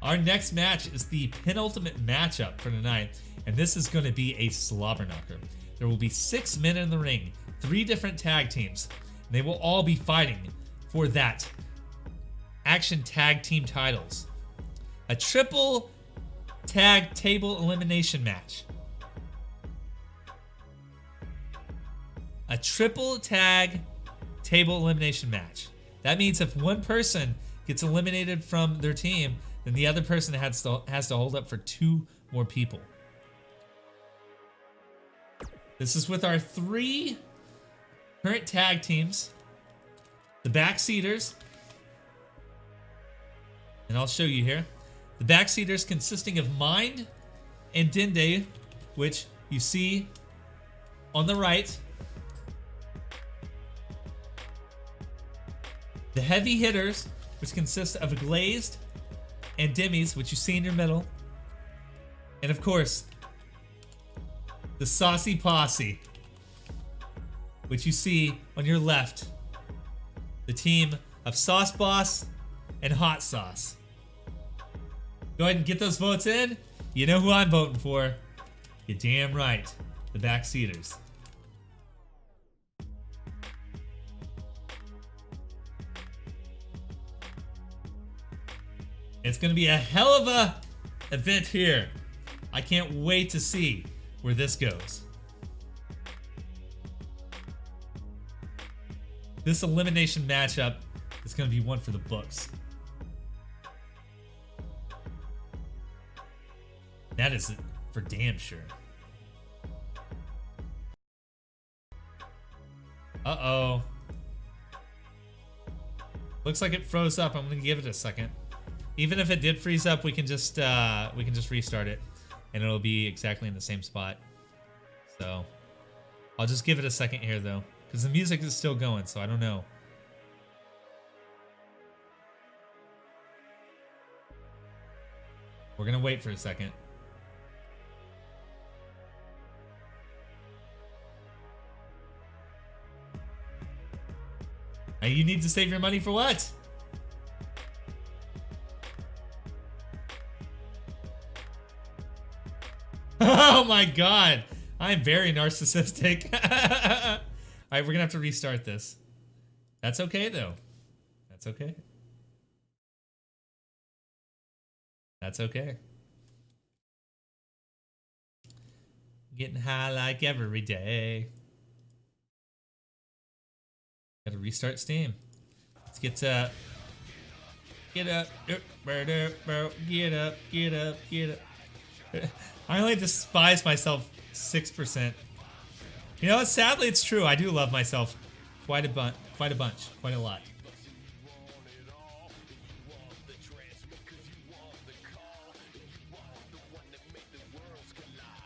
Our next match is the penultimate matchup for tonight, and this is going to be a slobber knocker. There will be 6 men in the ring, 3 different tag teams, and they will all be fighting for that Action Tag Team titles. A triple tag table elimination match. A triple tag table elimination match. That means if one person gets eliminated from their team, then the other person has to hold up for 2 more people. This is with our 3 current tag teams. The Backseaters. And I'll show you here. The Backseaters consisting of Mind and Dende, which you see on the right. The Heavy Hitters, which consists of Glazed and Demis, which you see in your middle. And of course, the Saucy Posse, which you see on your left. The team of Sauce Boss and Hot Sauce. Go ahead and get those votes in. You know who I'm voting for. You're damn right. The Backseaters. It's going to be a hell of a event here. I can't wait to see where this goes. This elimination matchup is going to be one for the books. That is for damn sure. Uh-oh. Looks like it froze up. I'm going to give it a second. Even if it did freeze up, we can just restart it, and it'll be exactly in the same spot. So I'll just give it a second here, though, because the music is still going, so I don't know. We're gonna wait for a second. Now you need to save your money for what? Oh my god, I'm very narcissistic. Alright, we're gonna have to restart this. That's okay though. That's okay. That's okay. Getting high like every day. Gotta restart Steam. Let's get up. Get up, get up, get up, get up. I only despise myself 6%. You know, sadly it's true. I do love myself quite a bunch, quite a lot.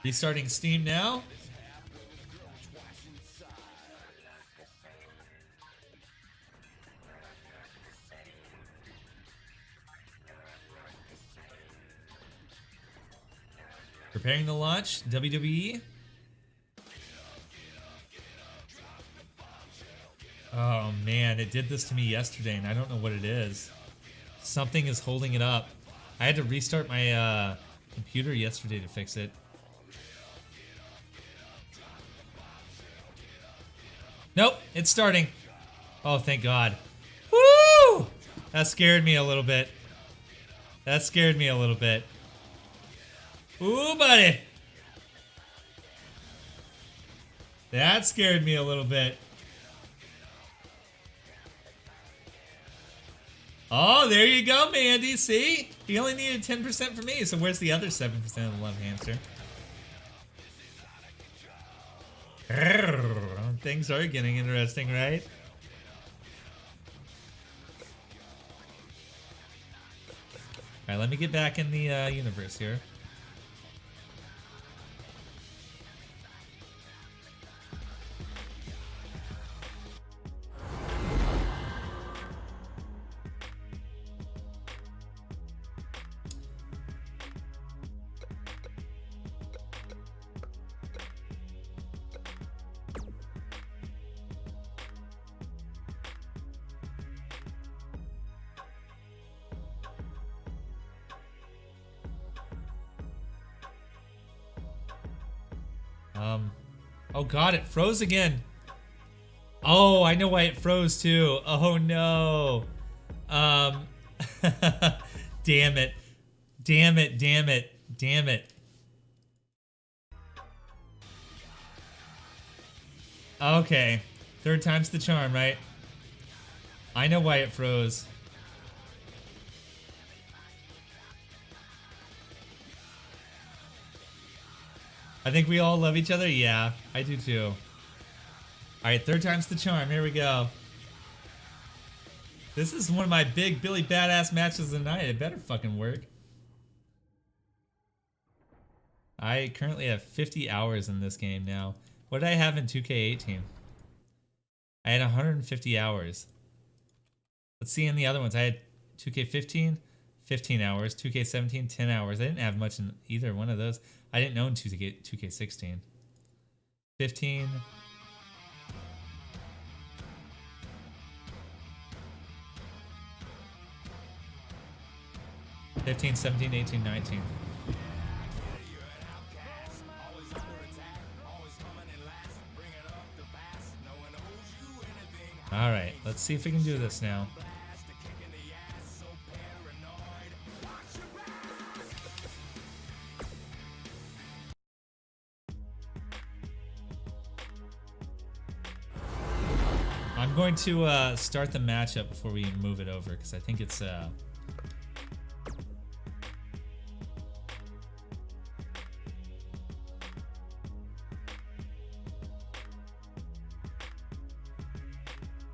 Restarting Steam now. Preparing to launch WWE. Oh man, it did this to me yesterday and I don't know what it is. Something is holding it up. I had to restart my computer yesterday to fix it. Nope, it's starting. Oh, thank God. Woo! That scared me a little bit. That scared me a little bit. Ooh, buddy. That scared me a little bit. Oh, there you go, Mandy. See? He only needed 10% for me, so where's the other 7% of the love hamster? Things are getting interesting, right? Alright, let me get back in the universe here. Oh God, it froze again. Oh, I know why it froze too. Oh no. Damn it. Damn it, damn it, damn it. Okay. Third time's the charm, right? I know why it froze. I think we all love each other. Yeah, I do too. Alright, third time's the charm. Here we go. This is one of my big Billy Badass matches of the night. It better fucking work. I currently have 50 hours in this game now. What did I have in 2K18? I had 150 hours. Let's see in the other ones. I had 2K15, 15 hours. 2K17, 10 hours. I didn't have much in either one of those. I didn't own 2K16. 15. $15, 17, 18, 19. All right, let's see if we can do this now. I'm going to start the matchup before we move it over because I think it's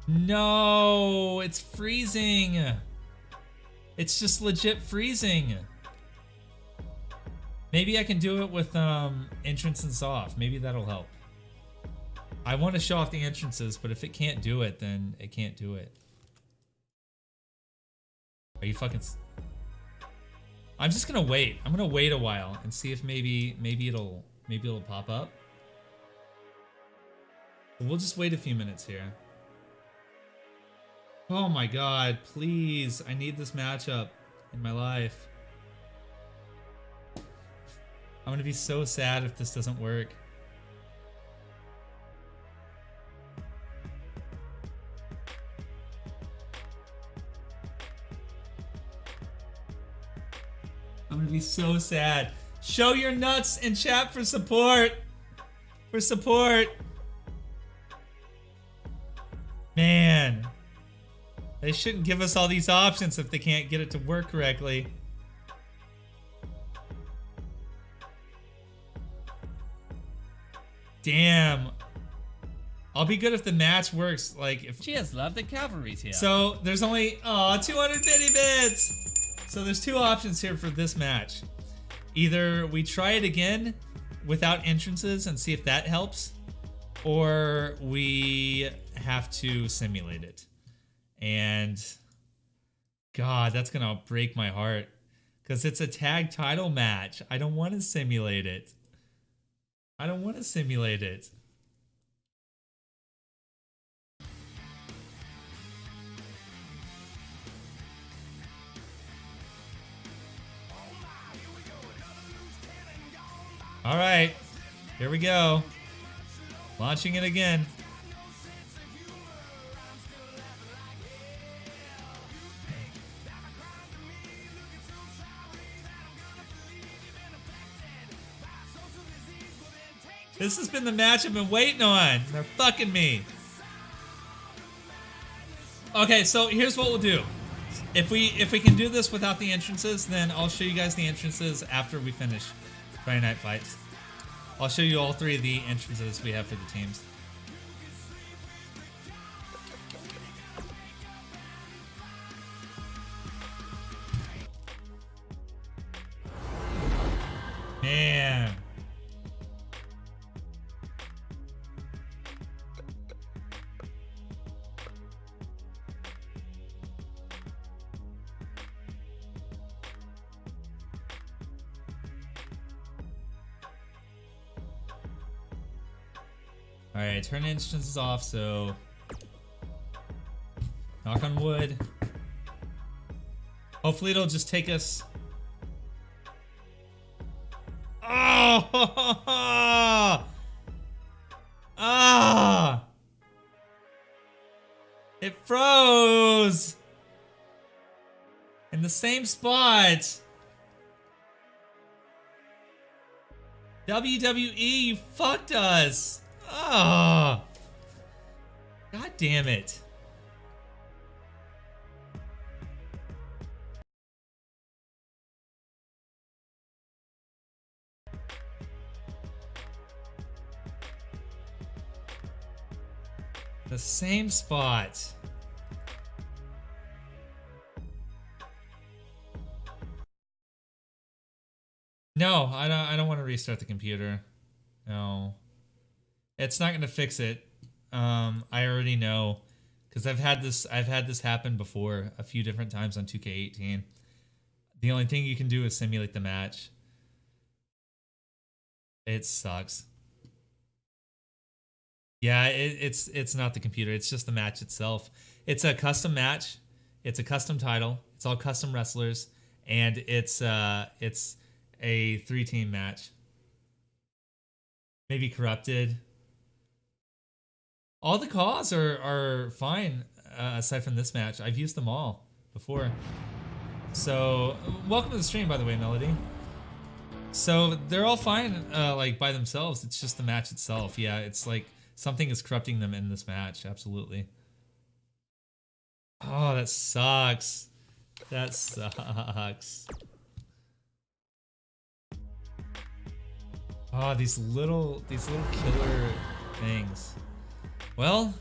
No, it's freezing. It's just legit freezing. Maybe I can do it with entrances off. Maybe that'll help. I want to show off the entrances, but if it can't do it, then it can't do it. Are you fucking... I'm just gonna wait. I'm gonna wait a while and see if maybe it'll pop up. We'll just wait a few minutes here. Oh my God, please. I need this matchup in my life. I'm gonna be so sad if this doesn't work. I'm gonna be so sad. Show your nuts in chat for support. For support. Man. They shouldn't give us all these options if they can't get it to work correctly. Damn. I'll be good if the match works. Like if Cheers, love. The cavalry's here. So there's only 250 bits. So there's two options here for this match. Either we try it again without entrances and see if that helps, or we have to simulate it. And God, that's gonna break my heart because it's a tag title match. I don't want to simulate it. I don't want to simulate it. All right, here we go. Launching it again. This has been the match I've been waiting on. They're fucking me. Okay, so here's what we'll do. If we can do this without the entrances, then I'll show you guys the entrances after we finish Friday Night Fights. I'll show you all 3 of the entrances we have for the teams. Man. Alright, turn instances off, so knock on wood. Hopefully it'll just take us. Oh! Ah! It froze! In the same spot! WWE, you fucked us! Oh! God damn it. The same spot. No, I don't want to restart the computer. No. It's not going to fix it. I already know cuz I've had this happen before a few different times on 2K18. The only thing you can do is simulate the match. It sucks. Yeah, it's not the computer. It's just the match itself. It's a custom match. It's a custom title. It's all custom wrestlers, and it's a 3-team match. Maybe corrupted. All the calls are fine aside from this match. I've used them all before. So welcome to the stream, by the way, Melody. So they're all fine, like by themselves. It's just the match itself. Yeah, it's like. Something is corrupting them in this match, absolutely. Oh, that sucks. That sucks. Oh, these little killer things. Well,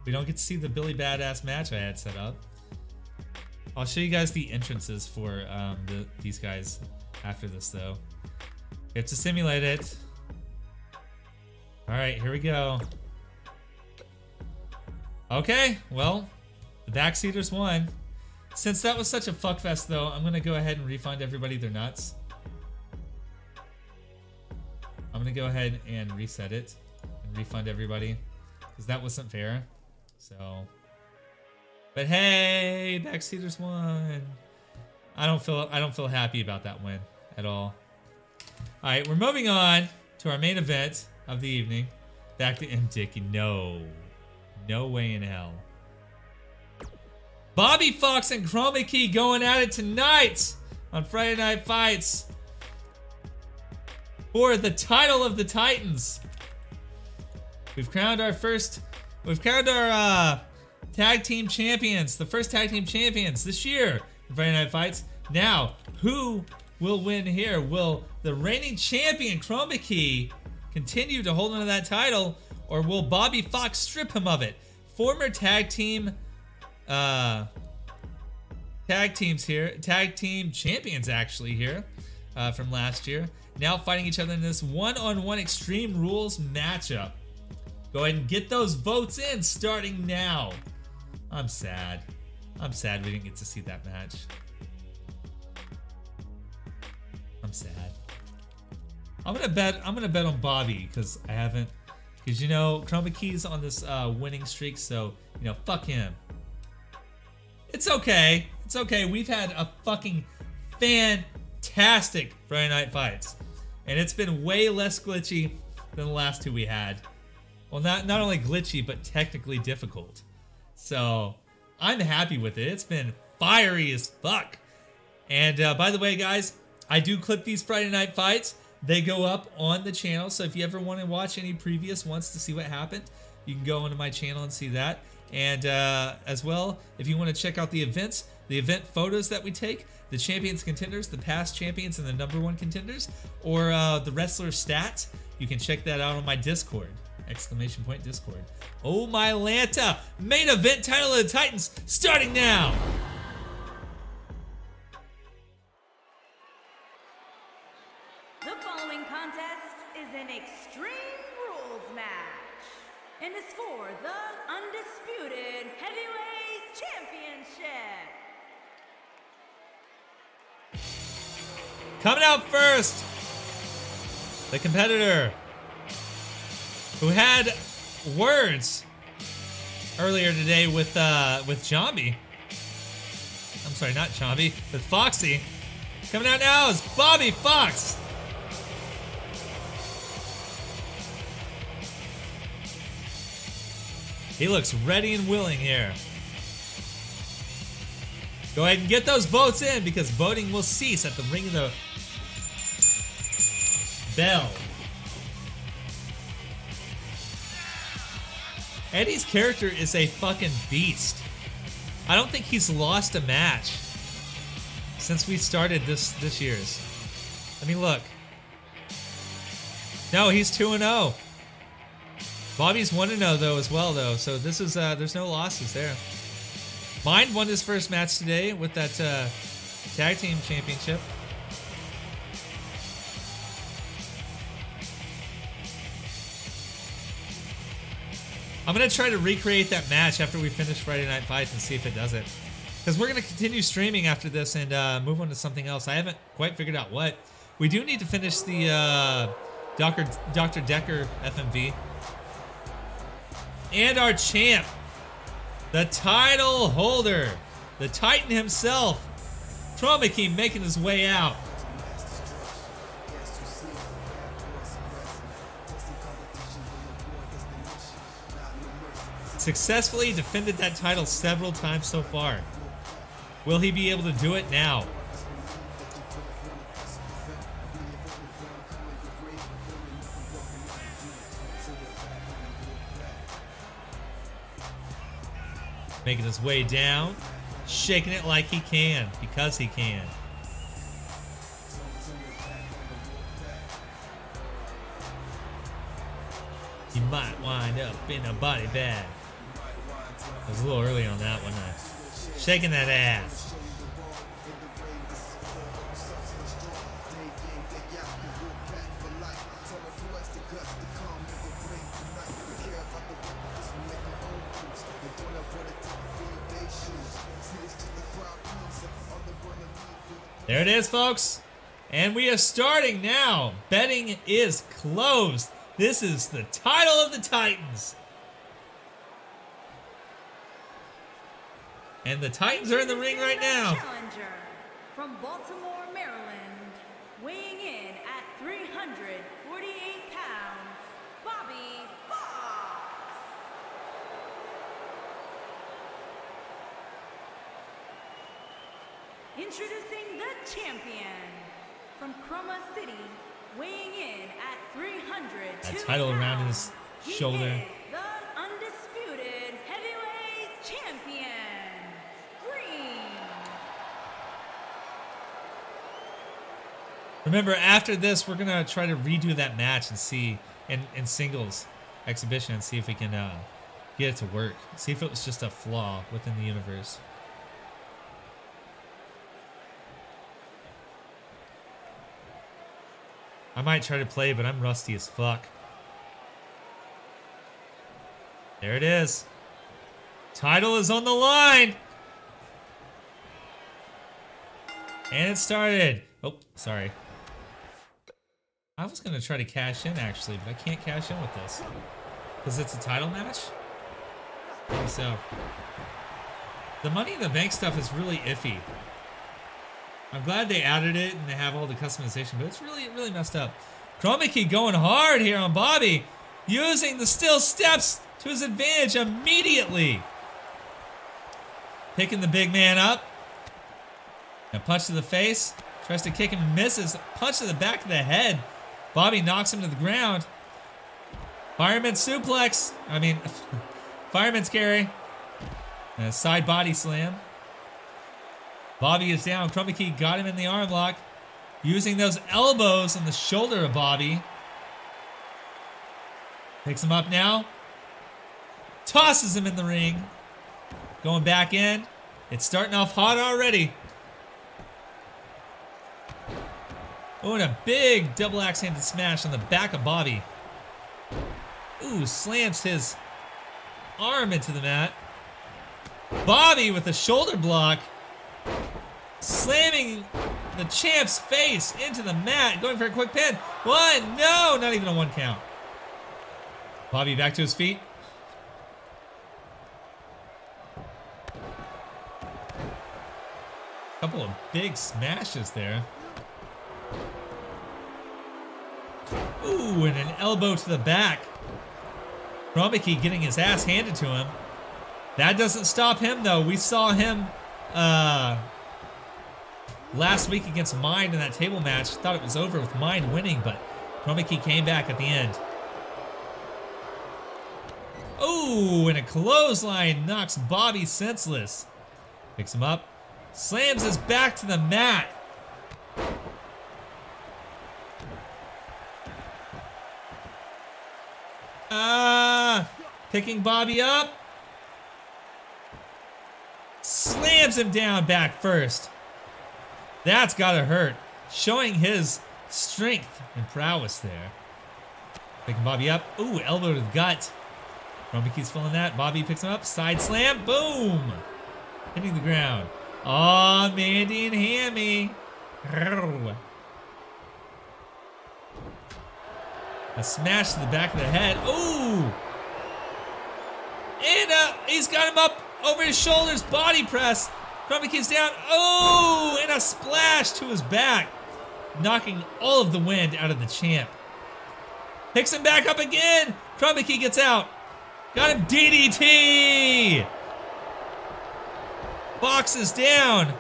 we don't get to see the Billy Badass match I had set up. I'll show you guys the entrances for these guys after this, though. You have to simulate it. Alright, here we go. Okay, well, the backseaters won. Since that was such a fuckfest, though, I'm going to go ahead and refund everybody their nuts. I'm going to go ahead and reset it and refund everybody because that wasn't fair. So, but hey, backseaters won. I don't feel happy about that win at all. All right, we're moving on to our main event of the evening. Back to M. Dickey. No way in hell. Bobby Fox and Chroma Key going at it tonight on Friday Night Fights for the title of the Titans. We've crowned our tag team champions, the first tag team champions this year in Friday Night Fights. Now, who will win here? Will the reigning champion Chroma Key continue to hold on to that title, or will Bobby Fox strip him of it? Former tag team champions actually here from last year, now fighting each other in this one-on-one Extreme Rules matchup. Go ahead and get those votes in starting now. I'm sad we didn't get to see that match. I'm sad. I'm gonna bet on Bobby because I haven't, because you know Chroma Key's on this winning streak, so you know fuck him. It's okay. It's okay. We've had a fucking fantastic Friday Night Fights, and it's been way less glitchy than the last two we had. Well, not only glitchy, but technically difficult. So I'm happy with it. It's been fiery as fuck. And by the way, guys, I do clip these Friday night fights. They go up on the channel. So if you ever want to watch any previous ones to see what happened, you can go onto my channel and see that. And as well, if you want to check out the events, the event photos that we take, the champions, contenders, the past champions, and the #1 contenders, or the wrestler stats, you can check that out on my Discord. Exclamation point Discord. Oh my Lanta! Main event title of the Titans starting now! The following contest is an Extreme Rules match and is for the Undisputed Heavyweight Championship. Coming out first, the competitor who had words earlier today with Jambi. I'm sorry, not Jambi, with Foxy. Coming out now is Bobby Fox. He looks ready and willing here. Go ahead and get those votes in because voting will cease at the ring of the bell. Eddie's character is a fucking beast. I don't think he's lost a match since we started this year's. I mean, look. No, he's 2-0. Bobby's 1-0 though as well though, so this is there's no losses there. Mind won his first match today with that tag team championship. I'm gonna try to recreate that match after we finish Friday Night Fights and see if it does it. Because we're gonna continue streaming after this and move on to something else. I haven't quite figured out what. We do need to finish the Dr. Decker FMV. And our champ, the title holder, the Titan himself, Chroma Key, making his way out. Successfully defended that title several times so far. Will he be able to do it now? Making his way down, shaking it like he can, because he can. He might wind up in a body bag. I was a little early on that one. Shaking that ass. There it is, folks. And we are starting now. Betting is closed. This is the title of the Titans. And the Titans are in the ring right now. Challenger from Baltimore, Maryland, weighing in at 348 pounds, Bobby Fox. Introducing the champion from Chroma City, weighing in at 302 That title around his shoulder. He is the undisputed heavyweight champion, Green. Remember, after this, we're gonna try to redo that match and see in singles exhibition and see if we can get it to work. See if it was just a flaw within the universe. I might try to play, but I'm rusty as fuck. There it is. Title is on the line. And it started. Oh, sorry. I was going to try to cash in, actually, but I can't cash in with this. Because it's a title match? I think so. The Money in the Bank stuff is really iffy. I'm glad they added it and they have all the customization, but it's really messed up. Chroma Key going hard here on Bobby, using the still steps to his advantage immediately. Picking the big man up. A punch to the face. Tries to kick him and misses. Punch to the back of the head. Bobby knocks him to the ground. Fireman suplex. Fireman's carry. And a side body slam. Bobby is down. Chroma Key got him in the arm lock. Using those elbows on the shoulder of Bobby. Picks him up now. Tosses him in the ring. Going back in. It's starting off hot already. Oh, and a big double axe-handed smash on the back of Bobby. Ooh, slams his arm into the mat. Bobby with a shoulder block. Slamming the champ's face into the mat. Going for a quick pin. One, no, not even a 1 count. Bobby back to his feet. Couple of big smashes there. Ooh, and an elbow to the back. Chroma Key getting his ass handed to him. That doesn't stop him, though. We saw him last week against Mind in that table match. Thought it was over with Mind winning, but Chroma Key came back at the end. Ooh, and a clothesline knocks Bobby senseless. Picks him up. Slams his back to the mat. Picking Bobby up. Slams him down back first. That's gotta hurt. Showing his strength and prowess there. Picking Bobby up. Ooh, elbow to the gut. Chroma Key's feeling that. Bobby picks him up. Side slam. Boom. Hitting the ground. Oh, Mandy and Hammy. A smash to the back of the head. Ooh. And he's got him up over his shoulders. Body press. Chroma Key's down. Oh, and a splash to his back. Knocking all of the wind out of the champ. Picks him back up again. Chroma Key gets out. Got him DDT. Boxes down.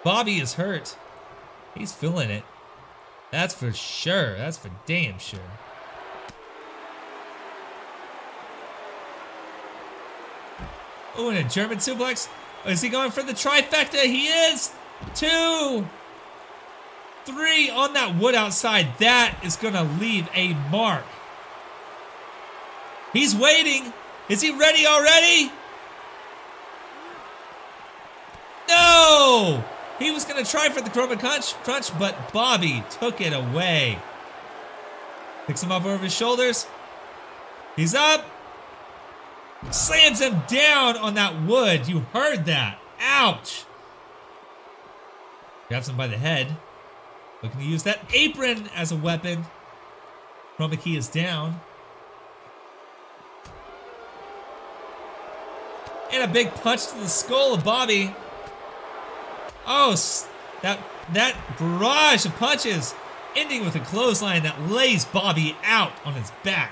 Bobby is hurt. He's feeling it. That's for sure. That's for damn sure. Oh, and a German suplex. Oh, is he going for the trifecta? He is. 2, 3 on that wood outside. That is going to leave a mark. He's waiting. Is he ready already? No! He was going to try for the Chroma Crunch, but Bobby took it away. Picks him up over his shoulders. He's up. Slams him down on that wood. You heard that. Ouch. Grabs him by the head. Looking to use that apron as a weapon. Chroma Key is down. And a big punch to the skull of Bobby. Oh, that barrage of punches, ending with a clothesline that lays Bobby out on his back.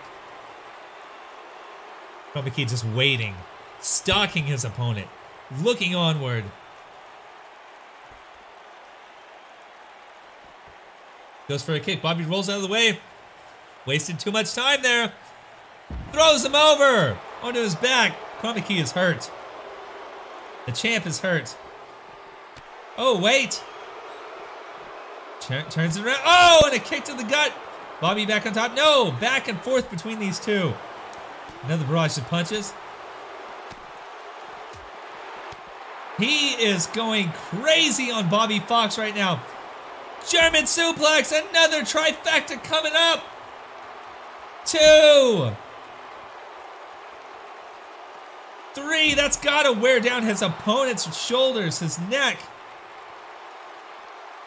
Chroma Key just waiting, stalking his opponent, looking onward. Goes for a kick. Bobby rolls out of the way. Wasted too much time there. Throws him over onto his back. Chroma Key is hurt. The champ is hurt. Oh, wait. Turns it around. Oh, and a kick to the gut. Bobby back on top. No, back and forth between these two. Another barrage of punches. He is going crazy on Bobby Fox right now. German suplex. Another trifecta coming up. 2, 3. That's got to wear down his opponent's shoulders, his neck.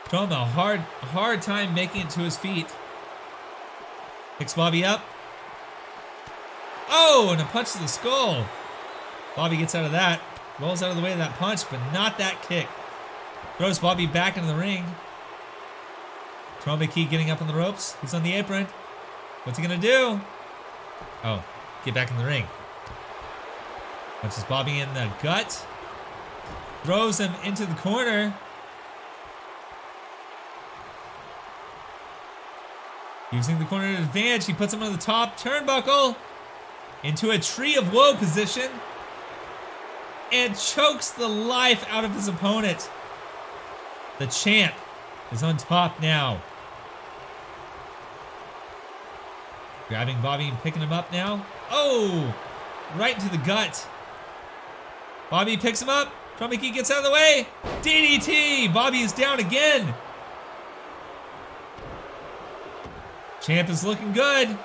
Throwing a hard time making it to his feet. Picks Bobby up. Oh, and a punch to the skull. Bobby gets out of that. Rolls out of the way of that punch, but not that kick. Throws Bobby back into the ring. Chroma Key getting up on the ropes. He's on the apron. What's he going to do? Oh, get back in the ring. Punches Bobby in the gut. Throws him into the corner. Using the corner advantage, he puts him on the top turnbuckle into a tree of woe position and chokes the life out of his opponent. The champ is on top now. Grabbing Bobby and picking him up now. Oh! Right into the gut. Bobby picks him up. Chroma Key gets out of the way. DDT! Bobby is down again. Champ is looking good.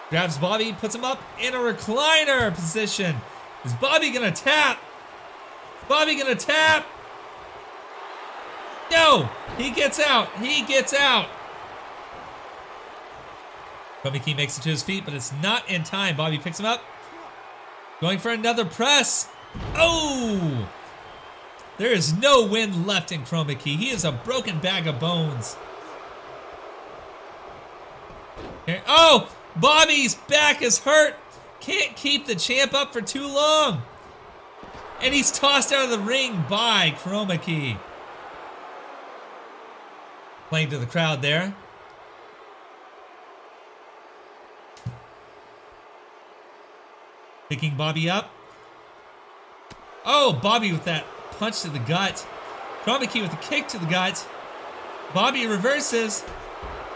Grabs Bobby, puts him up in a recliner position. Is Bobby gonna tap? Bobby gonna tap? No! He gets out. He gets out. Chroma Key makes it to his feet, but it's not in time. Bobby picks him up. Going for another press. Oh! There is no wind left in Chroma Key. He is a broken bag of bones. Okay. Oh! Bobby's back is hurt. Can't keep the champ up for too long. And he's tossed out of the ring by Chroma Key. Playing to the crowd there. Picking Bobby up. Oh, Bobby with that punch to the gut. Chroma Key with a kick to the gut. Bobby reverses.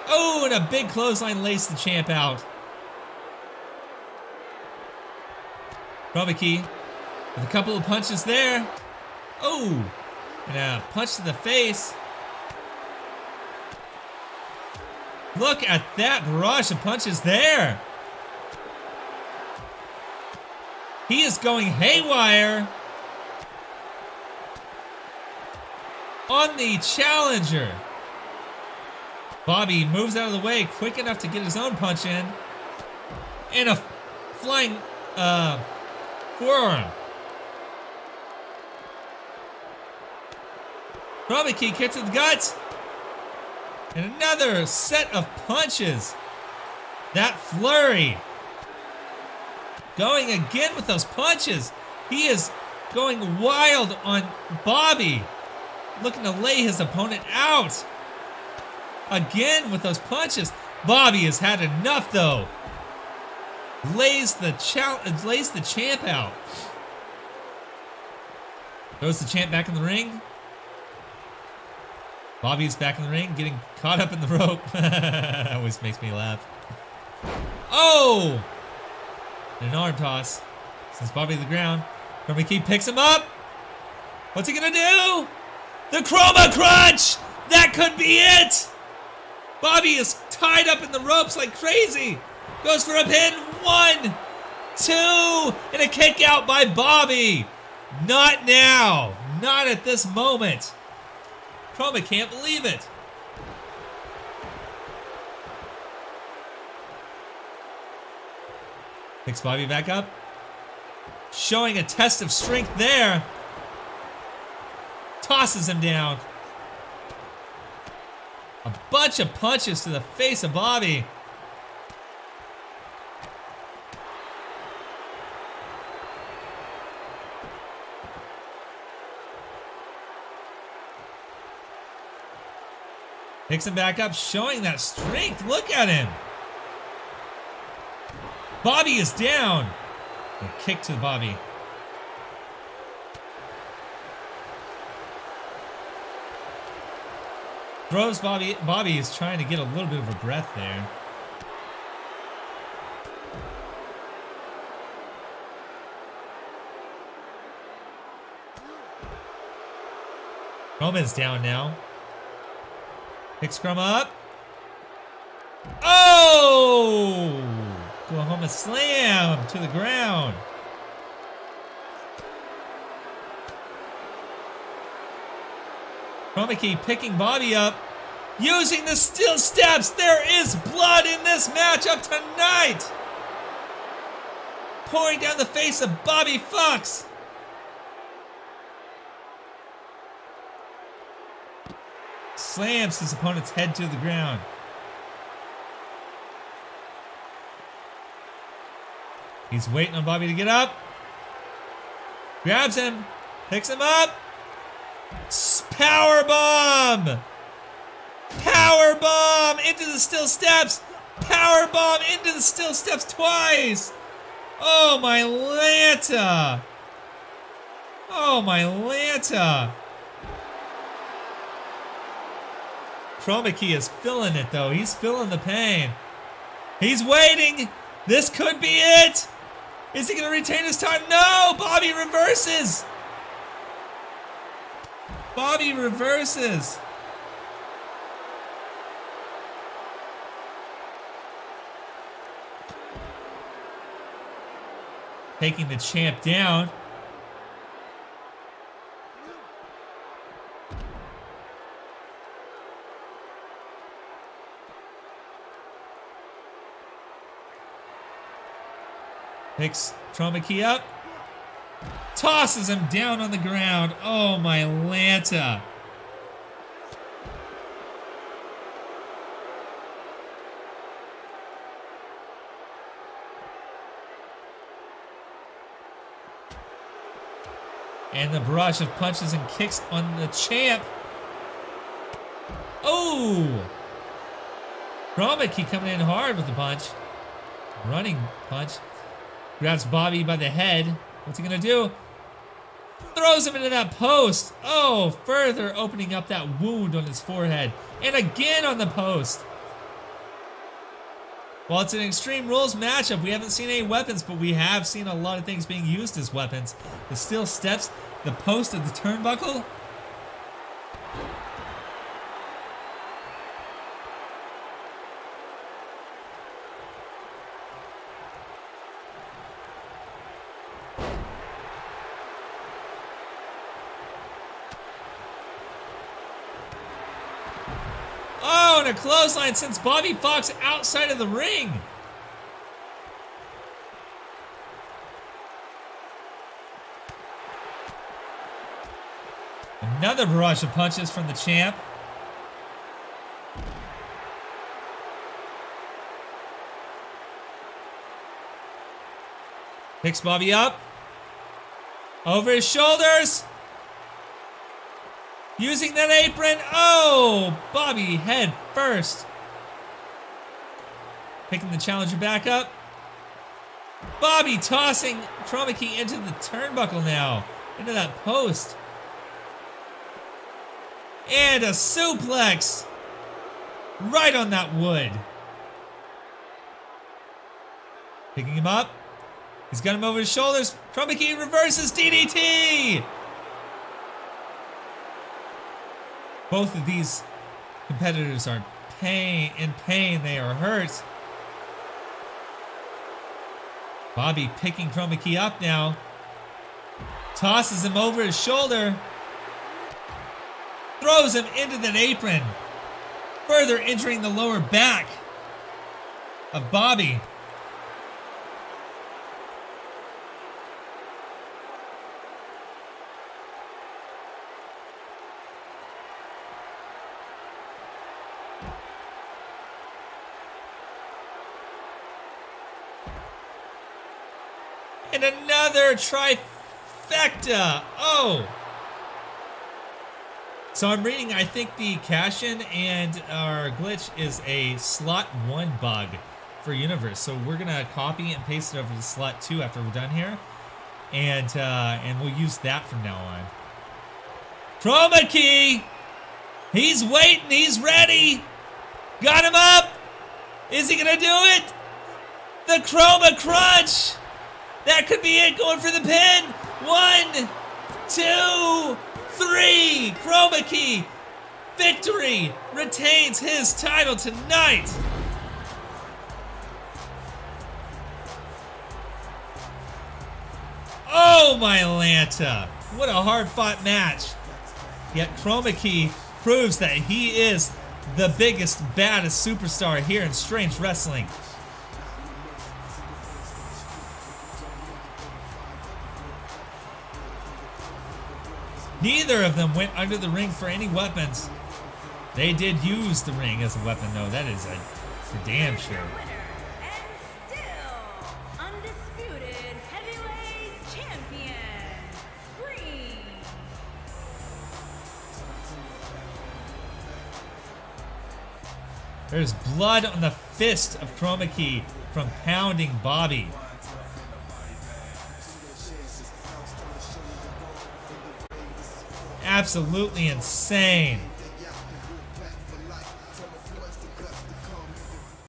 Oh, and a big clothesline lays the champ out. Chroma Key with a couple of punches there. Oh, and a punch to the face. Look at that barrage of punches there. He is going haywire on the challenger. Bobby moves out of the way quick enough to get his own punch in. And a flying forearm. Chroma Key kick to the guts. And another set of punches. That flurry. Going again with those punches. He is going wild on Bobby. Looking to lay his opponent out. Again with those punches. Bobby has had enough though. Lays the champ out. Throws the champ back in the ring. Bobby's back in the ring, getting caught up in the rope. That always makes me laugh. Oh! An arm toss. Sends Bobby to the ground. Chroma Key picks him up. What's he gonna do? The Chroma Crunch! That could be it! Bobby is tied up in the ropes like crazy. Goes for a pin. 1, 2, and a kick out by Bobby. Not now. Not at this moment. Chroma can't believe it. Picks Bobby back up. Showing a test of strength there. Tosses him down. A bunch of punches to the face of Bobby. Picks him back up, showing that strength. Look at him. Bobby is down. A kick to Bobby. Throws Bobby. Bobby is trying to get a little bit of a breath there. Roman's down now. Picks Chroma up. Oh! Oklahoma slam to the ground. Chroma Key picking Bobby up. Using the steel steps. There is blood in this matchup tonight. Pouring down the face of Bobby Fox. Slams his opponent's head to the ground. He's waiting on Bobby to get up. Grabs him. Picks him up. Power bomb. Power bomb into the steel steps. Power bomb into the steel steps twice. Oh, my Lanta. Oh, my Lanta. Chroma Key is feeling it, though. He's feeling the pain. He's waiting. This could be it. Is he going to retain his time? No! Bobby reverses. Bobby reverses. Taking the champ down. Picks Chroma Key up. Tosses him down on the ground. Oh, my Lanta. And the barrage of punches and kicks on the champ. Oh! Chroma Key coming in hard with the punch. Running punch. Grabs Bobby by the head. What's he gonna do? Throws him into that post. Oh, further opening up that wound on his forehead. And again on the post. While it's an Extreme Rules matchup, we haven't seen any weapons, but we have seen a lot of things being used as weapons. The steel steps, the post of the turnbuckle. Oh, and a clothesline sends Bobby Fox outside of the ring. Another barrage of punches from the champ. Picks Bobby up. Over his shoulders. Using that apron. Oh, Bobby head first. Picking the challenger back up. Bobby tossing Chroma Key into the turnbuckle now. Into that post. And a suplex. Right on that wood. Picking him up. He's got him over his shoulders. Chroma Key reverses DDT. Both of these competitors are in pain. They are hurt. Bobby picking Chroma Key up now. Tosses him over his shoulder. Throws him into that apron. Further injuring the lower back of Bobby. And another trifecta. Oh. So I'm reading, I think the cash-in and our glitch is a slot 1 bug for Universe. So we're going to copy and paste it over to slot 2 after we're done here. And we'll use that from now on. Chroma Key. He's waiting. He's ready. Got him up. Is he going to do it? The Chroma Crunch. That could be it, going for the pin. 1, 2, 3. Chroma Key, victory, retains his title tonight. Oh, my Lanta. What a hard-fought match. Yet Chroma Key proves that he is the biggest, baddest superstar here in Strange Wrestling. Neither of them went under the ring for any weapons. They did use the ring as a weapon, though. That is for damn sure. And still undisputed heavyweight champion, Green. There's blood on the fist of Chroma Key from pounding Bobby. Absolutely insane.